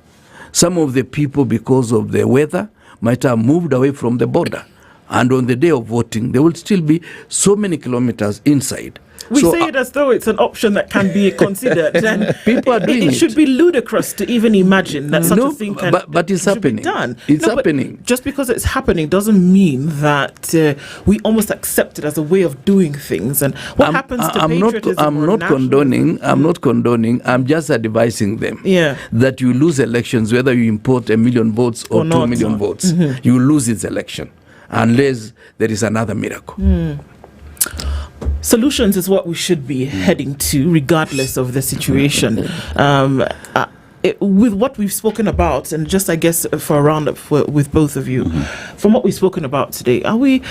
Some of the people, because of the weather, might have moved away from the border. And on the day of voting, there will still be so many kilometers inside. We say it as though it's an option that can be considered. And people are doing it. It should be ludicrous to even imagine that such a thing can but it's happening. Be done. It's happening. Just because it's happening doesn't mean that we almost accept it as a way of doing things. And what happens to patriotism? I'm not condoning. I'm just advising them that you lose elections whether you import 1 million votes or 2 million votes. You lose this election unless there is another miracle. Solutions is what we should be heading to, regardless of the situation. with what we've spoken about, and just I guess for a roundup with both of you, from what we've spoken about today, are we?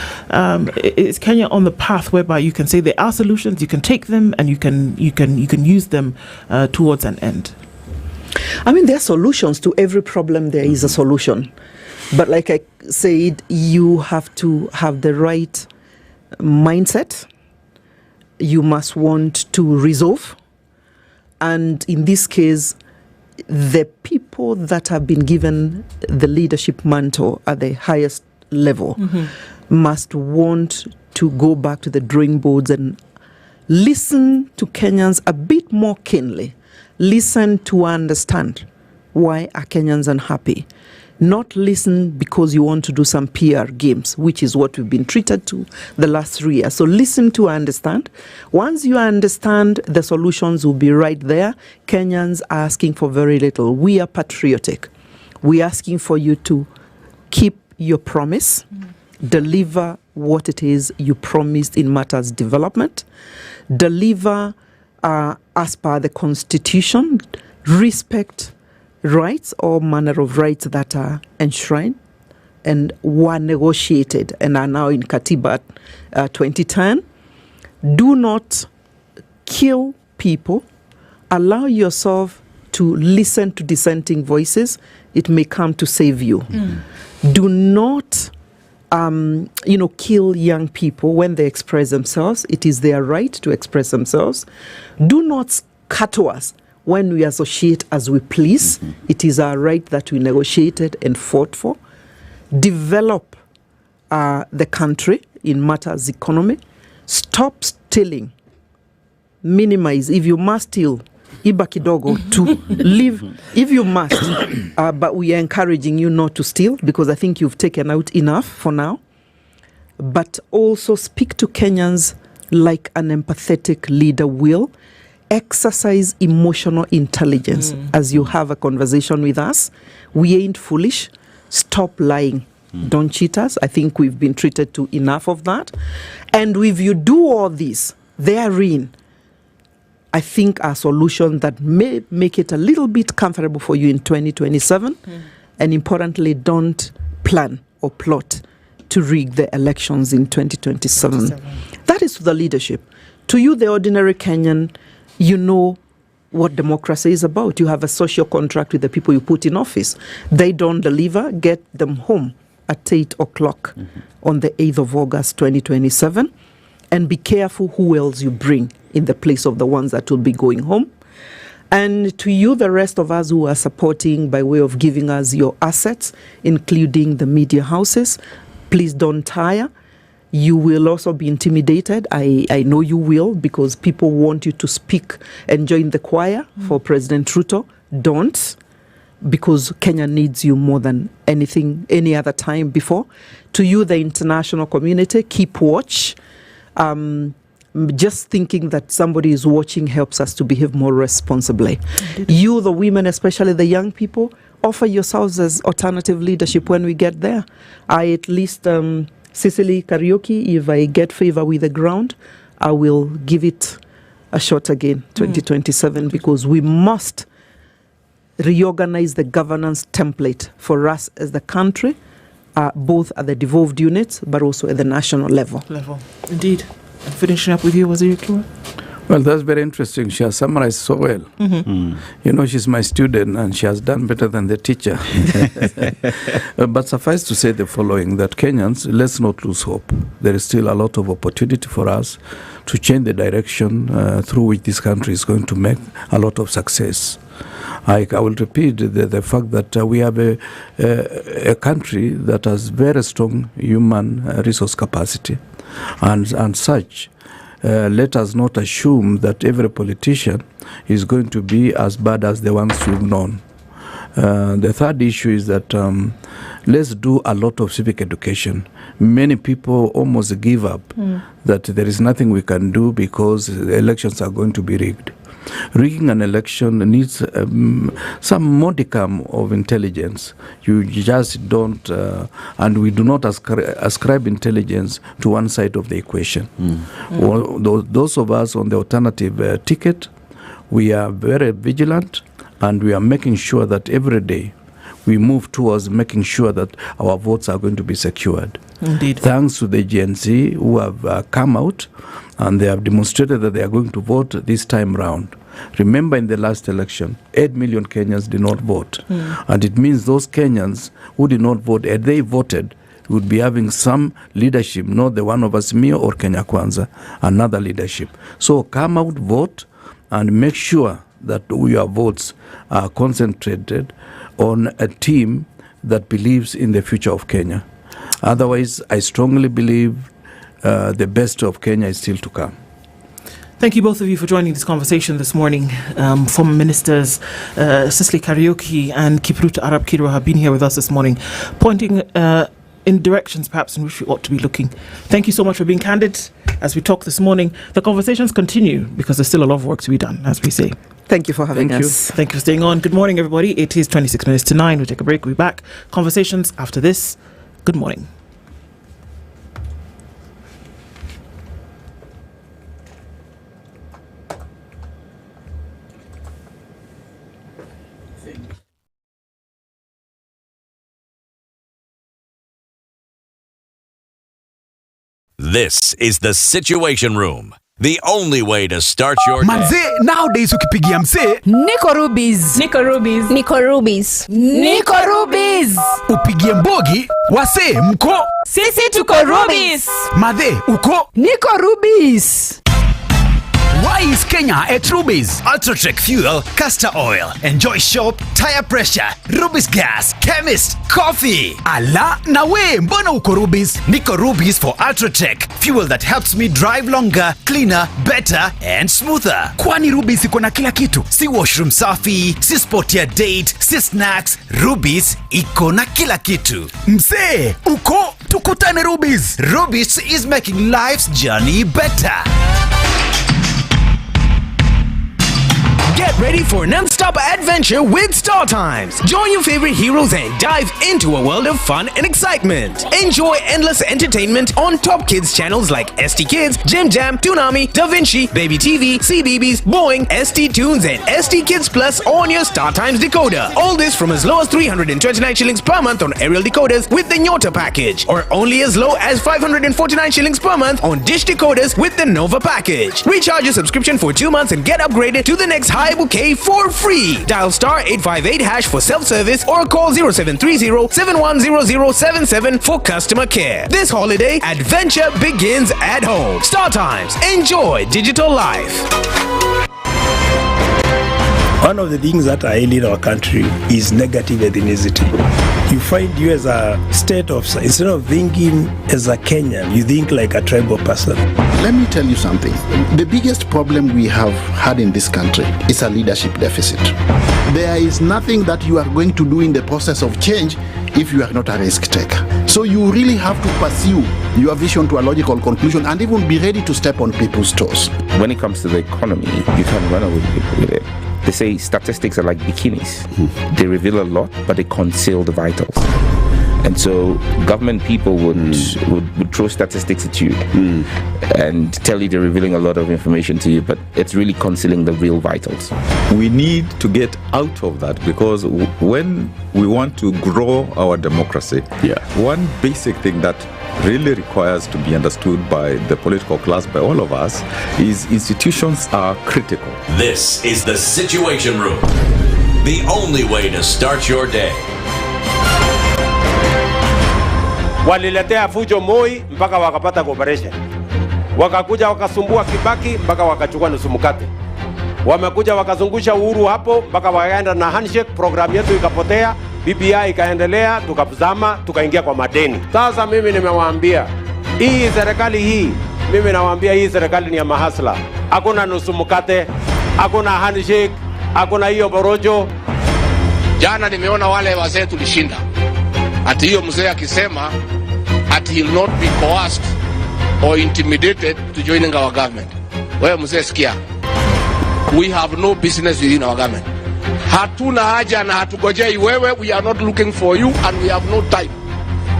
Is Kenya on the path whereby you can say there are solutions, you can take them, and you can use them towards an end? I mean, there are solutions to every problem. There is a solution, but like I said, you have to have the right mindset. You must want to resolve, and in this case, the people that have been given the leadership mantle at the highest level must want to go back to the drawing boards and listen to Kenyans a bit more keenly. Listen to understand why are Kenyans unhappy. Not listen because you want to do some PR games, which is what we've been treated to the last 3 years. So listen to understand. Once you understand, the solutions will be right there. Kenyans are asking for very little. We are patriotic. We're asking for you to keep your promise, deliver what it is you promised in matters development, deliver as per the Constitution, respect rights or manner of rights that are enshrined and were negotiated and are now in Katiba 2010. Do not kill people. Allow yourself to listen to dissenting voices. It may come to save you. Do not kill young people when they express themselves. It is their right to express themselves. Do not scatter us when we associate as we please. It is our right that we negotiated and fought for. Develop the country in matters economy. Stop stealing. Minimize. If you must steal, iba kidogo to live. If you must, but we are encouraging you not to steal because I think you've taken out enough for now. But also speak to Kenyans like an empathetic leader will. Exercise emotional intelligence as you have a conversation with us. We ain't foolish. Stop lying. Don't cheat us. I think we've been treated to enough of that. And if you do all this, therein, I think a solution that may make it a little bit comfortable for you in 2027. And importantly, don't plan or plot to rig the elections in 2027. That is to the leadership. To you, the ordinary Kenyan, you know what democracy is about. You have a social contract with the people you put in office. They don't deliver, get them home at 8 o'clock on the 8th of August, 2027. And be careful who else you bring in the place of the ones that will be going home. And to you, the rest of us who are supporting by way of giving us your assets, including the media houses, please don't tire. You will also be intimidated. I know you will, because people want you to speak and join the choir for President Ruto. Don't, because Kenya needs you more than any other time before. To you, the international community, keep watch. Just thinking that somebody is watching helps us to behave more responsibly. You, the women, especially the young people, offer yourselves as alternative leadership when we get there. I at least... Cicely Karaoke, if I get favor with the ground, I will give it a shot again, 2027, because we must reorganize the governance template for us as the country, both at the devolved units, but also at the national level. Indeed. Finishing up with you, Waziri Kiwa. Well, that's very interesting. She has summarized so well. You know, she's my student and she has done better than the teacher. But suffice to say the following, that Kenyans, let's not lose hope. There is still a lot of opportunity for us to change the direction through which this country is going to make a lot of success. I will repeat the fact that we have a country that has very strong human resource capacity. And such, let us not assume that every politician is going to be as bad as the ones we've known. The third issue is that let's do a lot of civic education. Many people almost give up that there is nothing we can do because the elections are going to be rigged. Rigging an election needs some modicum of intelligence. You just don't, and we do not ascribe intelligence to one side of the equation. Well, those of us on the alternative ticket, we are very vigilant and we are making sure that every day we move towards making sure that our votes are going to be secured. Indeed. Thanks to the Gen Z who have come out and they have demonstrated that they are going to vote this time round. Remember, in the last election, 8 million Kenyans did not vote. And it means those Kenyans who did not vote, had they voted, would be having some leadership, not the one of Azimio or Kenya Kwanza, another leadership. So come out, vote, and make sure that your votes are concentrated on a team that believes in the future of Kenya. Otherwise, I strongly believe the best of Kenya is still to come. Thank you both of you for joining this conversation this morning. Former Ministers Cicely Kariuki and Kipruto Arap Kiro have been here with us this morning, pointing in directions perhaps in which we ought to be looking. Thank you so much for being candid as we talk this morning. The conversations continue because there's still a lot of work to be done, as we say. Thank you for having us. Thank you for staying on. Good morning, everybody. It is 26 minutes to 9. We'll take a break. We'll be back. Conversations after this. Good morning. This is the Situation Room. The only way to start your day. Manze, nowadays ukipigia mse Niko Rubies. Upigie Mbogi, wase mko. Sisi tuko Rubies. Madhe, uko. Niko Rubies. Why is Kenya at Rubies? Ultra-Trek Fuel, Castor Oil, Enjoy Shop, Tire Pressure, Rubies Gas, Chemist, Coffee. Ala, na we, mbona uko Rubies? Niko Rubies for Ultra-Trek, fuel that helps me drive longer, cleaner, better, and smoother. Kwani Rubies iko na kila kitu? Si washroom safi, si spot ya date, si snacks, Rubies iko na kila kitu. Mse, uko, tukutane Rubies. Rubies is making life's journey better. Get ready for a non-stop adventure with Star Times. Join your favorite heroes and dive into a world of fun and excitement. Enjoy endless entertainment on top kids channels like ST Kids, Jim Jam, Toonami, Da Vinci, Baby TV, CBeebies, Boeing, ST Tunes, and ST Kids Plus on your Star Times decoder. All this from as low as 329 shillings per month on aerial decoders with the Nyota package, or only as low as 549 shillings per month on dish decoders with the Nova package. Recharge your subscription for 2 months and get upgraded to the next high bouquet for free. Dial star 858 hash for self-service or call 0730-710077 for customer care. This holiday, adventure begins at home. Star Times. Enjoy digital life. One of the things that are ailing our country is negative ethnicity. You find you as a state officer, instead of thinking as a Kenyan, you think like a tribal person. Let me tell you something. The biggest problem we have had in this country is a leadership deficit. There is nothing that you are going to do in the process of change if you are not a risk taker. So you really have to pursue your vision to a logical conclusion and even be ready to step on people's toes. When it comes to the economy, you can run away with it. They say statistics are like bikinis. They reveal a lot, but they conceal the vitals. And so government people would throw statistics at you and tell you they're revealing a lot of information to you, but it's really concealing the real vitals. We need to get out of that, because when we want to grow our democracy, one basic thing that really requires to be understood by the political class, by all of us, is institutions are critical. This is the Situation Room. The only way to start your day. Waliletea fujo Moi mpaka wakapata cooperation. Wakakuja wakasumbua Kibaki mpaka wakachukua nusu mkate. Wamekuja wakazungusha Uhuru hapo mpaka wakaenda na handshake, program yetu ikapotea, BBI ikaendelea, tukazama, tukaingia kwa madeni. Sasa mimi nimewaambia, hii serikali hii, mimi nawaambia hii serikali ni ya mahasla. Hakuna nusu mkate, hakuna handshake, hakuna hiyo borojo. Jana nimeona wale wazee tulishinda. Ati hiyo mzee akisema ati he will not be coerced or intimidated to joining our government. Wewe mzee sikia. We have no business within our government. Hatuna haja na hatugojei wewe. We are not looking for you and we have no time.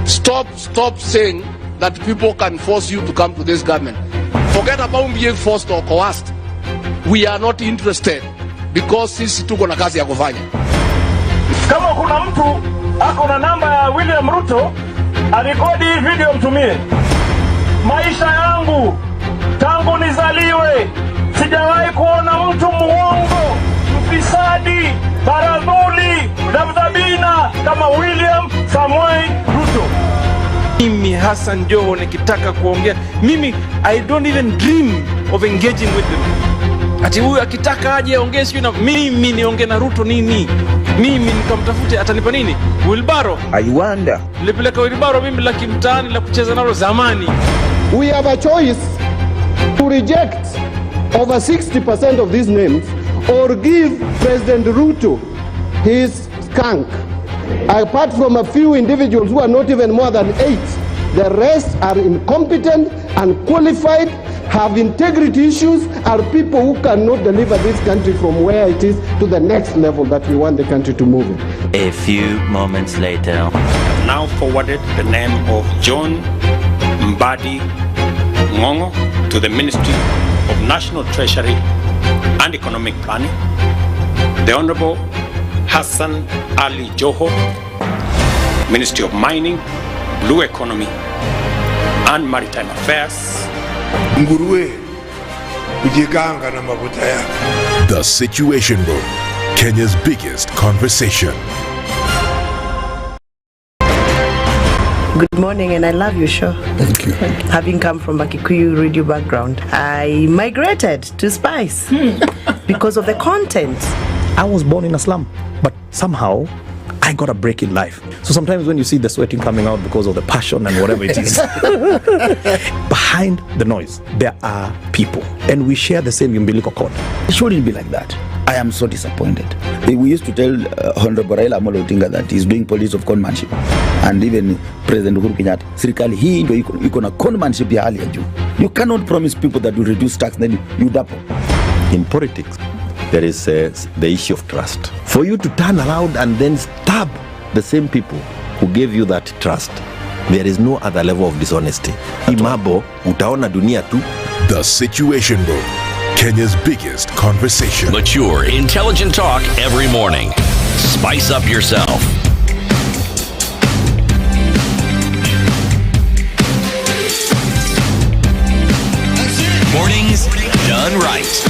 Stop saying that people can force you to come to this government. Forget about being forced or coerced. We are not interested. because sisi tuko na kazi ya kufanya. Kama kuna mtu ako na namba ya William Ruto, arekodi hii video mtumie. Maisha yangu tangu nizaliwe sijawahi kuona mtu muongo, mfisadi, baradhuli, dhabdhabina kama William Samoei Ruto. Mimi Hassan Joho nikitaka kuongea, mimi I don't even dream of engaging with them. Ati huyu akitaka aje aongee sio na mimi niongee na Ruto nini? Mimi nikamtafute atanipa nini? Wilbaro. I wonder. Nilipeleka Wilbaro mimi la kimtaani la kucheza nalo zamani. We have a choice to reject over 60% of these names or give President Ruto his skunk. Apart from a few individuals who are not even more than 8, the rest are incompetent, unqualified, have integrity issues, are people who cannot deliver this country from where it is to the next level that we want the country to move in. A few moments later. Now forwarded the name of John Mbadi Ngongo to the Ministry of National Treasury and Economic Planning. The Honorable Hassan Ali Joho, Ministry of Mining, Blue Economy and Maritime Affairs. Nguruwe kujiganga na mafuta yake. The Situation Room, Kenya's biggest conversation. Good morning, and I love your show. Thank you. Having come from a Kikuyu radio background, I migrated to Spice because of the content. I was born in a slum, but somehow I got a break in life. So sometimes when you see the sweating coming out because of the passion and whatever it is, behind the noise, there are people, and we share the same umbilical cord. It shouldn't be like that. I am so disappointed. We used to tell Honorable Raila Amolo Odinga that he's doing politics of conmanship, and even President Uhuru Kenyatta, serikali hii ndio iko na conmanship ya hali ya juu. You cannot promise people that you reduce tax, then you double. In politics, there is the issue of trust. For you to turn around and then stab the same people who gave you that trust, there is no other level of dishonesty. Imabo, utaona dunia tu. The Situation Room, Kenya's biggest conversation. Mature, intelligent talk every morning. Spice up yourself. Mornings done right.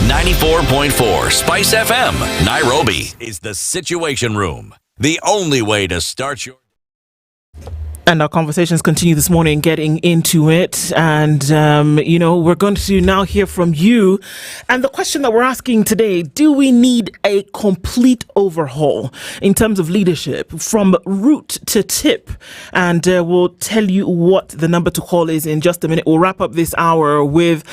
94.4 Spice FM, Nairobi, is the Situation Room. The only way to start your... And our conversations continue this morning, getting into it. And, we're going to now hear from you. And the question that we're asking today, do we need a complete overhaul in terms of leadership from root to tip? And we'll tell you what the number to call is in just a minute. We'll wrap up this hour with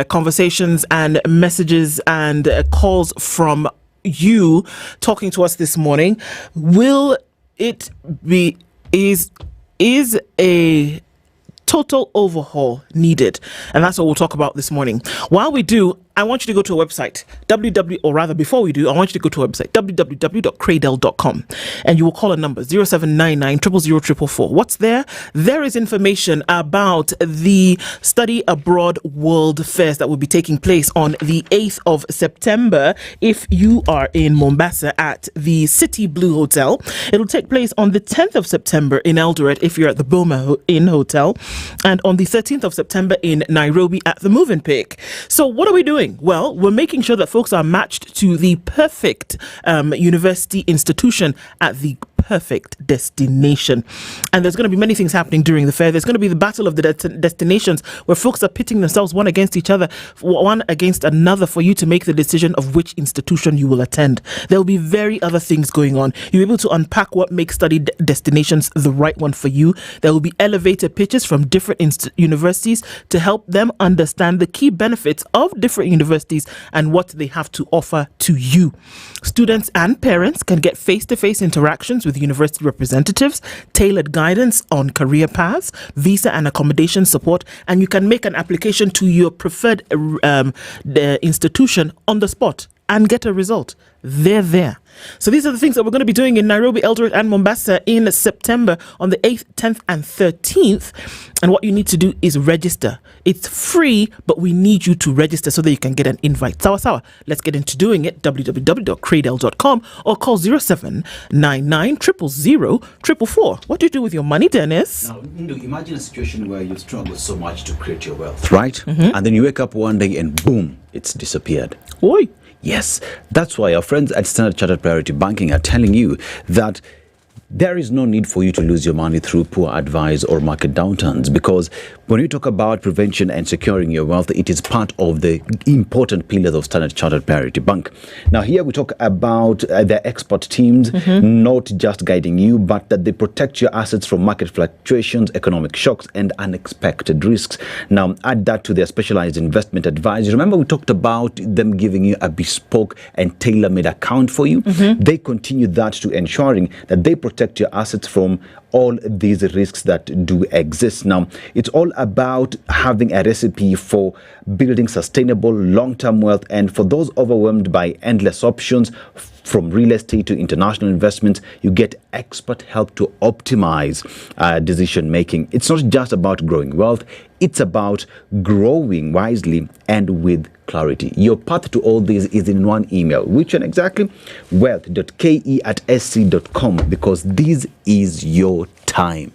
conversations and messages and calls from you talking to us this morning. Will it be... Is a total overhaul needed? And that's what we'll talk about this morning. While we do, I want you to go to a website, before we do, I want you to go to a website, www.cradle.com, and you will call a number 0799 000 444. What's there? There is information about the Study Abroad World Fairs that will be taking place on the 8th of September if you are in Mombasa at the City Blue Hotel. It'll take place on the 10th of September in Eldoret if you're at the Boma Inn Hotel, and on the 13th of September in Nairobi at the Movenpick. So what are we doing? Well, we're making sure that folks are matched to the perfect university institution at the perfect destination. And there's going to be many things happening during the fair. There's going to be the battle of the destinations where folks are pitting themselves one against each other, one against another, for you to make the decision of which institution you will attend. There will be very other things going on. You'll be able to unpack what makes study destinations the right one for you. There will be elevator pitches from different universities to help them understand the key benefits of different universities and what they have to offer to you. Students and parents can get face-to-face interactions with university representatives, tailored guidance on career paths, visa and accommodation support, and you can make an application to your preferred institution on the spot and get a result. They're there. So these are the things that we're going to be doing in Nairobi, Eldoret and Mombasa in September on the 8th, 10th and 13th. And what you need to do is register. It's free, but we need you to register so that you can get an invite. Sawa. Let's get into doing it. www.cradle.com or call 0799 000 444. What do you do with your money, Dennis? Now, imagine a situation where you struggle so much to create your wealth, right? And then you wake up one day and boom, it's disappeared. Oi. Yes, that's why our friends at Standard Chartered Priority Banking are telling you that there is no need for you to lose your money through poor advice or market downturns, because when you talk about prevention and securing your wealth, it is part of the important pillars of Standard Chartered Priority Bank. Now, here we talk about their expert teams, not just guiding you, but that they protect your assets from market fluctuations, economic shocks, and unexpected risks. Now, add that to their specialized investment advice. Remember, we talked about them giving you a bespoke and tailor-made account for you. They continue that to ensuring that they protect your assets from all these risks that do exist. Now, it's all about having a recipe for building sustainable long-term wealth. And for those overwhelmed by endless options, from real estate to international investments, you get expert help to optimize decision making. It's not just about growing wealth, it's about growing wisely and with clarity. Your path to all this is in one email. Which one exactly? wealth.ke@sc.com, because this is your time.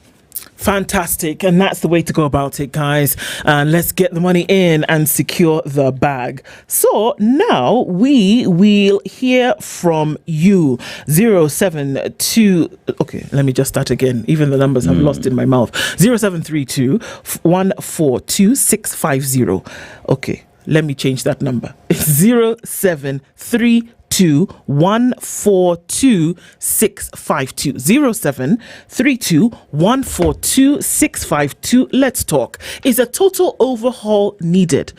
Fantastic. And that's the way to go about it, guys. Let's get the money in and secure the bag. So now we will hear from you. 072. Okay, let me just start again. Even the numbers have lost in my mouth. 0732 142 650. Okay, let me change that number. It's 0732 142 652. 0732 142 652. Let's talk. Is a total overhaul needed?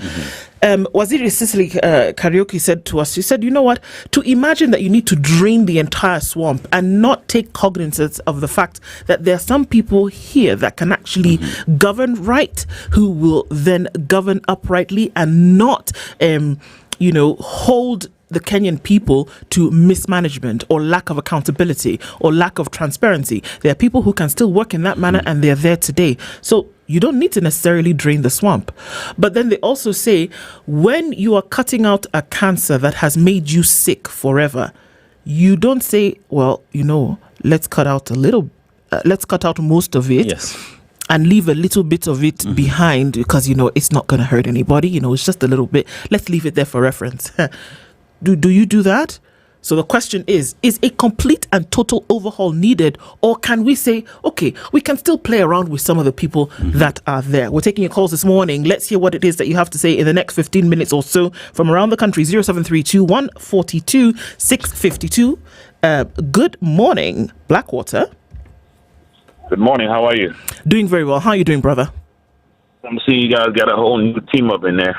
Waziri Sicily Karaoke said to us, she said, you know what, to imagine that you need to drain the entire swamp and not take cognizance of the fact that there are some people here that can actually govern right, who will then govern uprightly and not hold the Kenyan people to mismanagement or lack of accountability or lack of transparency. There are people who can still work in that manner and they're there today. So you don't need to necessarily drain the swamp. But then they also say, when you are cutting out a cancer that has made you sick forever, you don't say, well, let's cut out most of it. Yes. And leave a little bit of it behind because, it's not going to hurt anybody. It's just a little bit. Let's leave it there for reference. Do you do that? So the question is a complete and total overhaul needed? Or can we say, okay, we can still play around with some of the people that are there? We're taking your calls this morning. Let's hear what it is that you have to say in the next 15 minutes or so from around the country. 0732 142 652. Good morning, Blackwater. Good morning. How are you? Doing very well. How are you doing, brother? I'm seeing you guys got a whole new team up in there.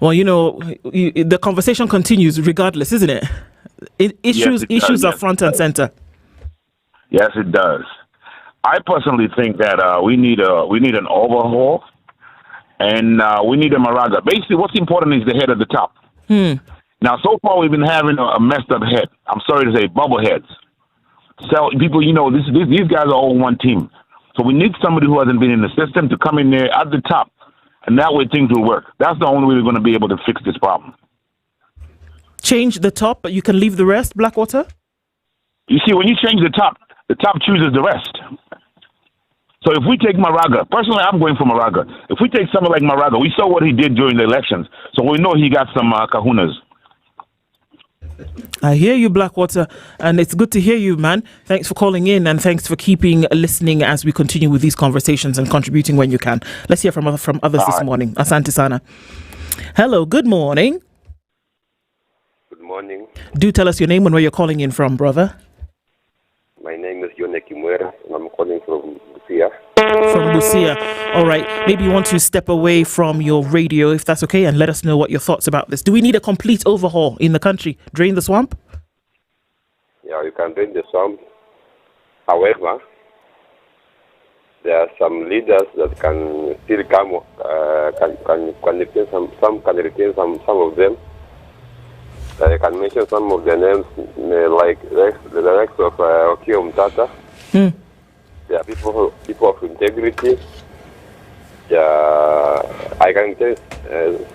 Well, the conversation continues regardless, isn't it? Issues are front and center. Yes, it does. I personally think that we need an overhaul, and we need a Maraga. Basically, what's important is the head at the top. Now, so far we've been having a messed up head. I'm sorry to say, bubbleheads. So people, these guys are all one team. So we need somebody who hasn't been in the system to come in there at the top. And that way things will work. That's the only way we're going to be able to fix this problem. Change the top, but you can leave the rest, Blackwater? You see, when you change the top chooses the rest. So if we take Maraga, personally, I'm going for Maraga. If we take someone like Maraga, we saw what he did during the elections. So we know he got some kahunas. I hear you, Blackwater, and it's good to hear you, man. Thanks for calling in and thanks for keeping listening as we continue with these conversations and contributing when you can. Let's hear from others this morning. Asante Sana. Hello, good morning. Good morning. Do tell us your name and where you're calling in from, brother. My name is Yone Kimwera, and I'm calling from Busia. From Busia. All right. Maybe you want to step away from your radio, if that's okay, and let us know what your thoughts about this. Do we need a complete overhaul in the country? Drain the swamp? Yeah, you can drain the swamp. However, there are some leaders that can still come, can retain some of them. I can mention some of their names, like the likes of Okoh Mtata. They are people of integrity. I can tell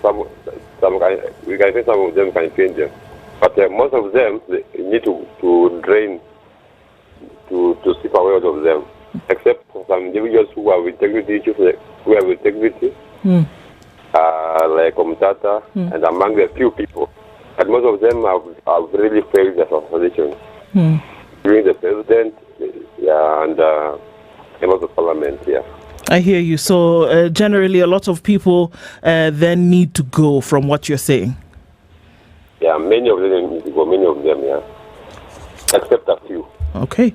some. We can say some of them can change them, but most of them they need to drain to slip away out of them. Except for some individuals who have integrity issues, who have integrity, like Omtata, and among the few people. But most of them have really failed their positions. During the president, and members of parliament, I hear you. So generally, a lot of people then need to go from what you're saying. Yeah, many of them need to go. Many of them, except a few. Okay.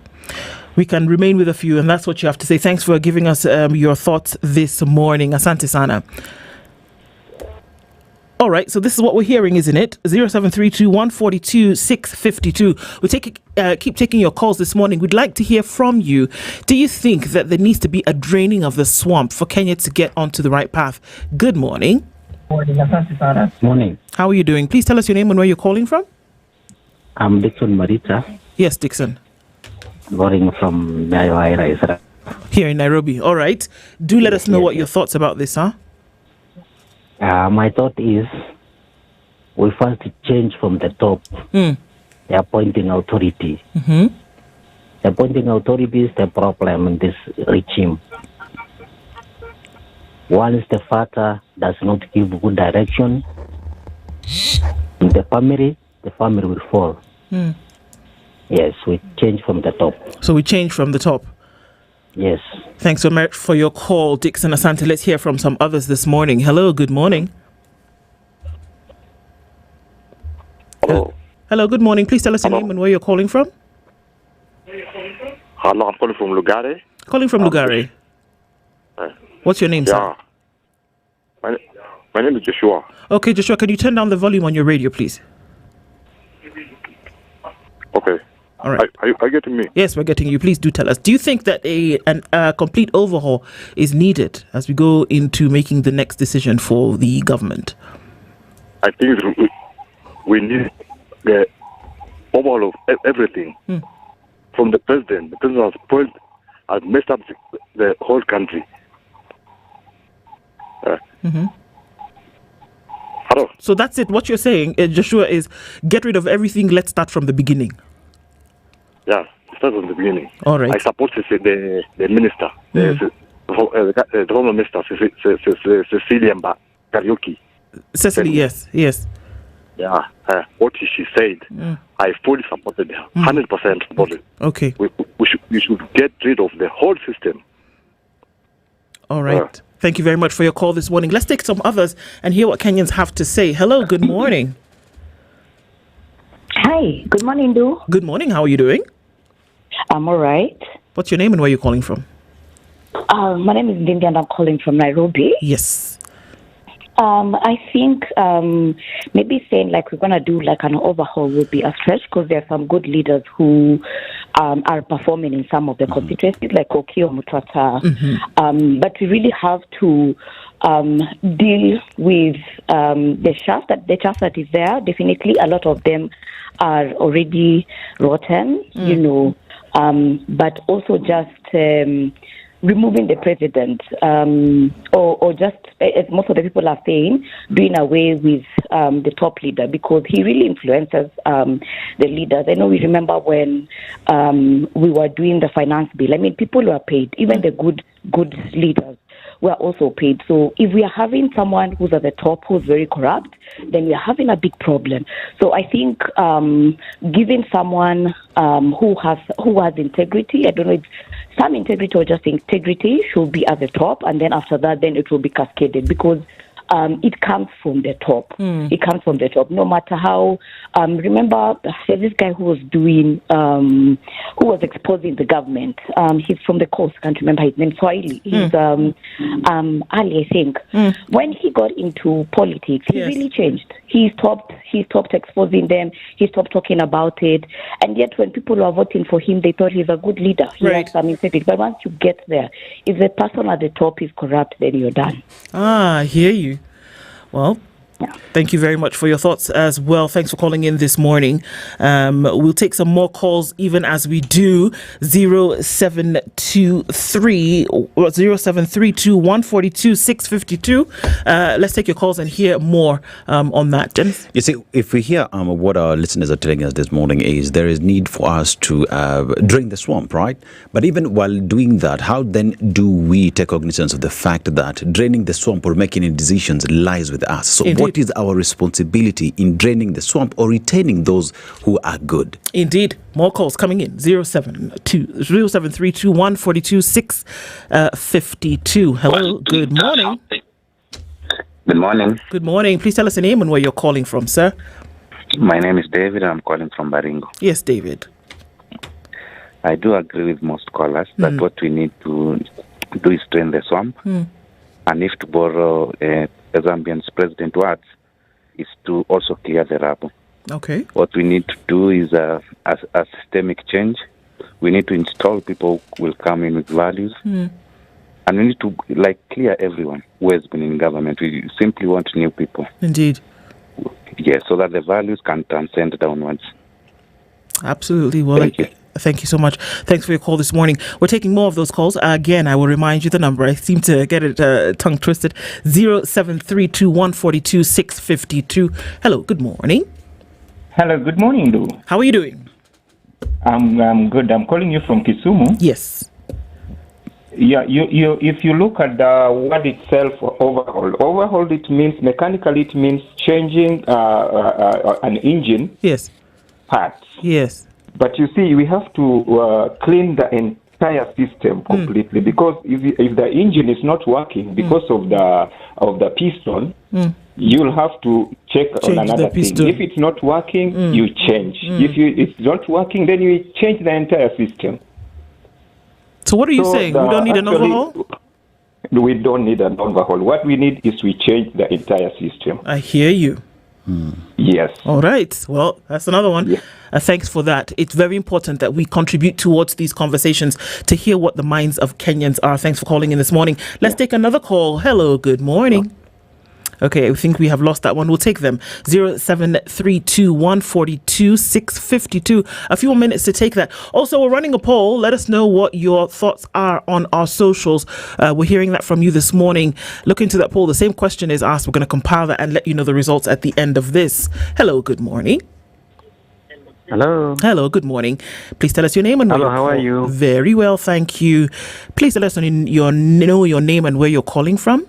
We can remain with a few, and that's what you have to say. Thanks for giving us your thoughts this morning. Asante Sana. All right, so this is what we're hearing, isn't it? 0732 142 652. We keep taking your calls this morning. We'd like to hear from you. Do you think that there needs to be a draining of the swamp for Kenya to get onto the right path? Good morning. Morning. How are you doing? Please tell us your name and where you're calling from. I'm Dixon Marita. Yes, Dixon. Calling from Nairobi. Here in Nairobi. All right. Do let us know what your thoughts about this, huh? My thought is we first change from the top. The appointing authority. The appointing authority is the problem in this regime. Once the father does not give good direction in the family will fall. Yes, we change from the top. So we change from the top? Yes. Thanks so much for your call, Dixon Asante. Let's hear from some others this morning. Hello, good morning. Hello. Hello, good morning. Please tell us your name and where you're calling from. Hello, I'm calling from Lugare. Calling from Lugare. What's your name, sir? My name is Joshua. Okay, Joshua, can you turn down the volume on your radio, please? Okay. All right. Are you getting me? Yes, we're getting you. Please do tell us. Do you think that a complete overhaul is needed as we go into making the next decision for the government? I think we need the overhaul of everything. From the president. The president has messed up the whole country. Hello. So that's it. What you're saying, Joshua, is get rid of everything. Let's start from the beginning. Yeah, start from the beginning. All right. I support the minister, the former minister, Cecilia Karaoke. Cecily, yes. Yeah, what she said, I fully supported her, 100% supported. Okay. We should get rid of the whole system. All right. Thank you very much for your call this morning. Let's take some others and hear what Kenyans have to say. Hello, good morning. Hi, good morning, Du. Good morning. How are you doing? I'm all right. What's your name and where are you calling from? My name is Lindy and I'm calling from Nairobi. Yes. I think maybe saying like we're going to do like an overhaul would be a stretch because there are some good leaders who are performing in some of the constituencies like Okoh, Mutata. But we really have to deal with the chaff that is there. Definitely a lot of them are already rotten, but also just removing the president or just, as most of the people are saying, doing away with the top leader because he really influences the leaders. I know we remember when we were doing the finance bill. I mean, people were paid, even the good leaders were also paid. So if we are having someone who's at the top who's very corrupt, then we are having a big problem. So I think giving someone who has integrity, I don't know if some integrity or just integrity should be at the top, and then after that, then it will be cascaded because it comes from the top. It comes from the top. No matter how. Remember, there's this guy who was doing, who was exposing the government. He's from the coast. I can't remember his name. Swahili. He's Ali, I think. When he got into politics, he really changed. He stopped exposing them. He stopped talking about it. And yet, when people were voting for him, they thought he's a good leader. He had some integrity. But once you get there, if the person at the top is corrupt, then you're done. I hear you. Well, Thank you very much for your thoughts as well. Thanks for calling in this morning. We'll take some more calls even as we do. 0732 142 652. Let's take your calls and hear more on that. Dennis? You see, if we hear what our listeners are telling us this morning is there is need for us to drain the swamp, right? But even while doing that, how then do we take cognizance of the fact that draining the swamp or making any decisions lies with us? So Indeed. What is our responsibility in draining the swamp or retaining those who are good? Indeed. More calls coming in. 0732 142 652. Hello. Good morning. Good morning. Good morning. Please tell us your name and where you're calling from, sir. My name is David. I'm calling from Baringo. Yes, David. I do agree with most callers that what we need to do is drain the swamp. And if to borrow the Zambian's president words, is to also clear the rubble. Okay. What we need to do is a systemic change. We need to install people who will come in with values. And we need to clear everyone who has been in government. We simply want new people. Indeed. Yes, so that the values can transcend downwards. Absolutely. Well, thank you so much. Thanks for your call this morning. We're taking more of those calls. Again, I will remind you the number. I seem to get it tongue twisted. 0732 142 652. Hello, good morning. Hello, good morning, Lou. How are you doing? I'm good. I'm calling you from Kisumu. Yes. Yeah, you. If you look at the word itself, overhaul, it means mechanically. It means changing an engine. Yes. Parts. Yes. But you see, we have to clean the entire system completely because if the engine is not working because of the piston, you'll have to check on another thing. If it's not working, you change. If it's not working, then you change the entire system. So what are you saying? We don't need an overhaul? We don't need an overhaul. What we need is we change the entire system. I hear you. Yes. All right. Well, that's another one. Yeah. Thanks for that. It's very important that we contribute towards these conversations to hear what the minds of Kenyans are. Thanks for calling in this morning. Let's take another call. Hello. Good morning. Okay, I think we have lost that one. We'll take them. 0732 142 652. A few more minutes to take that. Also, we're running a poll. Let us know what your thoughts are on our socials. We're hearing that from you this morning. Look into that poll. The same question is asked. We're going to compile that and let you know the results at the end of this. Hello, good morning. Hello. Hello, good morning. Please tell us your name and Hello, how are you? Very well, thank you. Please tell us your name and where you're calling from.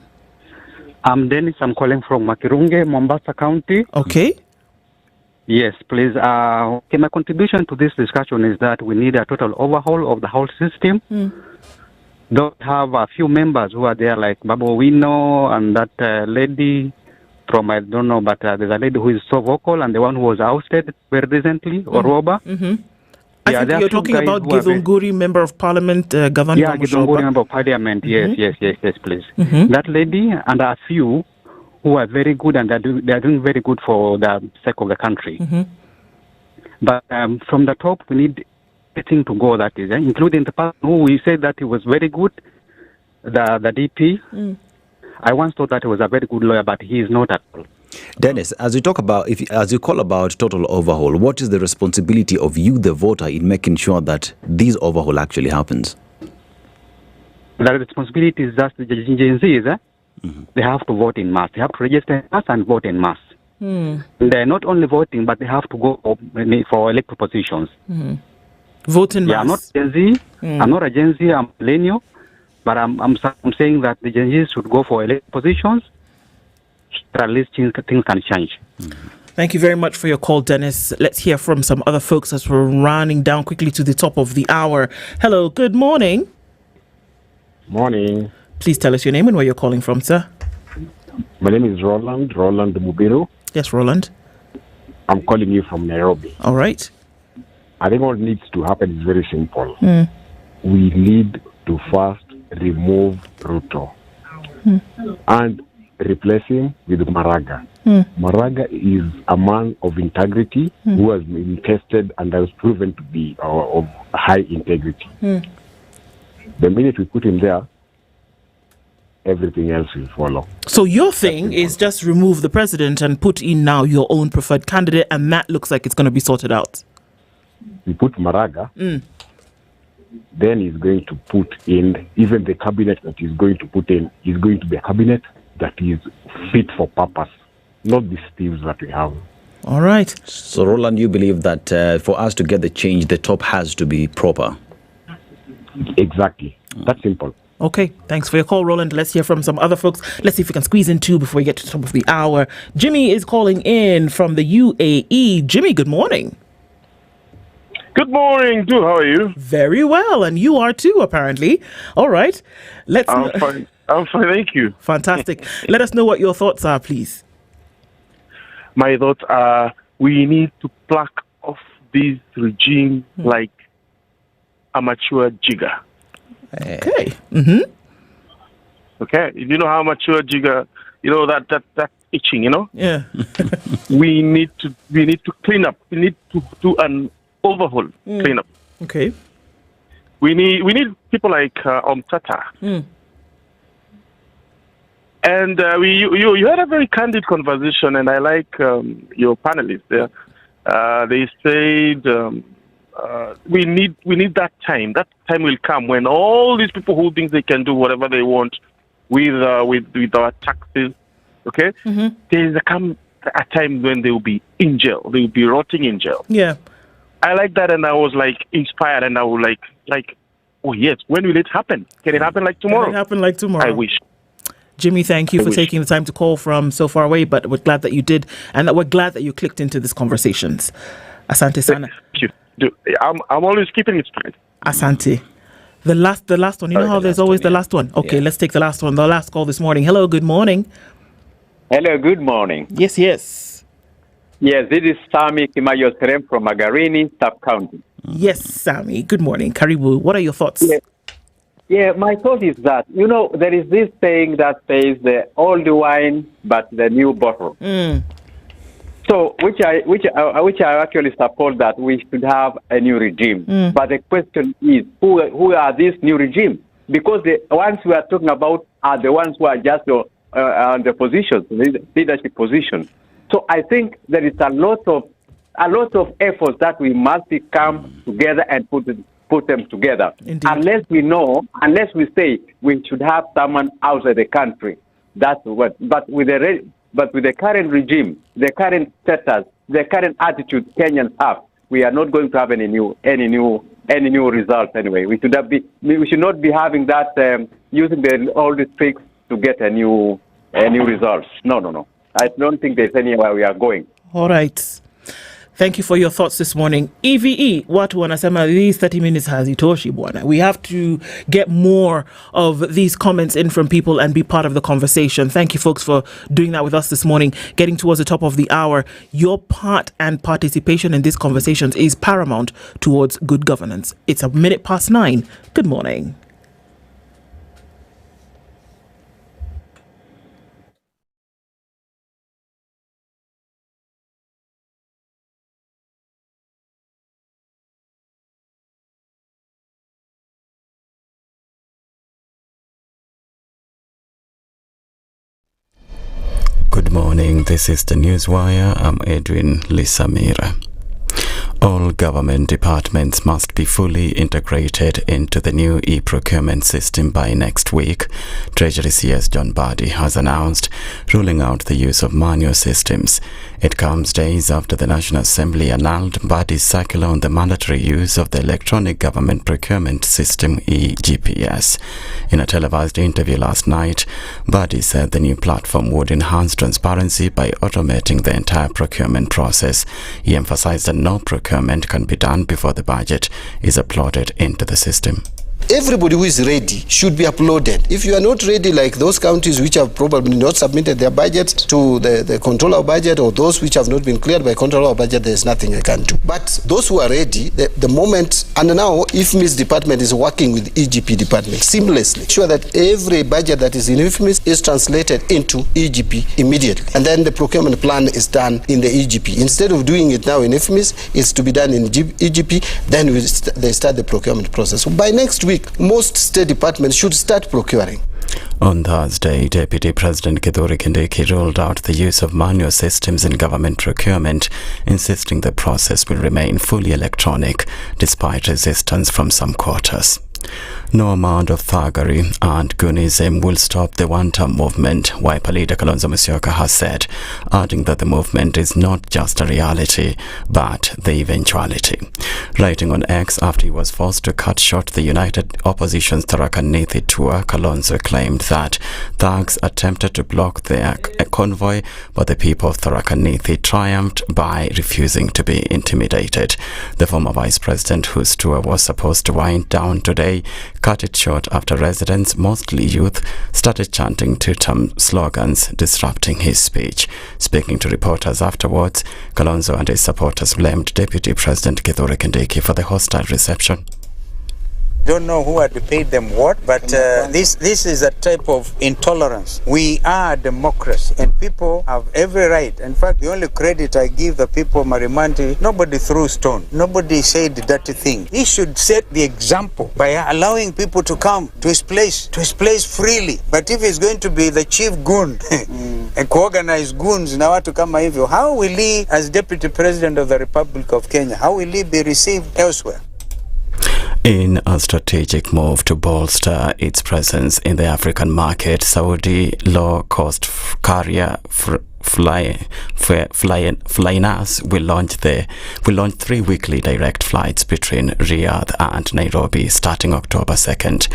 I'm Dennis. I'm calling from Makirunge, Mombasa County. Okay. Yes, please. Okay, my contribution to this discussion is that we need a total overhaul of the whole system. Don't have a few members who are there, like Babu Wino and that lady from, I don't know, but there's a lady who is so vocal and the one who was ousted very recently, Oroba. I think you're talking about Githunguri, Member of Parliament, Governor. Yeah, Githunguri, Member of Parliament. Yes, please. That lady and a few who are very good and they are doing very good for the sake of the country. But from the top, we need everything to go, that is, including the person who we said that he was very good, the DP. I once thought that he was a very good lawyer, but he is not at all. Dennis, as you talk about, as you call about total overhaul, what is the responsibility of you, the voter, in making sure that this overhaul actually happens? The responsibility is just the Gen Zs. They have to vote in mass. They have to register in mass and vote in mass. They're not only voting, but they have to go for electoral positions. Vote in mass. Yeah, I'm not Gen Z. I'm not a Gen Z. I'm millennial. But I'm saying that the Gen Zs should go for electoral positions. At least things can change. Thank you very much for your call, Dennis. Let's hear from some other folks as we're running down quickly to the top of the hour. Hello, good morning. Morning. Please tell us your name and where you're calling from, sir. My name is Roland Mubiru. Yes, Roland. I'm calling you from Nairobi. All right. I think what needs to happen is very simple. We need to first remove Ruto and replace him with Maraga. Maraga is a man of integrity who has been tested and has proven to be of high integrity. The minute we put him there, everything else will follow. So your thing is just remove the president and put in now your own preferred candidate, and that looks like it's going to be sorted out. We put Maraga, then he's going to put in, even the cabinet that he's going to put in is going to be a cabinet that is fit for purpose, not the thieves that we have. All right. So, Roland, you believe that for us to get the change, the top has to be proper? Exactly. That's simple. Okay, thanks for your call, Roland. Let's hear from some other folks. Let's see if we can squeeze in two before we get to the top of the hour. Jimmy is calling in from the UAE. Jimmy, good morning. Good morning, too. How are you? Very well, and you are too, apparently. All right. I'm fine. I'm fine, thank you. Fantastic. Let us know what your thoughts are, please. My thoughts are we need to pluck off this regime like a mature jigger. Okay. Okay. You know how mature jigger, that itching, Yeah. we need to clean up. We need to do an overhaul, clean up. Okay. We need people like Tata. And you had a very candid conversation, and I like your panelists there. They said we need that time. That time will come when all these people who think they can do whatever they want with our taxes, okay? There is a time when they will be in jail. They will be rotting in jail. Yeah. I like that, and I was like inspired, and I was like, oh yes, when will it happen? Can it happen like tomorrow? Can it happen like tomorrow? I wish. Jimmy, thank you for taking the time to call from so far away, but we're glad that you did, and that we're glad that you clicked into these conversations. Asante Sana. Thank you. I'm always keeping it straight. Asante. The last one. You know how there's always the last one? Okay, let's take the last one. The last call this morning. Hello, good morning. Hello, good morning. Yes. Yes, this is Sami Kimayo from Magarini, Sub-County. Yes, Sami. Good morning. Karibu. What are your thoughts? Yeah, my thought is that, there is this saying that says the old wine, but the new bottle. So, which I actually support that we should have a new regime. But the question is, who are these new regime? Because the ones we are talking about are the ones who are just on the positions, leadership positions. So I think there is a lot of efforts that we must come together and put them together. Indeed. Unless we say we should have someone outside the country. That's what. But with the current regime, the current status, the current attitude Kenyans have, we are not going to have any new results anyway. We should not be having that using the old tricks to get a new results. No. I don't think there's anywhere we are going. All right. Thank you for your thoughts this morning. EVE, watu wanasema these 30 minutes hazitoshi bwana. We have to get more of these comments in from people and be part of the conversation. Thank you folks for doing that with us this morning. Getting towards the top of the hour, your part and participation in these conversations is paramount towards good governance. It's 9:01. Good morning. Good morning, this is the Newswire. I'm Edwin Lisamira. All government departments must be fully integrated into the new e-procurement system by next week, Treasury CS John Mbadi has announced, ruling out the use of manual systems. It comes days after the National Assembly annulled Mbadi's circular on the mandatory use of the Electronic Government Procurement System (EGPS). In a televised interview last night, Mbadi said the new platform would enhance transparency by automating the entire procurement process. He emphasized that no procurement can be done before the budget is uploaded into the system. Everybody who is ready should be uploaded. If you are not ready, like those counties which have probably not submitted their budget to the controller of budget, or those which have not been cleared by controller of budget, there is nothing I can do. But those who are ready, the moment, and now IFMIS department is working with EGP department seamlessly, sure that every budget that is in IFMIS is translated into EGP immediately. And then the procurement plan is done in the EGP. Instead of doing it now in IFMIS, it's to be done in EGP, then they start the procurement process. So by next week, most state departments should start procuring. On Thursday, Deputy President Kithure Kindiki ruled out the use of manual systems in government procurement, insisting the process will remain fully electronic despite resistance from some quarters. No amount of thuggery and goonism will stop the one-term movement, Wiper leader Kalonzo Musyoka has said, adding that the movement is not just a reality, but the eventuality. Writing on X after he was forced to cut short the United Opposition's Tharaka Nithi tour, Kalonzo claimed that thugs attempted to block their convoy, but the people of Tharaka Nithi triumphed by refusing to be intimidated. The former vice president, whose tour was supposed to wind down today, cut it short after residents, mostly youth, started chanting two-term slogans, disrupting his speech. Speaking to reporters afterwards, Kalonzo and his supporters blamed Deputy President Kithure Kindiki for the hostile reception. Don't know who had paid them what, but this is a type of intolerance. We are a democracy and people have every right. In fact, the only credit I give the people of Marimanti, nobody threw stone, nobody said dirty thing. He should set the example by allowing people to come to his place freely. But if he's going to be the chief goon and co-organize goons na watu kama hivyo, how will he, as Deputy President of the Republic of Kenya, how will he be received elsewhere? In a strategic move to bolster its presence in the African market, Saudi low-cost carrier Flynas will launch 3 weekly direct flights between Riyadh and Nairobi starting October 2nd.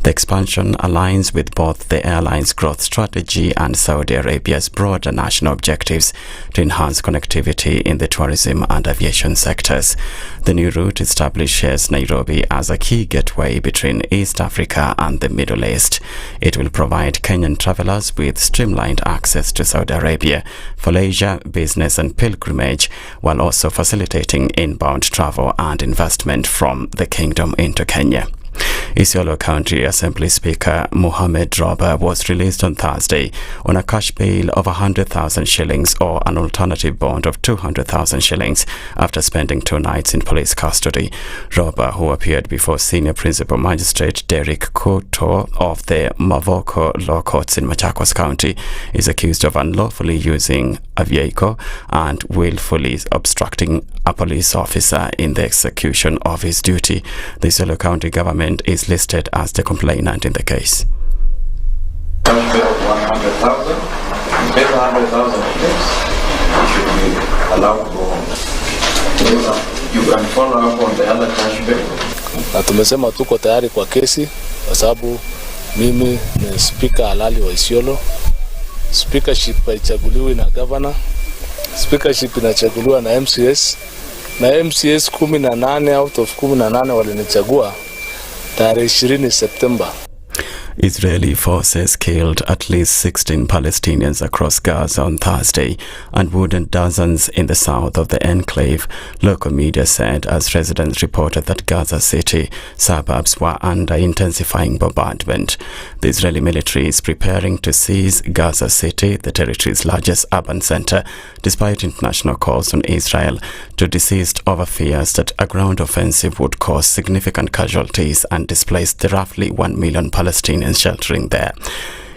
The expansion aligns with both the airline's growth strategy and Saudi Arabia's broader national objectives to enhance connectivity in the tourism and aviation sectors. The new route establishes Nairobi as a key gateway between East Africa and the Middle East. It will provide Kenyan travelers with streamlined access to Saudi Arabia for leisure, business and pilgrimage, while also facilitating inbound travel and investment from the kingdom into Kenya. Isiolo County Assembly Speaker Mohamed Roba was released on Thursday on a cash bail of 100,000 shillings or an alternative bond of 200,000 shillings after spending 2 nights in police custody. Roba, who appeared before Senior Principal Magistrate Derek Koto of the Mavoko Law Courts in Machakos County, is accused of unlawfully using a vehicle and willfully obstructing a police officer in the execution of his duty. The Isiolo County government is listed as the complainant in the case. Cash bail of 100,000, pay 100,000 shillings, you should be allowed to go home. You can follow up on the other cash bail. Na tumesema tuko tayari kwa kesi kwa sababu mimi ni speaker halali wa Isiolo. Speakership haichaguliwi na governor. Speakership inachaguliwa na MCS. Na MCS 18 out of 18 walinichagua tarehe 20 September. Israeli forces killed at least 16 Palestinians across Gaza on Thursday and wounded dozens in the south of the enclave, local media said, as residents reported that Gaza City suburbs were under intensifying bombardment. The Israeli military is preparing to seize Gaza City, the territory's largest urban center, despite international calls on Israel to desist over fears that a ground offensive would cause significant casualties and displace the roughly 1 million Palestinians sheltering there.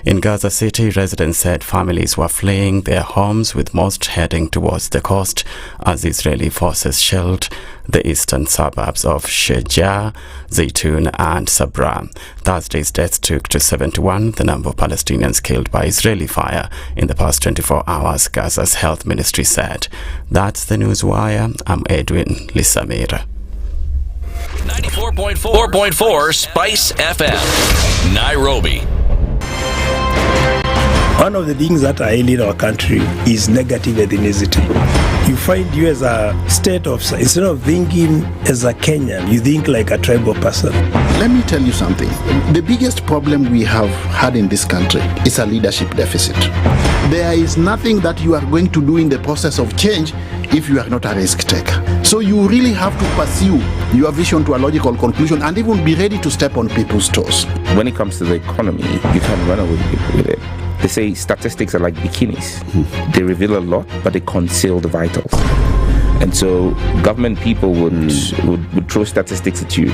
In Gaza City, residents said families were fleeing their homes, with most heading towards the coast as Israeli forces shelled the eastern suburbs of Sheja, Zaytun and Sabra. Thursday's deaths took to 71 the number of Palestinians killed by Israeli fire in the past 24 hours, Gaza's health ministry said. That's the Newswire. I'm Edwin Lisamira. 94.4 Spice FM, Nairobi. One of the things that are ailing our country is negative ethnicity. You find you as a state officer, instead of thinking as a Kenyan, you think like a tribal person. Let me tell you something. The biggest problem we have had in this country is a leadership deficit. There is nothing that you are going to do in the process of change if you are not a risk taker. So you really have to pursue your vision to a logical conclusion and even be ready to step on people's toes. When it comes to the economy, you can run away with it. They say statistics are like bikinis. They reveal a lot, but they conceal the vitals. And so government people would throw statistics at you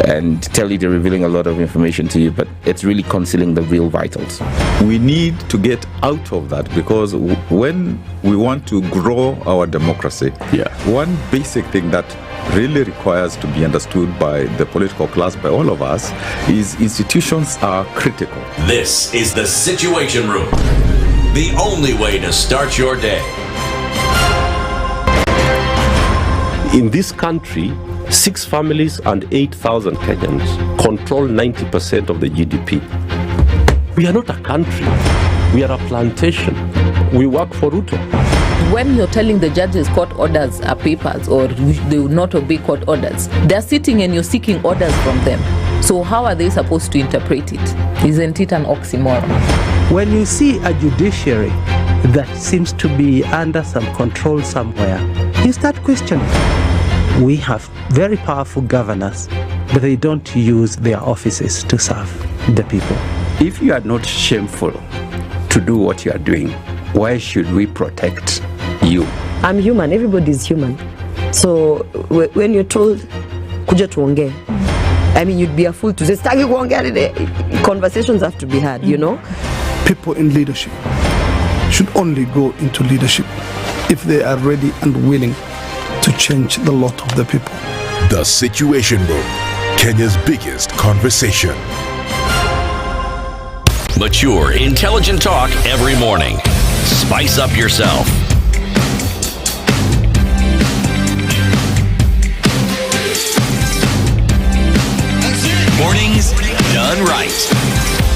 and tell you they're revealing a lot of information to you, but it's really concealing the real vitals. We need to get out of that, because when we want to grow our democracy, one basic thing that really requires to be understood by the political class, by all of us, is institutions are critical. This is the Situation Room, the only way to start your day. In this country, 6 families and 8,000 Kenyans control 90% of the GDP. We are not a country. We are a plantation. We work for Ruto. When you're telling the judges court orders are papers or they will not obey court orders, they're sitting and you're seeking orders from them. So how are they supposed to interpret it? Isn't it an oxymoron? When you see a judiciary that seems to be under some control somewhere, you start questioning. We have very powerful governors, but they don't use their offices to serve the people. If you are not shameful to do what you are doing, why should we protect you? I'm human. Everybody's human. So when you're told, kuja tuongee, I mean, you'd be a fool to say, staki kuongea today. Conversations have to be had, you know? People in leadership should only go into leadership if they are ready and willing to change the lot of the people. The Situation Room, Kenya's biggest conversation. Mature, intelligent talk every morning. Spice up yourself. Mornings done right.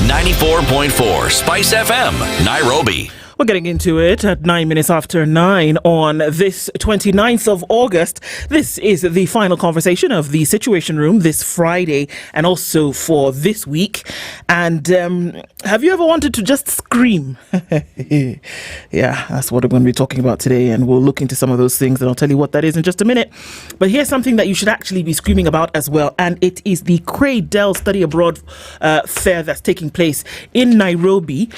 94.4 Spice FM, Nairobi. We're getting into it at 9 minutes after 9 on this 29th of August. This is the final conversation of the Situation Room this Friday and also for this week. And have you ever wanted to just scream? Yeah, that's what we're going to be talking about today. And we'll look into some of those things and I'll tell you what that is in just a minute. But here's something that you should actually be screaming about as well. And it is the Cradle Study Abroad fair that's taking place in Nairobi,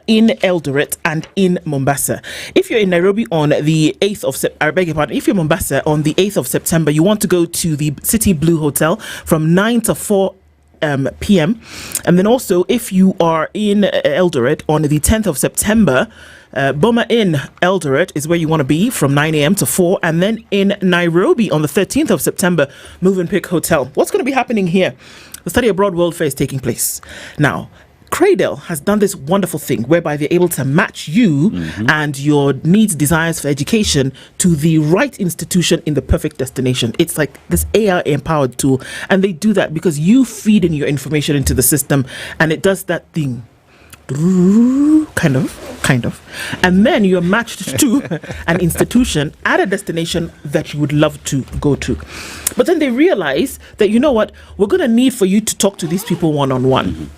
in Eldoret, and in Mombasa. If you're in Nairobi on the 8th of September, I beg your pardon, if you're in Mombasa on the 8th of September, you want to go to the City Blue Hotel from 9 to 4 p.m. And then also, if you are in Eldoret on the 10th of September, Boma Inn Eldoret is where you want to be from 9 a.m. to 4. And then in Nairobi on the 13th of September, Movenpick Hotel. What's going to be happening here? The Study Abroad World Fair is taking place. Now, Cradle has done this wonderful thing whereby they're able to match you and your needs, desires for education to the right institution in the perfect destination. It's like this AI empowered tool, and they do that because you feed in your information into the system and it does that thing. Kind of. And then you're matched to an institution at a destination that you would love to go to. But then they realize that, you know what, we're going to need for you to talk to these people one-on-one.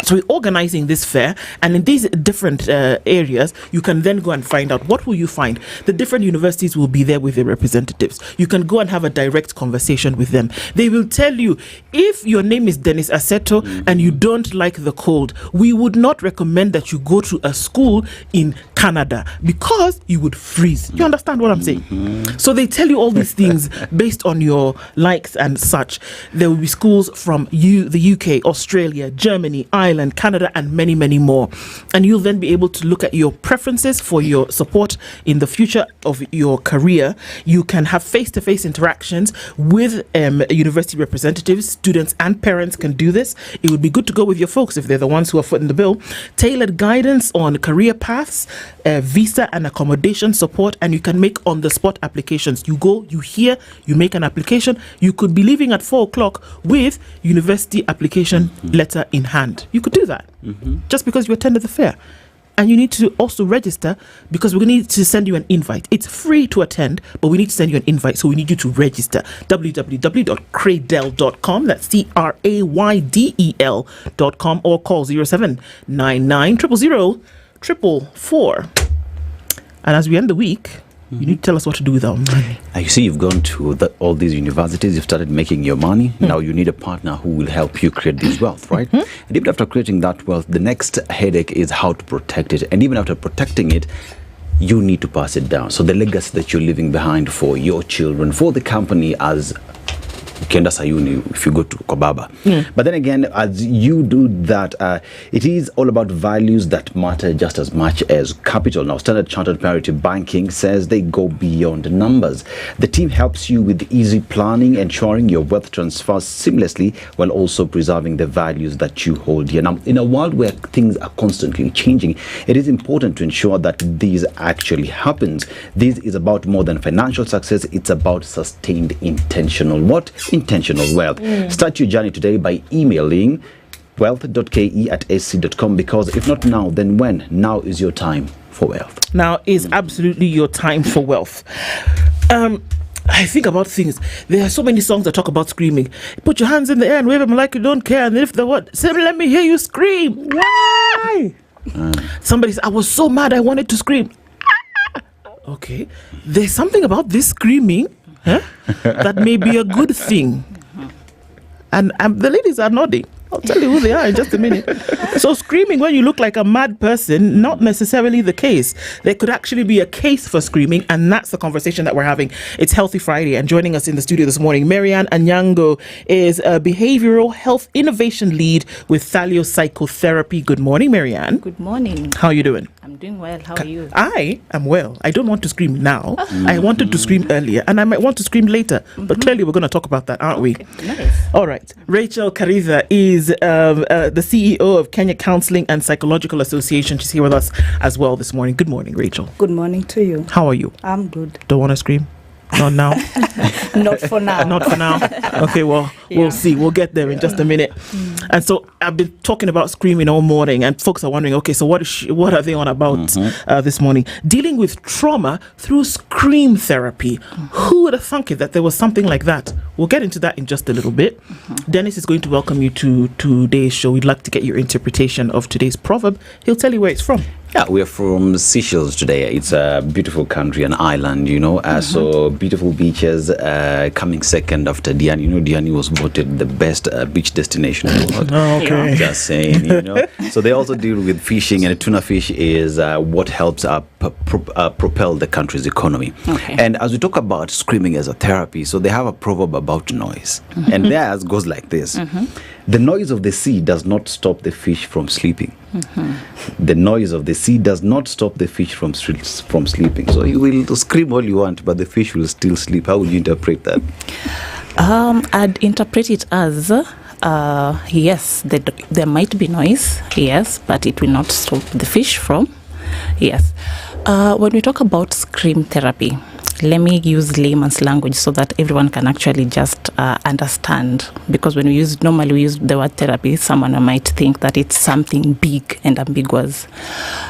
So we're organizing this fair, and in these different areas, you can then go and find out. What will you find? The different universities will be there with their representatives. You can go and have a direct conversation with them. They will tell you, if your name is Dennis Aseto and you don't like the cold, we would not recommend that you go to a school in Canada because you would freeze. You understand what I'm saying? So they tell you all these things based on your likes and such. There will be schools from the UK, Australia, Germany, Ireland, Canada, and many, many more. And you'll then be able to look at your preferences for your support in the future of your career. You can have face-to-face interactions with university representatives. Students and parents can do this. It would be good to go with your folks if they're the ones who are footing the bill. Tailored guidance on career paths, visa and accommodation support, and you can make on-the-spot applications. You go, you hear, you make an application. You could be leaving at 4 o'clock with university application letter in hand. You could do that just because you attended the fair. And you need to also register because we need to send you an invite. It's free to attend, but we need to send you an invite. So we need you to register. www.cradel.com. That's CRAYDEL.com, or call 0799 000 444. And as we end the week, you need to tell us what to do with our money. You see, you've gone to all these universities, you've started making your money. Now you need a partner who will help you create this wealth, right? And even after creating that wealth, the next headache is how to protect it. And even after protecting it, you need to pass it down. So the legacy that you're leaving behind for your children, for the company as Kenda Sayuni, if you go to Kobaba. But then again, as you do that, it is all about values that matter just as much as capital. Now, Standard Chartered Priority Banking says they go beyond numbers. The team helps you with easy planning, ensuring your wealth transfers seamlessly while also preserving the values that you hold here. Now, in a world where things are constantly changing, it is important to ensure that this actually happens. This is about more than financial success. It's about sustained intentional intentional wealth. Start your journey today by emailing wealth.ke@sc.com, because if not now, then when? Now is your time for wealth. Now is absolutely your time for wealth. I think about things. There are so many songs that talk about screaming. Put your hands in the air and wave them like you don't care, and lift the what? Say, let me hear you scream. Why? Somebody said, I was so mad I wanted to scream. Okay. There's something about this screaming that may be a good thing. And the ladies are nodding. I'll tell you who they are in just a minute. So screaming when you look like a mad person, not necessarily the case. There could actually be a case for screaming, and that's the conversation that we're having. It's Healthy Friday, and joining us in the studio this morning, Marianne Anyango is a behavioral health innovation lead with Thalio Psychotherapy. Good morning, Marianne. Good morning. How are you doing? I'm doing well. How are you? I am well. I don't want to scream now. I wanted to scream earlier, and I might want to scream later. But clearly we're going to talk about that, aren't we? Nice. All right. Rachel Karitha is the CEO of Kenya Counseling and Psychological Association. She's here with us as well this morning. Good morning, Rachel. Good morning to you. How are you? I'm good. Don't want to scream? Not now? Not for now. Not for now. Okay, well, we'll see. We'll get there in just a minute. And so I've been talking about screaming all morning, and folks are wondering, okay, so what are they on about this morning? Dealing with trauma through scream therapy. Who would have thunk it that there was something like that? We'll get into that in just a little bit. Dennis is going to welcome you to today's show. We'd like to get your interpretation of today's proverb. He'll tell you where it's from. Yeah, we're from Seychelles today. It's a beautiful country, an island, so beautiful beaches, coming second after Diani. Diani was voted the best beach destination in the world. Okay. Just saying, So they also deal with fishing, and tuna fish is what helps propel the country's economy. Okay. And as we talk about screaming as a therapy, so they have a proverb about noise. And theirs goes like this. The noise of the sea does not stop the fish from sleeping. The noise of the sea does not stop the fish from sleeping. So you will scream all you want, but the fish will still sleep. How would you interpret that? I'd interpret it as, yes, there might be noise, yes, but it will not stop the fish from, yes. When we talk about scream therapy, let me use layman's language so that everyone can actually just understand. Because when we normally use the word therapy, someone might think that it's something big and ambiguous.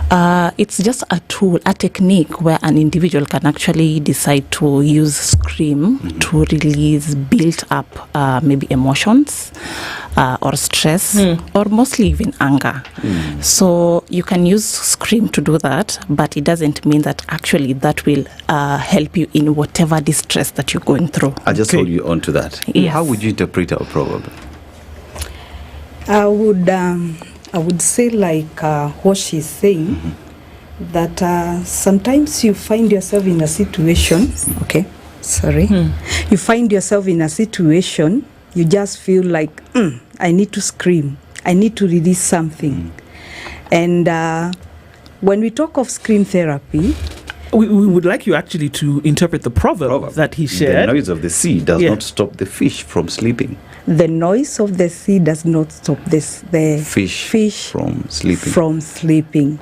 It's just a tool, a technique where an individual can actually decide to use scream to release built up maybe emotions or stress or mostly even anger. So you can use scream to do that, but it doesn't mean that actually that will help you in whatever distress that you're going through. I'll just hold you on to that. Yes. How would you interpret our proverb? I would say like what she's saying, that sometimes you find yourself in a situation, you find yourself in a situation, you just feel like, I need to scream, I need to release something. And when we talk of scream therapy, we would like you actually to interpret the proverb that he shared. The noise of the sea does not stop the fish from sleeping. The noise of the sea does not stop the fish from sleeping.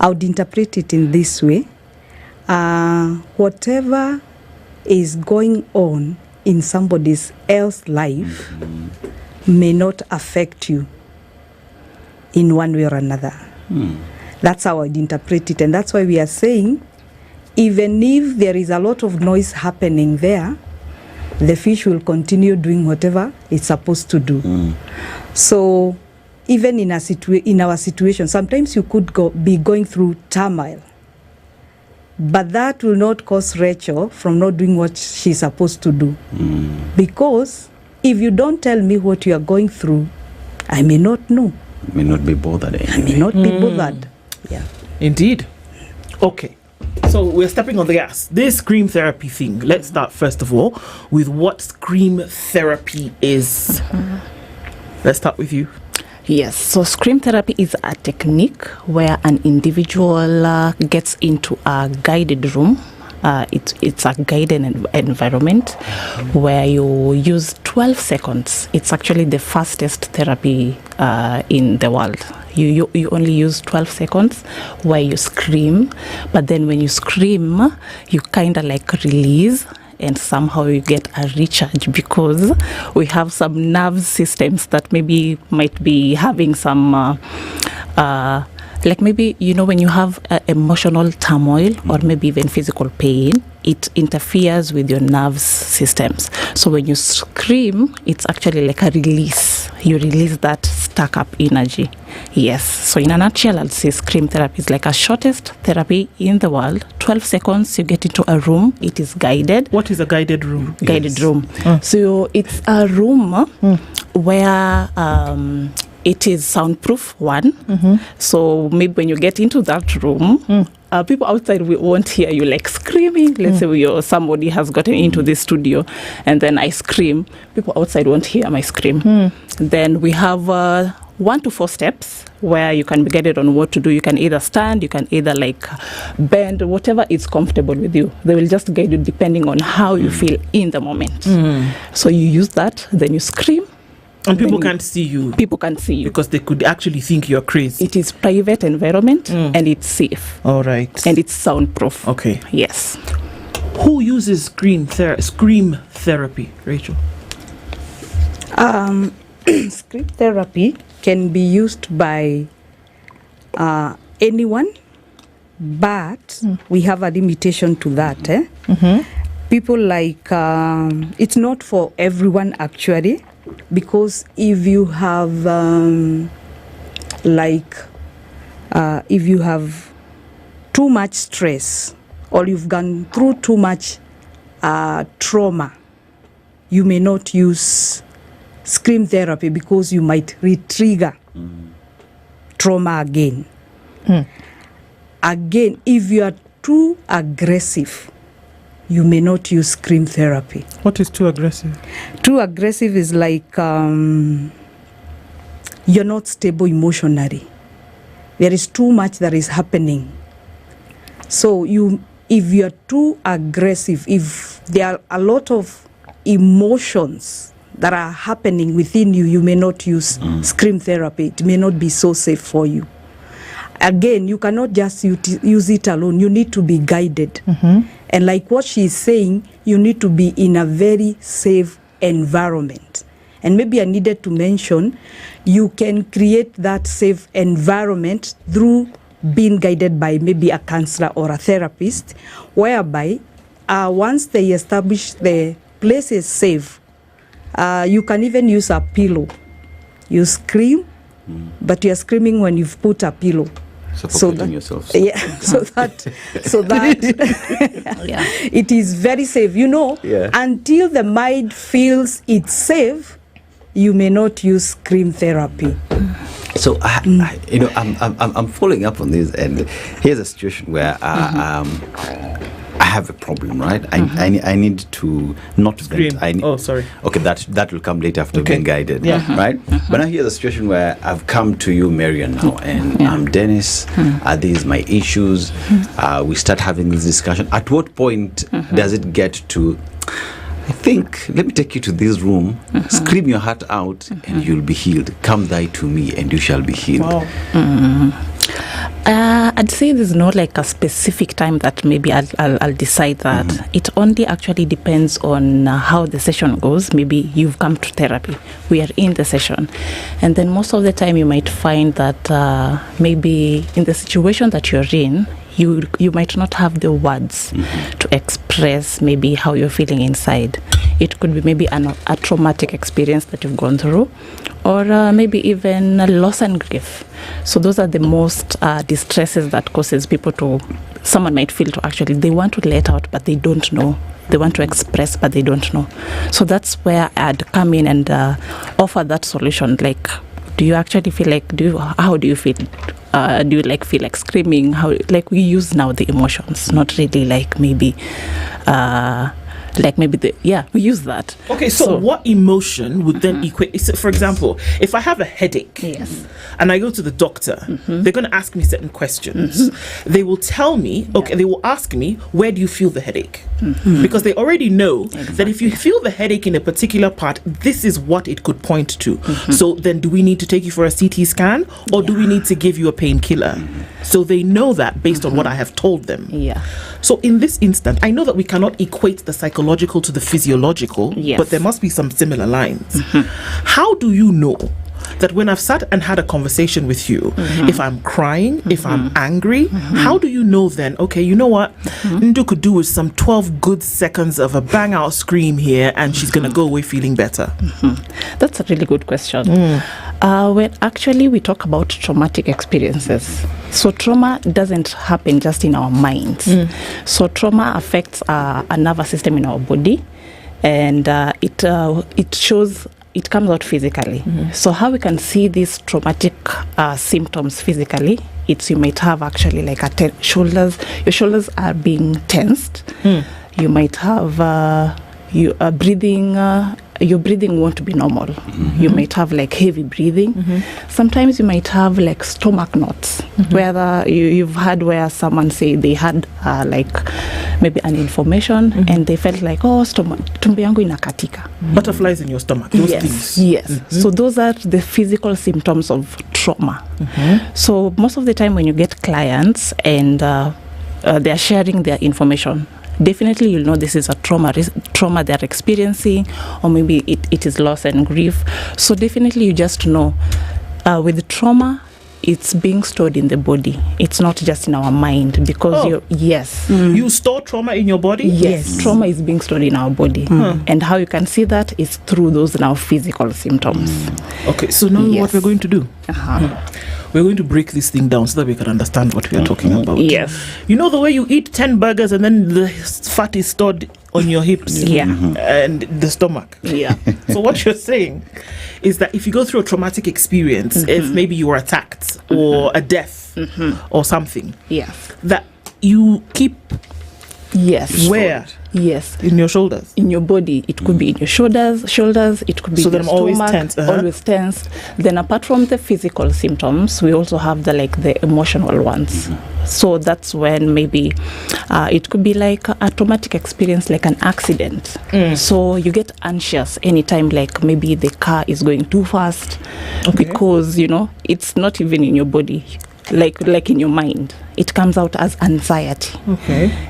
I would interpret it in this way. Whatever is going on in somebody else's life may not affect you in one way or another. That's how I'd interpret it. And that's why we are saying, even if there is a lot of noise happening there, the fish will continue doing whatever it's supposed to do. So even in our situation, sometimes you could be going through turmoil, but that will not cause Rachel from not doing what she's supposed to do. Because if you don't tell me what you are going through, I may not know. May not be bothered anyway. I may not be bothered. Yeah. Indeed. Okay. So we're stepping on the gas. This scream therapy thing. Let's start first of all with what scream therapy is. Let's start with you. Yes, so scream therapy is a technique where an individual gets into a guided room. It's a guided environment where you use 12 seconds. It's actually the fastest therapy in the world. You only use 12 seconds where you scream, but then when you scream, you kind of like release, and somehow you get a recharge because we have some nerve systems that maybe might be having some like maybe, you know, when you have emotional turmoil or maybe even physical pain, it interferes with your nerves systems. So when you scream, it's actually like a release. You release that stuck up energy. Yes. So in a nutshell, I'll say scream therapy is like a shortest therapy in the world. 12 seconds, you get into a room. It is guided. What is a guided room? Guided room. So it's a room where it is soundproof, one. So maybe when you get into that room, people outside won't hear you like screaming. Let's say somebody has gotten into the studio and then I scream. People outside won't hear my scream. Then we have 1 to 4 steps where you can be guided on what to do. You can either stand, you can either like bend, whatever is comfortable with you. They will just guide you depending on how you feel in the moment. So you use that, then you scream. And people can't see you. People can't see you. Because they could actually think you're crazy. It is private environment and it's safe. All right. And it's soundproof. Okay. Yes. Who uses scream therapy, Rachel? Scream therapy can be used by anyone, but we have a limitation to that. People like, it's not for everyone actually. Because if you have if you have too much stress or you've gone through too much trauma, you may not use scream therapy because you might re-trigger trauma again. Again, if you are too aggressive, you may not use scream therapy. What is too aggressive? Too aggressive is like you're not stable emotionally. There is too much that is happening. So if you're too aggressive, if there are a lot of emotions that are happening within you, you may not use scream therapy. It may not be so safe for you. Again, you cannot just use it alone. You need to be guided. And like what she's saying, you need to be in a very safe environment. And maybe I needed to mention, you can create that safe environment through being guided by maybe a counselor or a therapist, whereby once they establish the place is safe, you can even use a pillow. You scream, but you're screaming when you've put a pillow. Suffocating yourself. Yeah, so that it is very safe. You know, until the mind feels it's safe, you may not use scream therapy. So, I'm following up on this, and here's a situation where I have a problem, right? I need to not scream. Sorry. Okay, that will come later after being guided, right? But now here's a situation where I've come to you, Marian, now, and I'm Dennis. These my issues. We start having this discussion. At what point does it get to, I think, let me take you to this room, scream your heart out, and you'll be healed. Come thy to me, and you shall be healed. Wow. I'd say there's not like a specific time that maybe I'll decide that. It only actually depends on how the session goes. Maybe you've come to therapy, we are in the session, and then most of the time you might find that maybe in the situation that you're in, you might not have the words to express maybe how you're feeling inside. It could be maybe a traumatic experience that you've gone through, or maybe even loss and grief. So those are the most distresses that causes people to, someone might feel to actually, they want to let out, but they don't know. They want to express, but they don't know. So that's where I'd come in and offer that solution, like do you actually feel like, how do you feel? Do you like feel like screaming? How, like, we use now the emotions, not really like maybe we use that. Okay, so what emotion would then equate? So for example, if I have a headache, yes, and I go to the doctor, they're going to ask me certain questions. They will tell me, they will ask me, where do you feel the headache? Because they already know that if you feel the headache in a particular part, this is what it could point to. So then do we need to take you for a CT scan, or do we need to give you a painkiller? So they know that based on what I have told them. Yeah. So in this instant, I know that we cannot equate the psychological to the physiological, but there must be some similar lines. How do you know that when I've sat and had a conversation with you, if I'm crying, if I'm angry, how do you know then, okay, you know what, Ndu could do with some 12 good seconds of a bang out scream here and she's going to go away feeling better? That's a really good question. When actually we talk about traumatic experiences, so trauma doesn't happen just in our minds. So trauma affects a nervous system in our body, and it shows. It comes out physically. So how we can see these traumatic symptoms physically, it's you might have actually like shoulders. Your shoulders are being tensed. You might have breathing. Your breathing won't be normal. You might have like heavy breathing. Sometimes you might have like stomach knots, whether you've had where someone say they had like maybe an inflammation and they felt like, oh, tumbo yangu inakatika. Butterflies in your stomach, those things. Yes. So those are the physical symptoms of trauma. So most of the time when you get clients and they're sharing their information, definitely you'll know this is a trauma they're experiencing, or maybe it is loss and grief. So definitely you just know with trauma, it's being stored in the body. It's not just in our mind, because you store trauma in your body? Yes, trauma is being stored in our body. And how you can see that is through those now physical symptoms. Okay, so now what we're going to do? We're going to break this thing down so that we can understand what we are talking about. Yes. You know the way you eat 10 burgers and then the fat is stored on your hips and the stomach? Yeah. So what you're saying is that if you go through a traumatic experience, if maybe you were attacked or a death or something, that you keep where? Yes. In your shoulders? In your body. It could be in your shoulders, it could be in your stomach. Always tense. Always tense. Then apart from the physical symptoms, we also have the emotional ones. So that's when maybe it could be like a traumatic experience, like an accident. So you get anxious anytime, like maybe the car is going too fast, because, it's not even in your body. Like in your mind, it comes out as anxiety.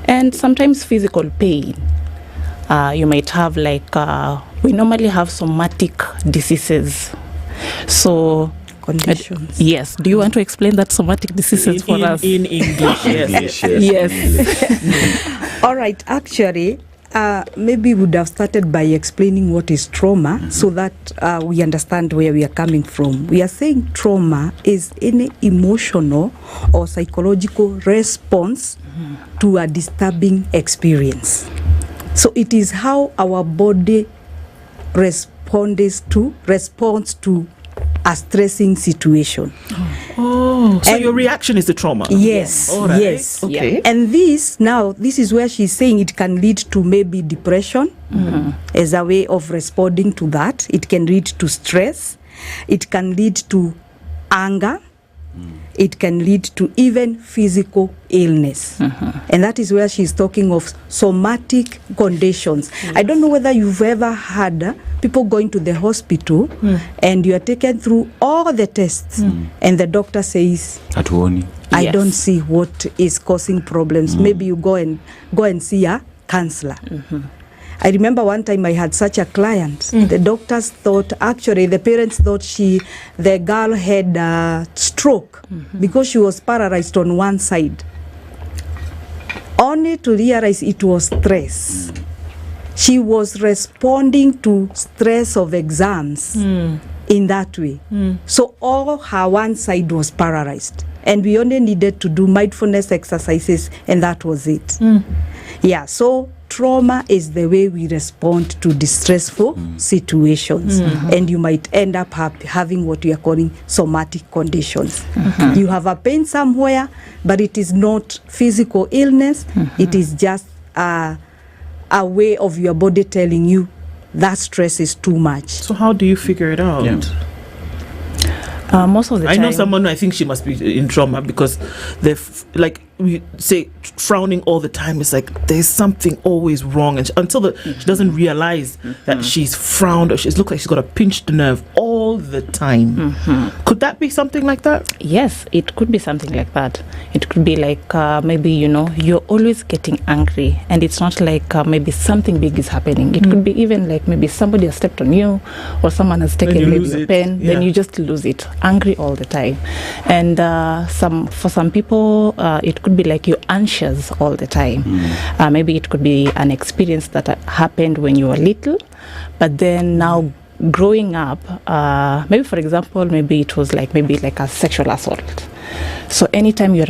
And sometimes physical pain. You might have we normally have somatic diseases. So conditions. Yes. Do you want to explain that somatic diseases for us? In English, yes. All right. Actually, maybe we would have started by explaining what is trauma, so that we understand where we are coming from. We are saying trauma is any emotional or psychological response to a disturbing experience. So it is how our body responds to a stressing situation. So your reaction is the trauma? Yes. All right. Yes. Okay. And this is where she's saying it can lead to maybe depression as a way of responding to that. It can lead to stress. It can lead to anger. It can lead to even physical illness. And that is where she's talking of somatic conditions. I don't know whether you've ever had people going to the hospital and you are taken through all the tests and the doctor says, I don't see what is causing problems. Maybe you go and see a counselor. I remember one time I had such a client. The doctors thought, actually the parents thought the girl had a stroke because she was paralyzed on one side. Only to realize it was stress. She was responding to stress of exams in that way. So all her one side was paralyzed. And we only needed to do mindfulness exercises, and that was it. Yeah, so trauma is the way we respond to distressful situations. And you might end up having what we are calling somatic conditions. You have a pain somewhere, but it is not physical illness. It is just a way of your body telling you that stress is too much. So how do you figure it out? Most of the time, I know someone, I think she must be in trauma because they're like we say frowning all the time. It's like there's something always wrong, and until she doesn't realize that she's frowned or she's looked like she's got a pinched nerve all the time. Could that be something like that? Yes, it could be something like that. It could be like maybe you're always getting angry, and it's not like maybe something big is happening. It could be even like maybe somebody has stepped on you, or someone has taken maybe a pen. Then you just lose it. Angry all the time. And for some people it could be like you're anxious all the time. Maybe it could be an experience that happened when you were little, but then now growing up, maybe for example, maybe it was like a sexual assault. So anytime you're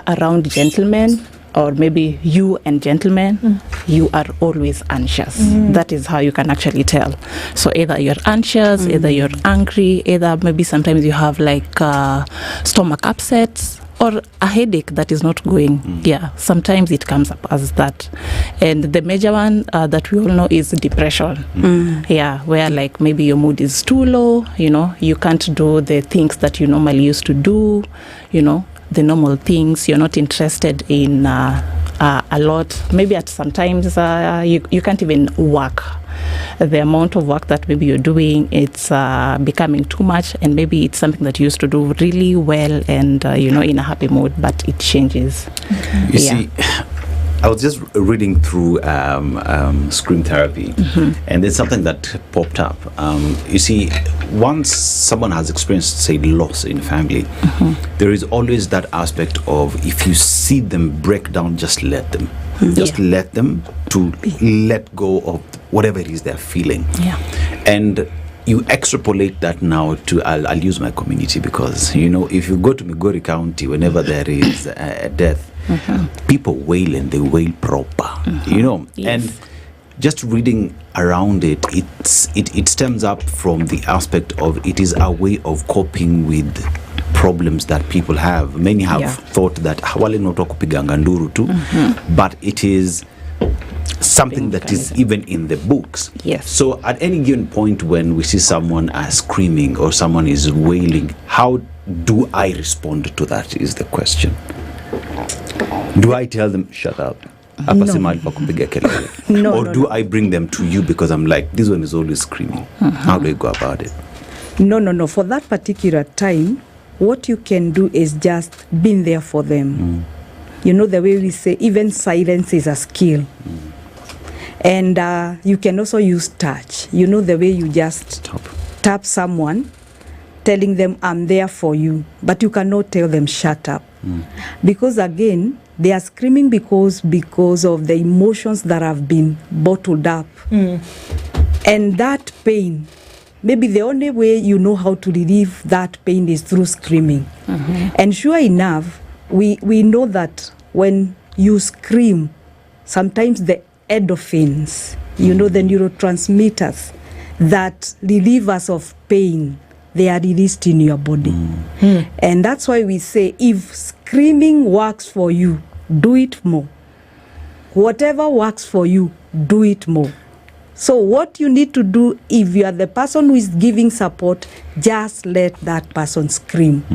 around gentlemen, or maybe you and gentlemen, you are always anxious. That is how you can actually tell. So either you're anxious, either you're angry, either maybe sometimes you have like stomach upsets or a headache that is not going. Sometimes it comes up as that. And the major one that we all know is depression. Where like maybe your mood is too low, you can't do the things that you normally used to do, the normal things. You're not interested in a lot. Maybe at sometimes you can't even work. The amount of work that maybe you're doing, it's becoming too much, and maybe it's something that you used to do really well and in a happy mood, but it changes. You see, I was just reading through scream therapy, and there's something that popped up. You see, once someone has experienced, say, loss in family, there is always that aspect of if you see them break down, just let them. Just let them to let go of whatever it is they're feeling. And you extrapolate that now to, I'll use my community, because, if you go to Migori County, whenever there is a death, people wail, and they wail proper, and just reading around it, it stems up from the aspect of it is a way of coping with problems that people have. Many have thought that wale noto kupiganga nduru tu, but it is something that is even in the books. So at any given point when we see someone screaming or someone is wailing, how do I respond to that is the question. Do I tell them, shut up? No. Or do I bring them to you because I'm like, this one is always screaming? How do I go about it? No. For that particular time, what you can do is just being there for them. The way we say, even silence is a skill. And you can also use touch. The way you just tap someone, telling them, I'm there for you. But you cannot tell them, shut up. Because again, they are screaming because of the emotions that have been bottled up. And that pain, maybe the only way you know how to relieve that pain is through screaming. And sure enough, we know that when you scream, sometimes the endorphins, the neurotransmitters that relieve us of pain, they are released in your body. And that's why we say, if screaming works for you, do it more. Whatever works for you, do it more. So what you need to do, if you are the person who is giving support, just let that person scream.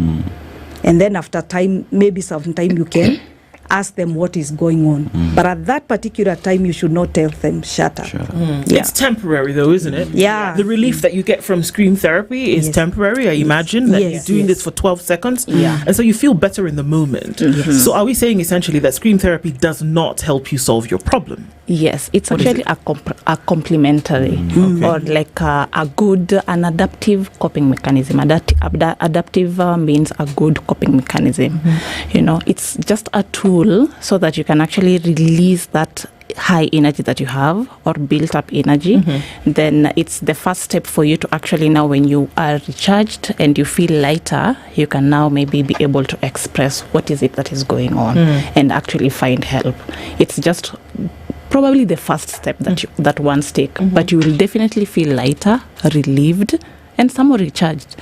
And then after time, maybe sometime you can ask them what is going on. But at that particular time, you should not tell them, shut up. It's temporary though, isn't it? The relief that you get from scream therapy is temporary, I imagine. That you're doing this for 12 seconds. And so you feel better in the moment. So are we saying essentially that scream therapy does not help you solve your problem? Yes, it's actually a complementary or like a good, an adaptive coping mechanism. Adaptive means a good coping mechanism. It's just a tool so that you can actually release that high energy that you have or built up energy. Then it's the first step for you to actually now, when you are recharged and you feel lighter, you can now maybe be able to express what is it that is going on and actually find help. It's just probably the first step that one's take, but you will definitely feel lighter, relieved, and somewhat recharged.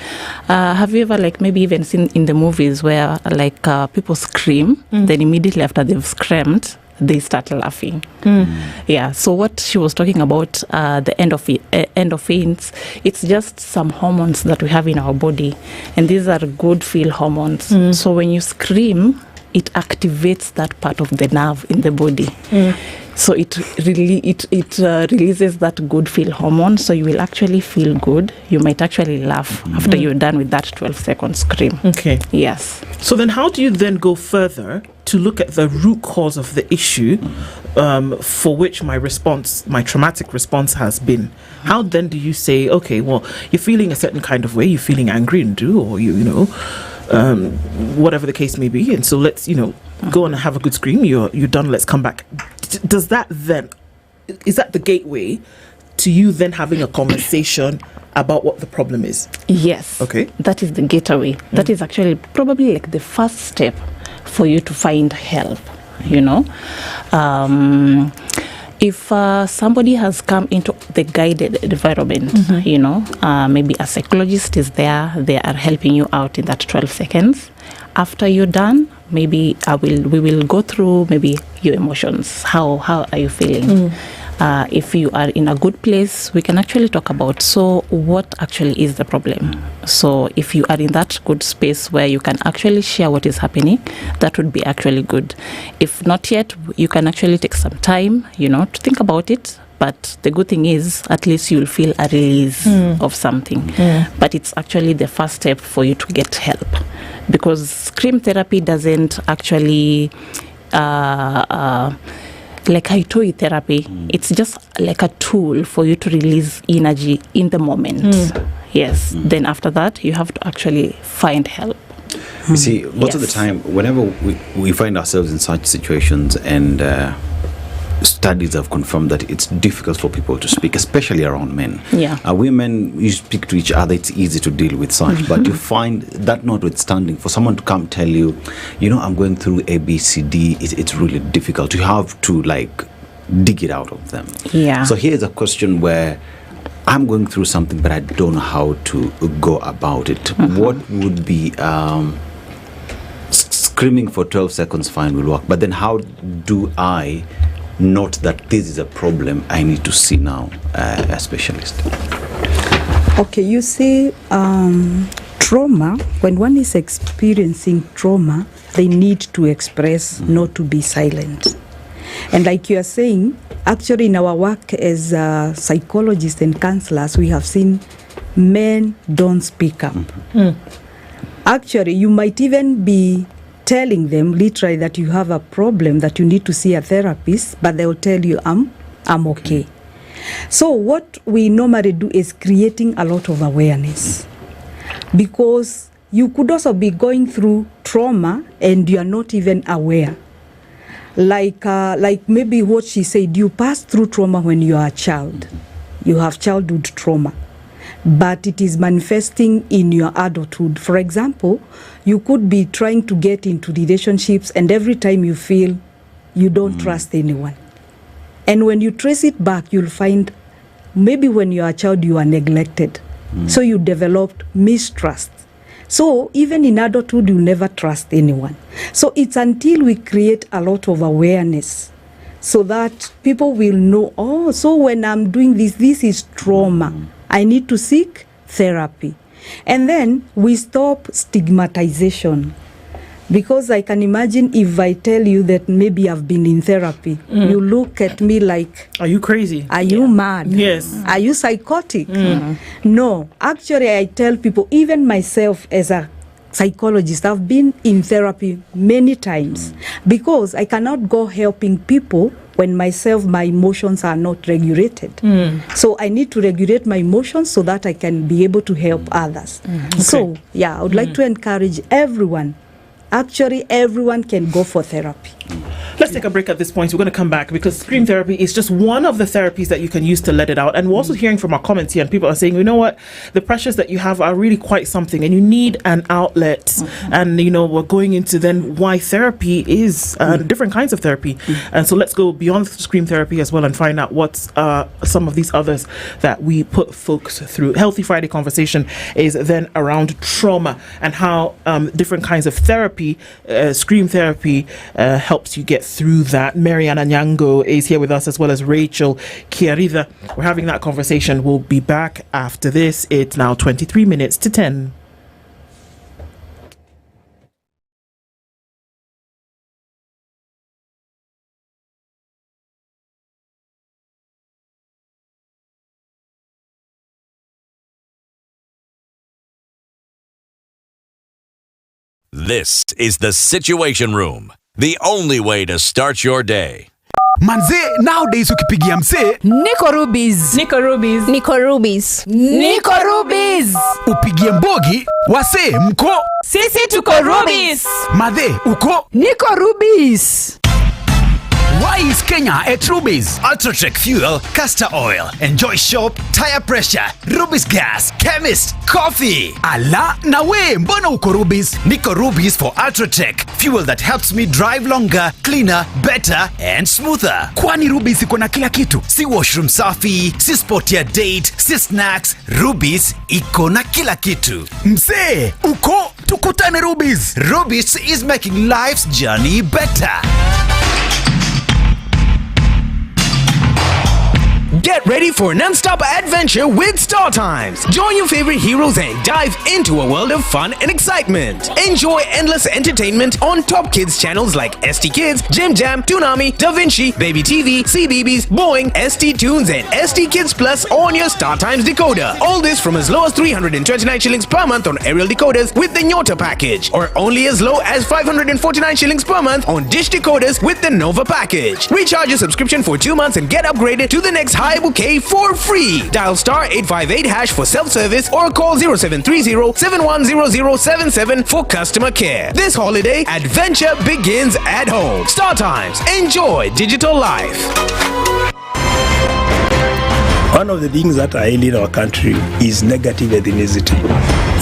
Have you ever maybe even seen in the movies where people scream, then immediately after they've screamed, they start laughing? Yeah, so what she was talking about, the endorphins, it's just some hormones that we have in our body, and these are good feel hormones. So when you scream, it activates that part of the nerve in the body. So it releases that good feel hormone, so you will actually feel good. You might actually laugh after you're done with that 12-second scream. Okay. Yes. So then how do you then go further to look at the root cause of the issue for which my traumatic response has been? How then do you say, okay, well, you're feeling a certain kind of way, you're feeling angry and or whatever the case may be, and so let's go and have a good scream. You're done, let's come back. Is that the gateway to you then having a conversation about what the problem is? Yes. Okay. That is the gateway. That is actually probably the first step for you to find help, If somebody has come into the guided environment, maybe a psychologist is there, they are helping you out in that 12 seconds. After you're done, maybe we will go through maybe your emotions. How are you feeling? If you are in a good place, we can actually talk about, so what actually is the problem? So if you are in that good space where you can actually share what is happening, that would be actually good. If not yet, you can actually take some time, to think about it. But the good thing is, at least you'll feel a release of something. But it's actually the first step for you to get help. Because scream therapy doesn't actually... like Haitoi therapy, it's just like a tool for you to release energy in the moment. Yes. Then after that, you have to actually find help. You see, most of the time, whenever we find ourselves in such situations, and studies have confirmed that it's difficult for people to speak, especially around men. Yeah. Women, you speak to each other, it's easy to deal with such, but you find that notwithstanding, for someone to come tell you, I'm going through A, B, C, D, it's really difficult. You have to dig it out of them. Yeah. So here's a question where I'm going through something, but I don't know how to go about it. What would be screaming for 12 seconds fine will work, but then how do I note that this is a problem I need to see now a specialist? Okay, you see, trauma, when one is experiencing trauma, they need to express, not to be silent. And like you are saying, actually in our work as psychologists and counselors, we have seen men don't speak up. Actually, you might even be telling them literally that you have a problem, that you need to see a therapist, but they will tell you, I'm okay. So what we normally do is creating a lot of awareness, because you could also be going through trauma and you are not even aware. Like maybe what she said, you pass through trauma when you are a child. You have childhood trauma, but it is manifesting in your adulthood. For example, you could be trying to get into relationships, and every time you feel you don't trust anyone. And when you trace it back, you'll find maybe when you are a child, you are neglected. So you developed mistrust. So even in adulthood, you never trust anyone. So it's until we create a lot of awareness so that people will know, so when I'm doing this is trauma. I need to seek therapy. And then we stop stigmatization. Because I can imagine if I tell you that maybe I've been in therapy, you look at me like, are you crazy? Are you mad? Yes. Are you psychotic? No. Actually, I tell people, even myself as a psychologist, I've been in therapy many times because I cannot go helping people when my emotions are not regulated. So I need to regulate my emotions so that I can be able to help others. Okay. So, I would like to encourage everyone, actually everyone can go for therapy. Let's take a break at this point. We're going to come back because scream therapy is just one of the therapies that you can use to let it out. And we're also hearing from our comments here, and people are saying, you know what, the pressures that you have are really quite something, and you need an outlet. And, you know, we're going into then why therapy is different kinds of therapy. And so let's go beyond scream therapy as well and find out what's some of these others that we put folks through. Healthy Friday conversation is then around trauma and how different kinds of therapy, scream therapy, helps you get through that. Mariana Nyango is here with us, as well as Rachel Kiarida. We're having that conversation. We'll be back after this. It's now 23 minutes to 10. This is the Situation Room, the only way to start your day. Manze, nowadays ukipigia mse Niko Rubies. upigie mbogi wase mko Sisi tuko Rubies. Madhe uko Niko Rubies. Why is Kenya at Rubies? Ultratrek Fuel, Castor Oil, Enjoy Shop, Tire Pressure, Rubies Gas, Chemist, Coffee. Ala, na we mbona uko Rubies? Niko Rubies for Ultratrek, fuel that helps me drive longer, cleaner, better and smoother. Kwani Rubies iko na kila kitu? Si washroom safi, si spot ya date, si snacks, Rubies iko na kila kitu. Mse, uko tukutane Rubies. Rubies is making life's journey better. Get ready for a non-stop adventure with Star Times. Join your favorite heroes and dive into a world of fun and excitement. Enjoy endless entertainment on top kids channels like ST Kids, Jim Jam, Toonami, Da Vinci, Baby TV, CBeebies, Boing, ST Tunes and ST Kids Plus on your Star Times decoder. All this from as low as 329 shillings per month on aerial decoders with the Nyota package, or only as low as 549 shillings per month on dish decoders with the Nova package. Recharge your subscription for 2 months and get upgraded to the next high bouquet for free. Dial star 858 hash for self-service or call 0730-710077 for customer care. This holiday, adventure begins at home. Star Times. Enjoy digital life. One of the things that are ailing our country is negative ethnicity.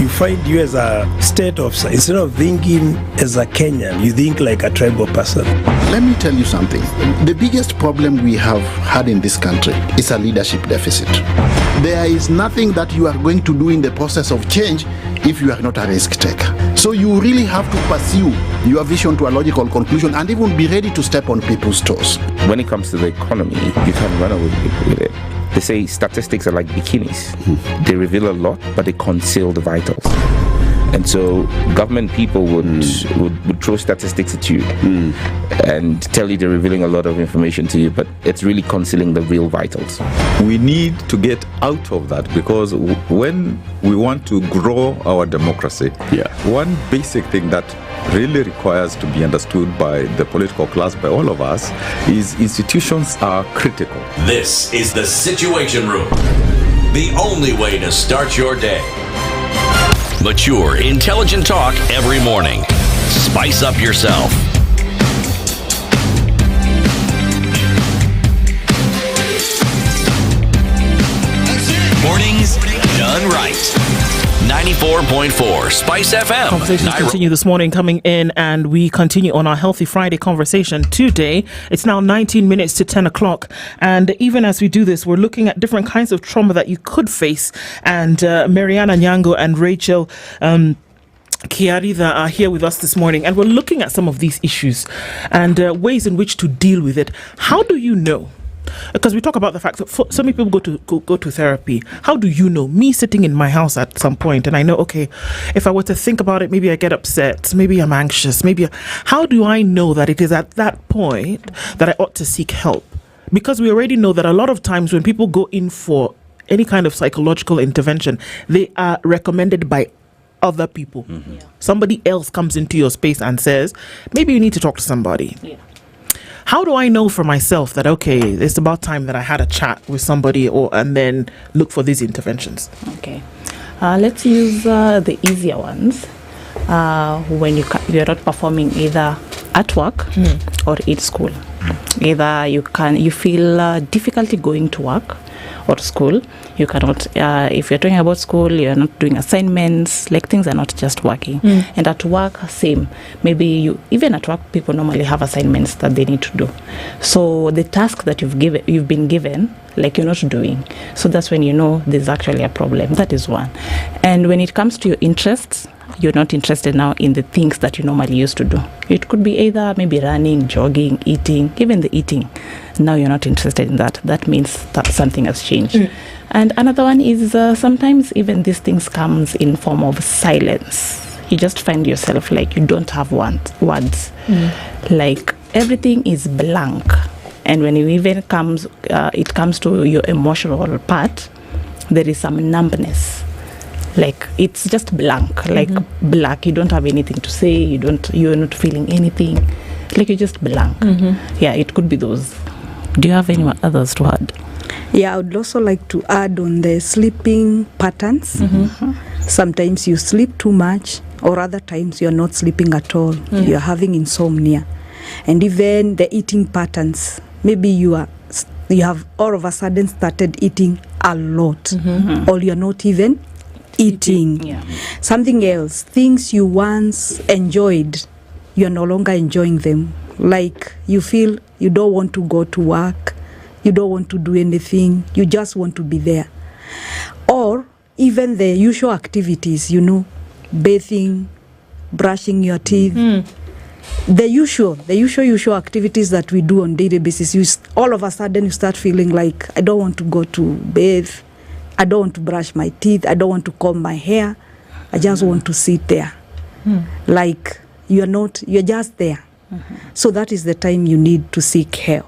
You find you as a state of, instead of thinking as a Kenyan, you think like a tribal person. Let me tell you something. The biggest problem we have had in this country is a leadership deficit. There is nothing that you are going to do in the process of change if you are not a risk taker. So you really have to pursue your vision to a logical conclusion and even be ready to step on people's toes. When it comes to the economy, you can't run away with it. They say statistics are like bikinis. They reveal a lot, but they conceal the vitals. And so government people would throw statistics at you and tell you they're revealing a lot of information to you, but it's really concealing the real vitals. We need to get out of that, because when we want to grow our democracy, one basic thing that really requires to be understood by the political class, by all of us, is institutions are critical. This is the Situation Room, the only way to start your day. Mature, intelligent talk every morning. Spice up yourself. Mornings done right. 94.4 Spice FM. Conversations continue this morning, coming in, and we continue on our Healthy Friday conversation today. It's now 19 minutes to 10 o'clock, and even as we do this, we're looking at different kinds of trauma that you could face. And Mariana Nyango and Rachel Kiarida are here with us this morning, and we're looking at some of these issues and ways in which to deal with it. How do you know? Because we talk about the fact that so many people go to therapy. How do you know? Me sitting in my house at some point, and I know, okay, if I were to think about it, maybe I get upset, maybe I'm anxious, how do I know that it is at that point that I ought to seek help? Because we already know that a lot of times when people go in for any kind of psychological intervention, they are recommended by other people. Somebody else comes into your space and says, maybe you need to talk to somebody. How do I know for myself that, okay, it's about time that I had a chat with somebody, and then look for these interventions? Okay. Let's use the easier ones. when you're not performing either at work or at school. Either you feel difficulty going to work or school. You cannot, if you're talking about school, you're not doing assignments, like things are not just working. And at work, same. Maybe even at work, people normally have assignments that they need to do. So the task that you've been given, like you're not doing. So that's when you know there's actually a problem. That is one. And when it comes to your interests, you're not interested now in the things that you normally used to do. It could be either maybe running, jogging, eating, even the eating. Now you're not interested in that. That means that something has changed. And another one is sometimes even these things comes in form of silence. You just find yourself like you don't have words. Like everything is blank. And when you even it comes to your emotional part, there is some numbness. Like it's just blank, like black. You don't have anything to say. You're not feeling anything. Like you're just blank. Yeah, it could be those. Do you have any others to add? Yeah, I would also like to add on the sleeping patterns. Sometimes you sleep too much, or other times you're not sleeping at all. You're having insomnia. And even the eating patterns. Maybe you have all of a sudden started eating a lot, or you're not even eating. Something else, things you once enjoyed, you're no longer enjoying them. Like you feel you don't want to go to work, you don't want to do anything, you just want to be there. Or even the usual activities, bathing, brushing your teeth, the usual activities that we do on daily basis. All of a sudden you start feeling like, I don't want to go to bathe, I don't want to brush my teeth, I don't want to comb my hair, I just want to sit there. Like you're just there. So that is the time you need to seek help.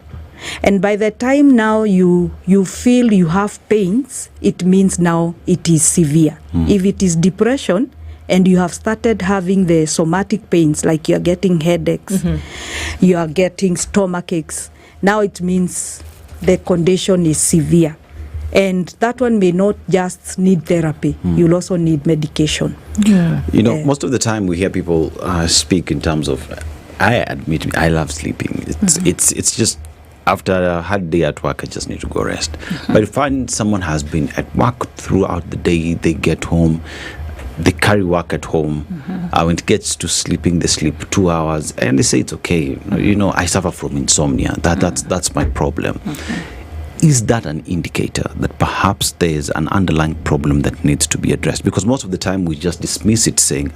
And by the time now you feel you have pains, it means now it is severe. If it is depression and you have started having the somatic pains, like you're getting headaches, you are getting stomach aches, now it means the condition is severe. And that one may not just need therapy. You'll also need medication. Most of the time we hear people speak in terms of, I admit, I love sleeping. It's just after a hard day at work, I just need to go rest. But if someone has been at work throughout the day, they get home, they carry work at home. When it gets to sleeping, they sleep 2 hours, and they say it's okay. I suffer from insomnia. That's my problem. Is that an indicator that perhaps there's an underlying problem that needs to be addressed? Because most of the time we just dismiss it saying,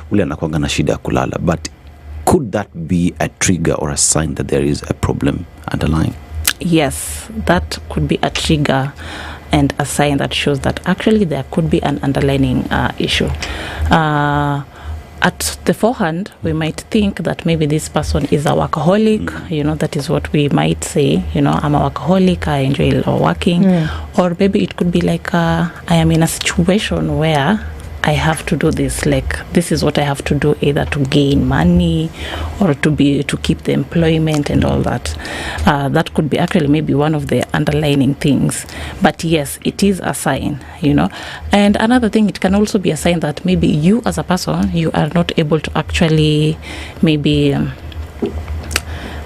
ule anakuanga na shida ya kulala. But could that be a trigger or a sign that there is a problem underlying? Yes, that could be a trigger and a sign that shows that actually there could be an underlying issue. At the forehand, we might think that maybe this person is a workaholic, that is what we might say, I'm a workaholic, I enjoy working. Or maybe it could be like, I am in a situation where I have to do this, like this is what I have to do, either to gain money or to keep the employment and all that. That could be actually maybe one of the underlying things. But yes, it is a sign, And another thing, it can also be a sign that maybe you as a person, you are not able to actually maybe,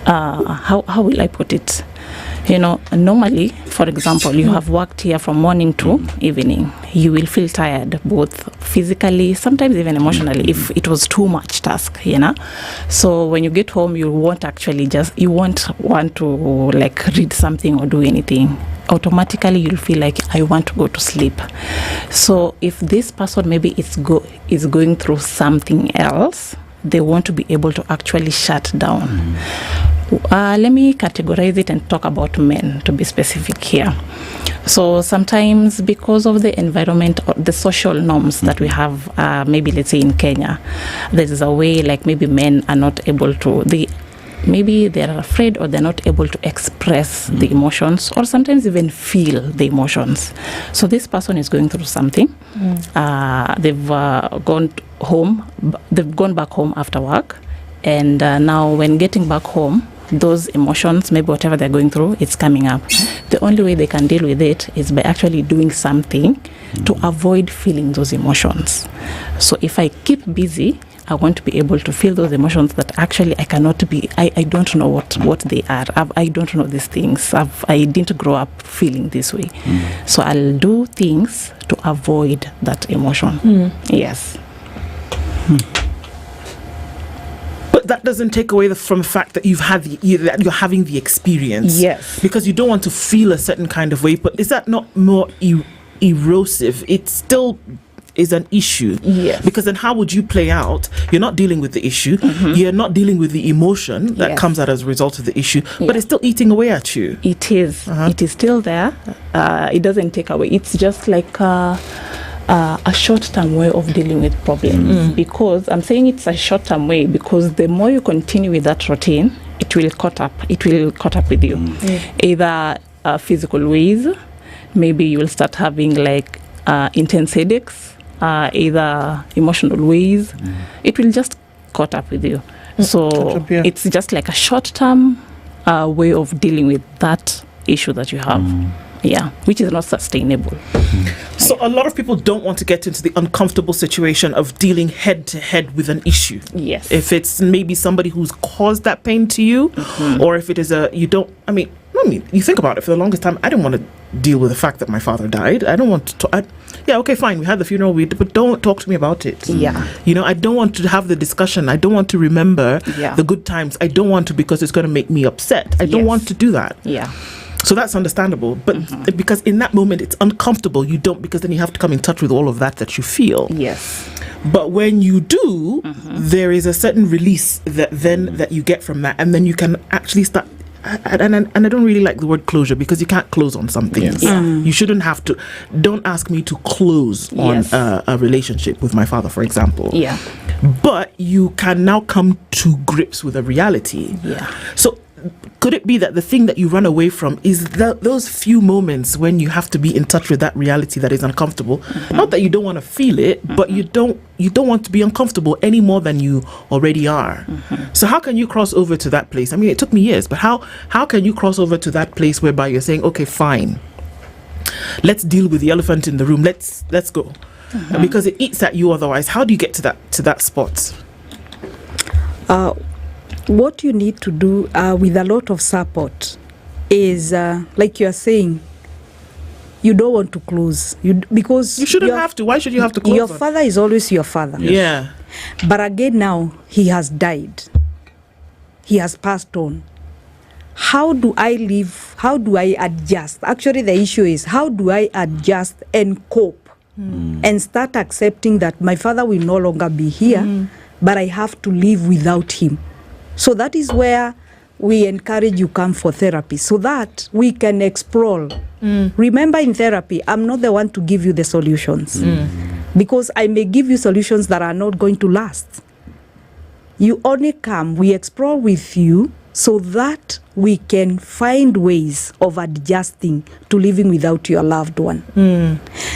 how will I put it? Normally, for example, you have worked here from morning to evening. You will feel tired, both physically, sometimes even emotionally, if it was too much task, So when you get home, you won't want to like read something or do anything. Automatically, you'll feel like I want to go to sleep. So if this person maybe is going through something else, they want to be able to actually shut down. Let me categorize it and talk about men, to be specific here. So sometimes because of the environment or the social norms that we have, maybe let's say in Kenya, there is a way like maybe men are not able to, maybe they're afraid or they're not able to express the emotions or sometimes even feel the emotions. So this person is going through something. They've gone back home after work, and now when getting back home, those emotions, maybe whatever they're going through, it's coming up. The only way they can deal with it is by actually doing something to avoid feeling those emotions. So if I keep busy I want to be able to feel those emotions that actually I cannot be, I don't know what they are. I don't know these things. I didn't grow up feeling this way. So I'll do things to avoid that emotion. Yes. But that doesn't take away from the fact that that you're having the experience. Yes. Because you don't want to feel a certain kind of way. But is that not more erosive? It still is an issue. Yes. Because then how would you play out? You're not dealing with the issue. You're not dealing with the emotion that comes out as a result of the issue. But it's still eating away at you. It is. It is still there. It doesn't take away. It's just like a short-term way of dealing with problems. Because I'm saying it's a short-term way because the more you continue with that routine, it will caught up with you. Either physical ways, maybe you will start having like intense headaches, either emotional ways. It will just caught up with you. So it's just like a short-term way of dealing with that issue that you have. Which is not sustainable. So a lot of people don't want to get into the uncomfortable situation of dealing head to head with an issue. Yes. If it's maybe somebody who's caused that pain to you, or if it is you think about it. For the longest time, I didn't want to deal with the fact that my father died. I don't want to. Okay, fine. We had the funeral, but don't talk to me about it. Yeah. I don't want to have the discussion. I don't want to remember the good times. I don't want to because it's going to make me upset. I don't want to do that. Yeah. So that's understandable. But because in that moment it's uncomfortable, you don't, because then you have to come in touch with all of that you feel. Yes. But when you do, there is a certain release that you get from that, and then you can actually start. And I don't really like the word closure because you can't close on something. Yes. Yeah. You shouldn't have to. Don't ask me to close on a relationship with my father, for example. Yeah. But you can now come to grips with a reality. Yeah. So could it be that the thing that you run away from is those few moments when you have to be in touch with that reality that is uncomfortable? Not that you don't want to feel it, but you don't want to be uncomfortable any more than you already are. So how can you cross over to that place? I mean, it took me years, but how can you cross over to that place whereby you're saying, okay, fine, let's deal with the elephant in the room. Let's go, because it eats at you otherwise. How do you get to that spot? What you need to do with a lot of support is, like you are saying, you don't want to close. Because you shouldn't have to. Why should you have to close? Your father is always your father. Yes. Yeah. But again, now he has died. He has passed on. How do I live? How do I adjust? Actually, the issue is, how do I adjust and cope and start accepting that my father will no longer be here, but I have to live without him? So that is where we encourage you come for therapy so that we can explore. Remember, in therapy, I'm not the one to give you the solutions because I may give you solutions that are not going to last. You only come, we explore with you so that we can find ways of adjusting to living without your loved one.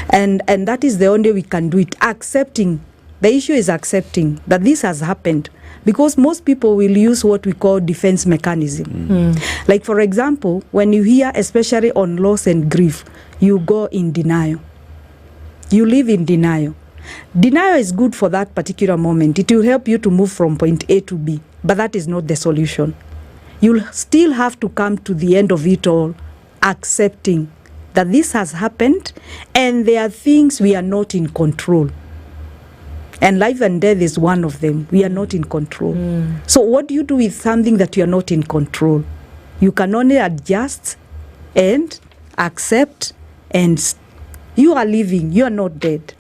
And that is the only way we can do it. Accepting. The issue is accepting that this has happened. Because most people will use what we call defense mechanism. Like, for example, when you hear, especially on loss and grief, you go in denial. You live in denial. Denial is good for that particular moment. It will help you to move from point A to B, but that is not the solution. You'll still have to come to the end of it all, accepting that this has happened and there are things we are not in control. And life and death is one of them. We are not in control. So what do you do with something that you are not in control? You can only adjust and accept, and you are living. You are not dead.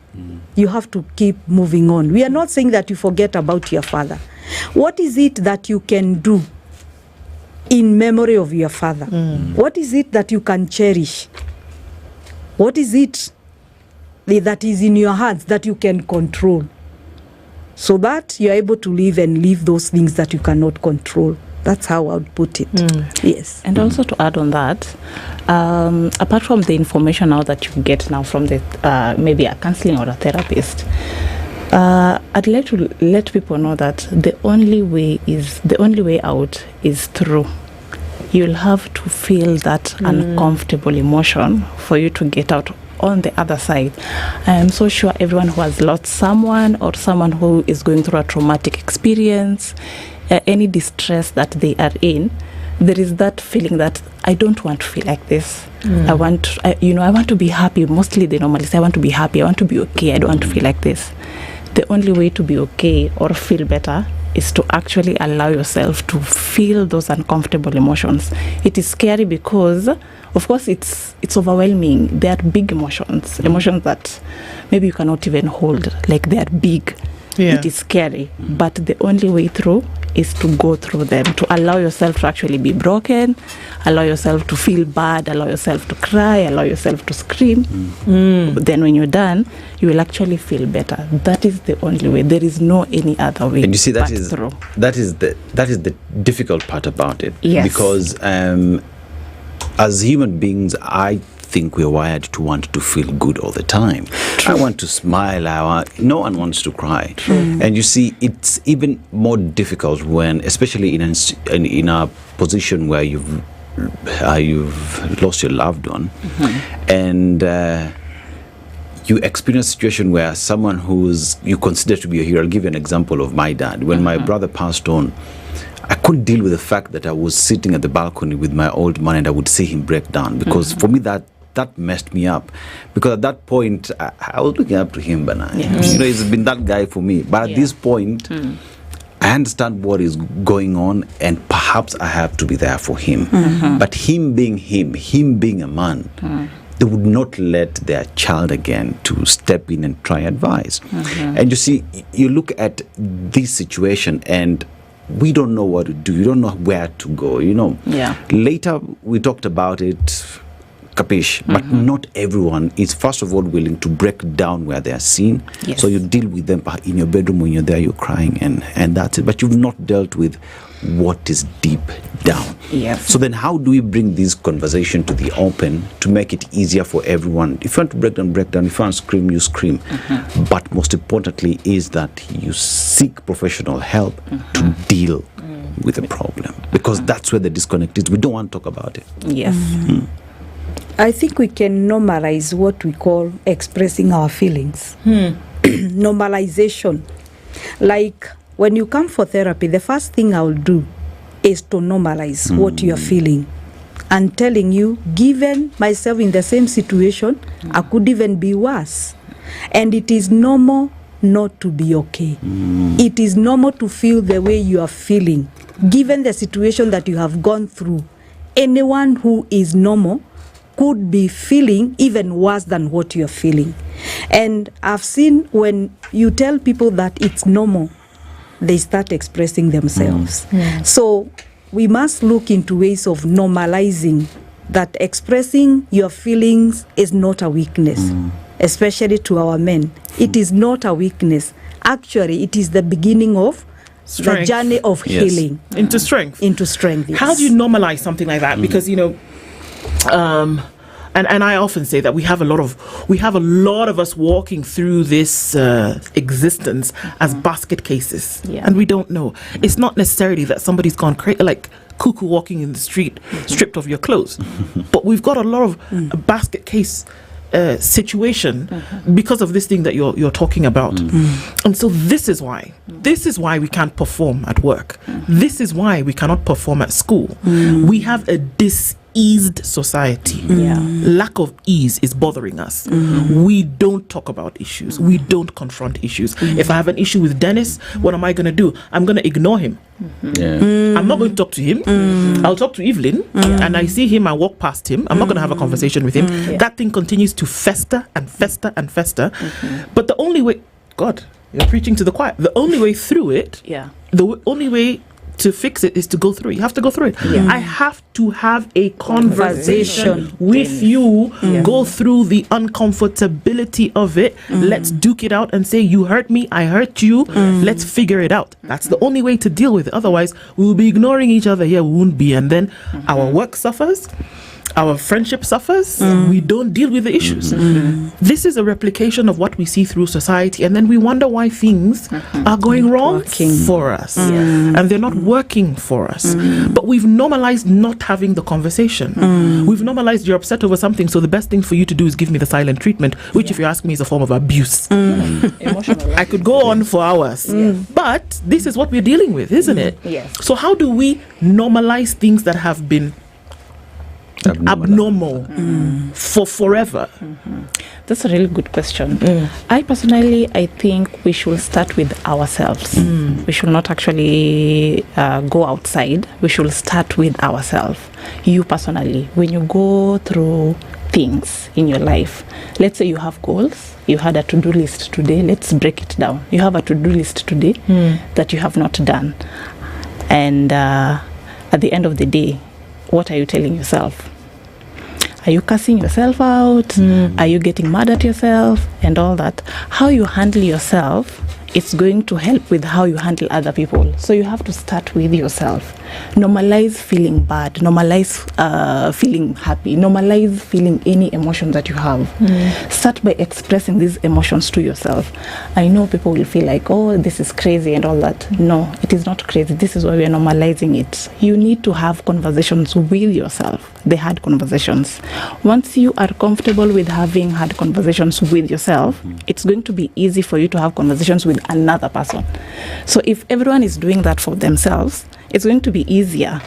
You have to keep moving on. We are not saying that you forget about your father. What is it that you can do in memory of your father? What is it that you can cherish? What is it that is in your hands that you can control? So that you're able to live and leave those things that you cannot control. That's how I would put it. Yes. And also to add on that, apart from the information now that you get now from the maybe a counseling or a therapist, I'd like to let people know that the only way out is through. You'll have to feel that uncomfortable emotion for you to get out on the other side. I am so sure everyone who has lost someone or someone who is going through a traumatic experience, any distress that they are in, there is that feeling that I don't want to feel like this. I want to be happy. Mostly they normally say, I want to be happy. I want to be okay. I don't want to feel like this. The only way to be okay or feel better is to actually allow yourself to feel those uncomfortable emotions. It is scary because, of course, it's overwhelming. They are big emotions that maybe you cannot even hold. Like, they are big. Yeah. It is scary. But the only way through is to go through them, to allow yourself to actually be broken, allow yourself to feel bad, allow yourself to cry, allow yourself to scream. Then when you're done, you will actually feel better. That is the only way. There is no any other way. And you see, that is through. that is the difficult part about it. Yes. Because as human beings, I think we're wired to want to feel good all the time. I want to smile. No one wants to cry. And you see, it's even more difficult when, especially in a position where you've lost your loved one, and you experience a situation where someone who's you consider to be a hero. I'll give you an example of my dad. When my brother passed on, I couldn't deal with the fact that I was sitting at the balcony with my old man and I would see him break down, because for me that messed me up, because at that point I was looking up to him, but he's been that guy for me. But at this point, I understand what is going on, and perhaps I have to be there for him. But him being a man, they would not let their child again to step in and try advice. And you see, you look at this situation and we don't know what to do. You don't know where to go, Later we talked about it, capish, but not everyone is, first of all, willing to break down where they are seen. Yes. So you deal with them in your bedroom when you're there, you're crying, and that's it. But you've not dealt with what is deep down. Yes. So then how do we bring this conversation to the open to make it easier for everyone? If you want to break down. If you want to scream, you scream. But most importantly is that you seek professional help to deal with the problem, because that's where the disconnect is. We don't want to talk about it. Yes. I think we can normalize what we call expressing our feelings. Normalization. Like, when you come for therapy, the first thing I'll do is to normalize what you're feeling. And telling you, given myself in the same situation, I could even be worse. And it is normal not to be okay. It is normal to feel the way you are feeling, given the situation that you have gone through. Anyone who is normal could be feeling even worse than what you're feeling. And I've seen when you tell people that it's normal, they start expressing themselves. So we must look into ways of normalizing that expressing your feelings is not a weakness, especially to our men. It is not a weakness. Actually, it is the beginning of the journey of healing. Into strength. Into strength, yes. How do you normalize something like that? Because, and I often say that we have a lot of us walking through this existence as basket cases, and we don't know. It's not necessarily that somebody's gone crazy, like cuckoo walking in the street, stripped of your clothes, but we've got a lot of a basket case situation because of this thing that you're talking about. And so this is why we can't perform at work. This is why we cannot perform at school. We have a diseased society. Lack of ease is bothering us. We don't talk about issues. We don't confront issues. If I have an issue with Dennis, what am I going to do? I'm going to ignore him. I'm not going to talk to him. I'll talk to Evelyn, and I see him, I walk past him. I'm not going to have a conversation with him. That thing continues to fester and fester and fester. But the only way, God, you're preaching to the choir. The only way through it, the only way to fix it is to go through it. You have to go through it. I have to have a conversation with you, go through the uncomfortability of it. Let's duke it out and say, you hurt me, I hurt you. Let's figure it out. That's the only way to deal with it. Otherwise, we will be ignoring each other. We won't be. And then our work suffers. our friendship suffers, we don't deal with the issues. This is a replication of what we see through society, and then we wonder why things are going wrong for us, and they're not working for us. But we've normalized not having the conversation. We've normalized you're upset over something, so the best thing for you to do is give me the silent treatment, which if you ask me is a form of abuse. I could go on for hours, but this is what we're dealing with, isn't it? Yes. So how do we normalize things that have been abnormal for forever? That's a really good question. I think we should start with ourselves. We should not actually go outside. We should start with ourselves. You personally, when you go through things in your life, let's say you have goals, you had a to-do list today, let's break it down. You have a to-do list today that you have not done. And at the end of the day, what are you telling yourself? Are you cussing yourself out? Are you getting mad at yourself and all that? How you handle yourself, it's going to help with how you handle other people. So you have to start with yourself. Normalize feeling bad. Normalize feeling happy. Normalize feeling any emotion that you have. Start by expressing these emotions to yourself. I know people will feel like, oh, this is crazy and all that. No, it is not crazy. This is why we are normalizing it. You need to have conversations with yourself. The hard conversations. Once you are comfortable with having hard conversations with yourself, it's going to be easy for you to have conversations with another person. So if everyone is doing that for themselves, it's going to be easier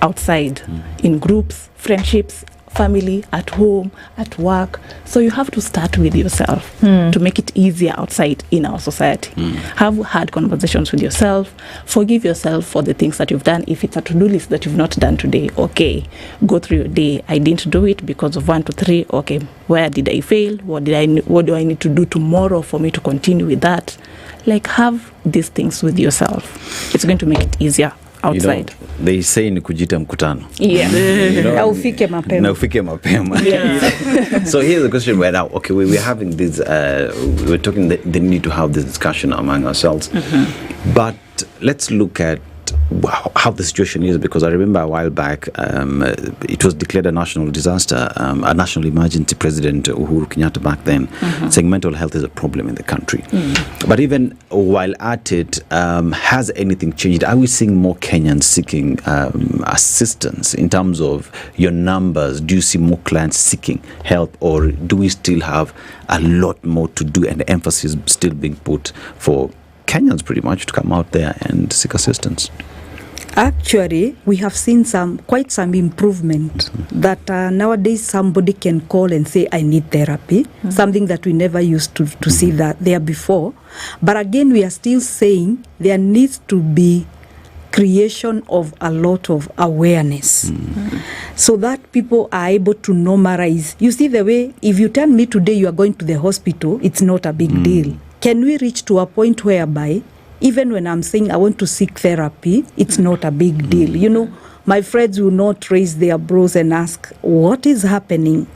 outside, in groups, friendships, family, at home, at work. So you have to start with yourself to make it easier outside in our society. Have hard conversations with yourself. Forgive yourself for the things that you've done. If it's a to-do list that you've not done today, okay, go through your day. I didn't do it because of 1, 2, 3. Okay, where did I fail? What do I need to do tomorrow for me to continue with that? Like, have these things with yourself. It's going to make it easier outside. They say ni kujita mkutano. Na ufike mapema. Yeah. So here's the question right now. Okay, we're having this, we're talking the need to have this discussion among ourselves. But let's look at how the situation is, because I remember a while back it was declared a national disaster, a national emergency. President Uhuru Kenyatta back then saying mental health is a problem in the country. But even while at it, has anything changed? Are we seeing more Kenyans seeking assistance in terms of your numbers? Do you see more clients seeking help, or do we still have a lot more to do and the emphasis still being put for Kenyans pretty much to come out there and seek assistance? Actually, we have seen quite some improvement that nowadays somebody can call and say, I need therapy, something that we never used to see that there before. But again, we are still saying there needs to be creation of a lot of awareness so that people are able to normalize. You see, the way, if you tell me today you are going to the hospital, it's not a big deal. Can we reach to a point whereby even when I'm saying I want to seek therapy, it's not a big deal? You know, my friends will not raise their brows and ask, what is happening?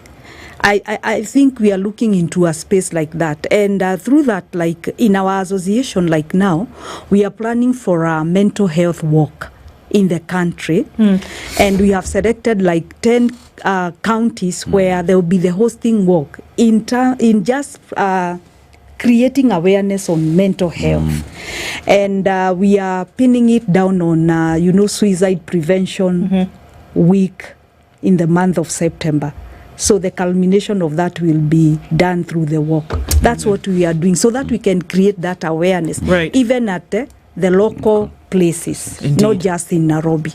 I think we are looking into a space like that. And through that, like in our association, like now, we are planning for a mental health walk in the country. And we have selected like 10 counties where there will be the hosting walk in just creating awareness on mental health. And we are pinning it down on, Suicide Prevention Week in the month of September. So the culmination of that will be done through the walk. That's what we are doing, so that we can create that awareness, even at the local places, not just in Nairobi.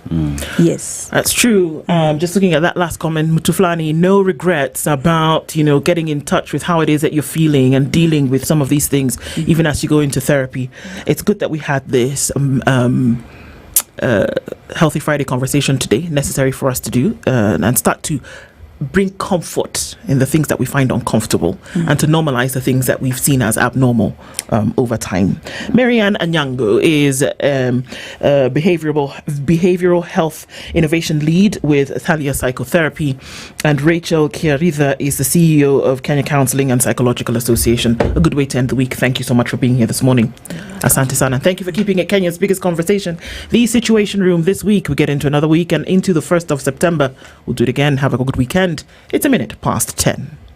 Yes, that's true. Just looking at that last comment, Mutuflani, no regrets about getting in touch with how it is that you're feeling and dealing with some of these things, even as you go into therapy. It's good that we had this Healthy Friday conversation today, necessary for us to do, and start to bring comfort in the things that we find uncomfortable and to normalize the things that we've seen as abnormal over time. Marianne Anyango is behavioral health innovation lead with Thalia Psychotherapy, and Rachel Kiaritha is the CEO of Kenya Counseling and Psychological Association. A good way to end the week. Thank you so much for being here this morning. Asante sana. Thank you for keeping it Kenya's biggest conversation. The Situation Room this week. We get into another week and into the 1st of September. We'll do it again. Have a good weekend. It's 10:01.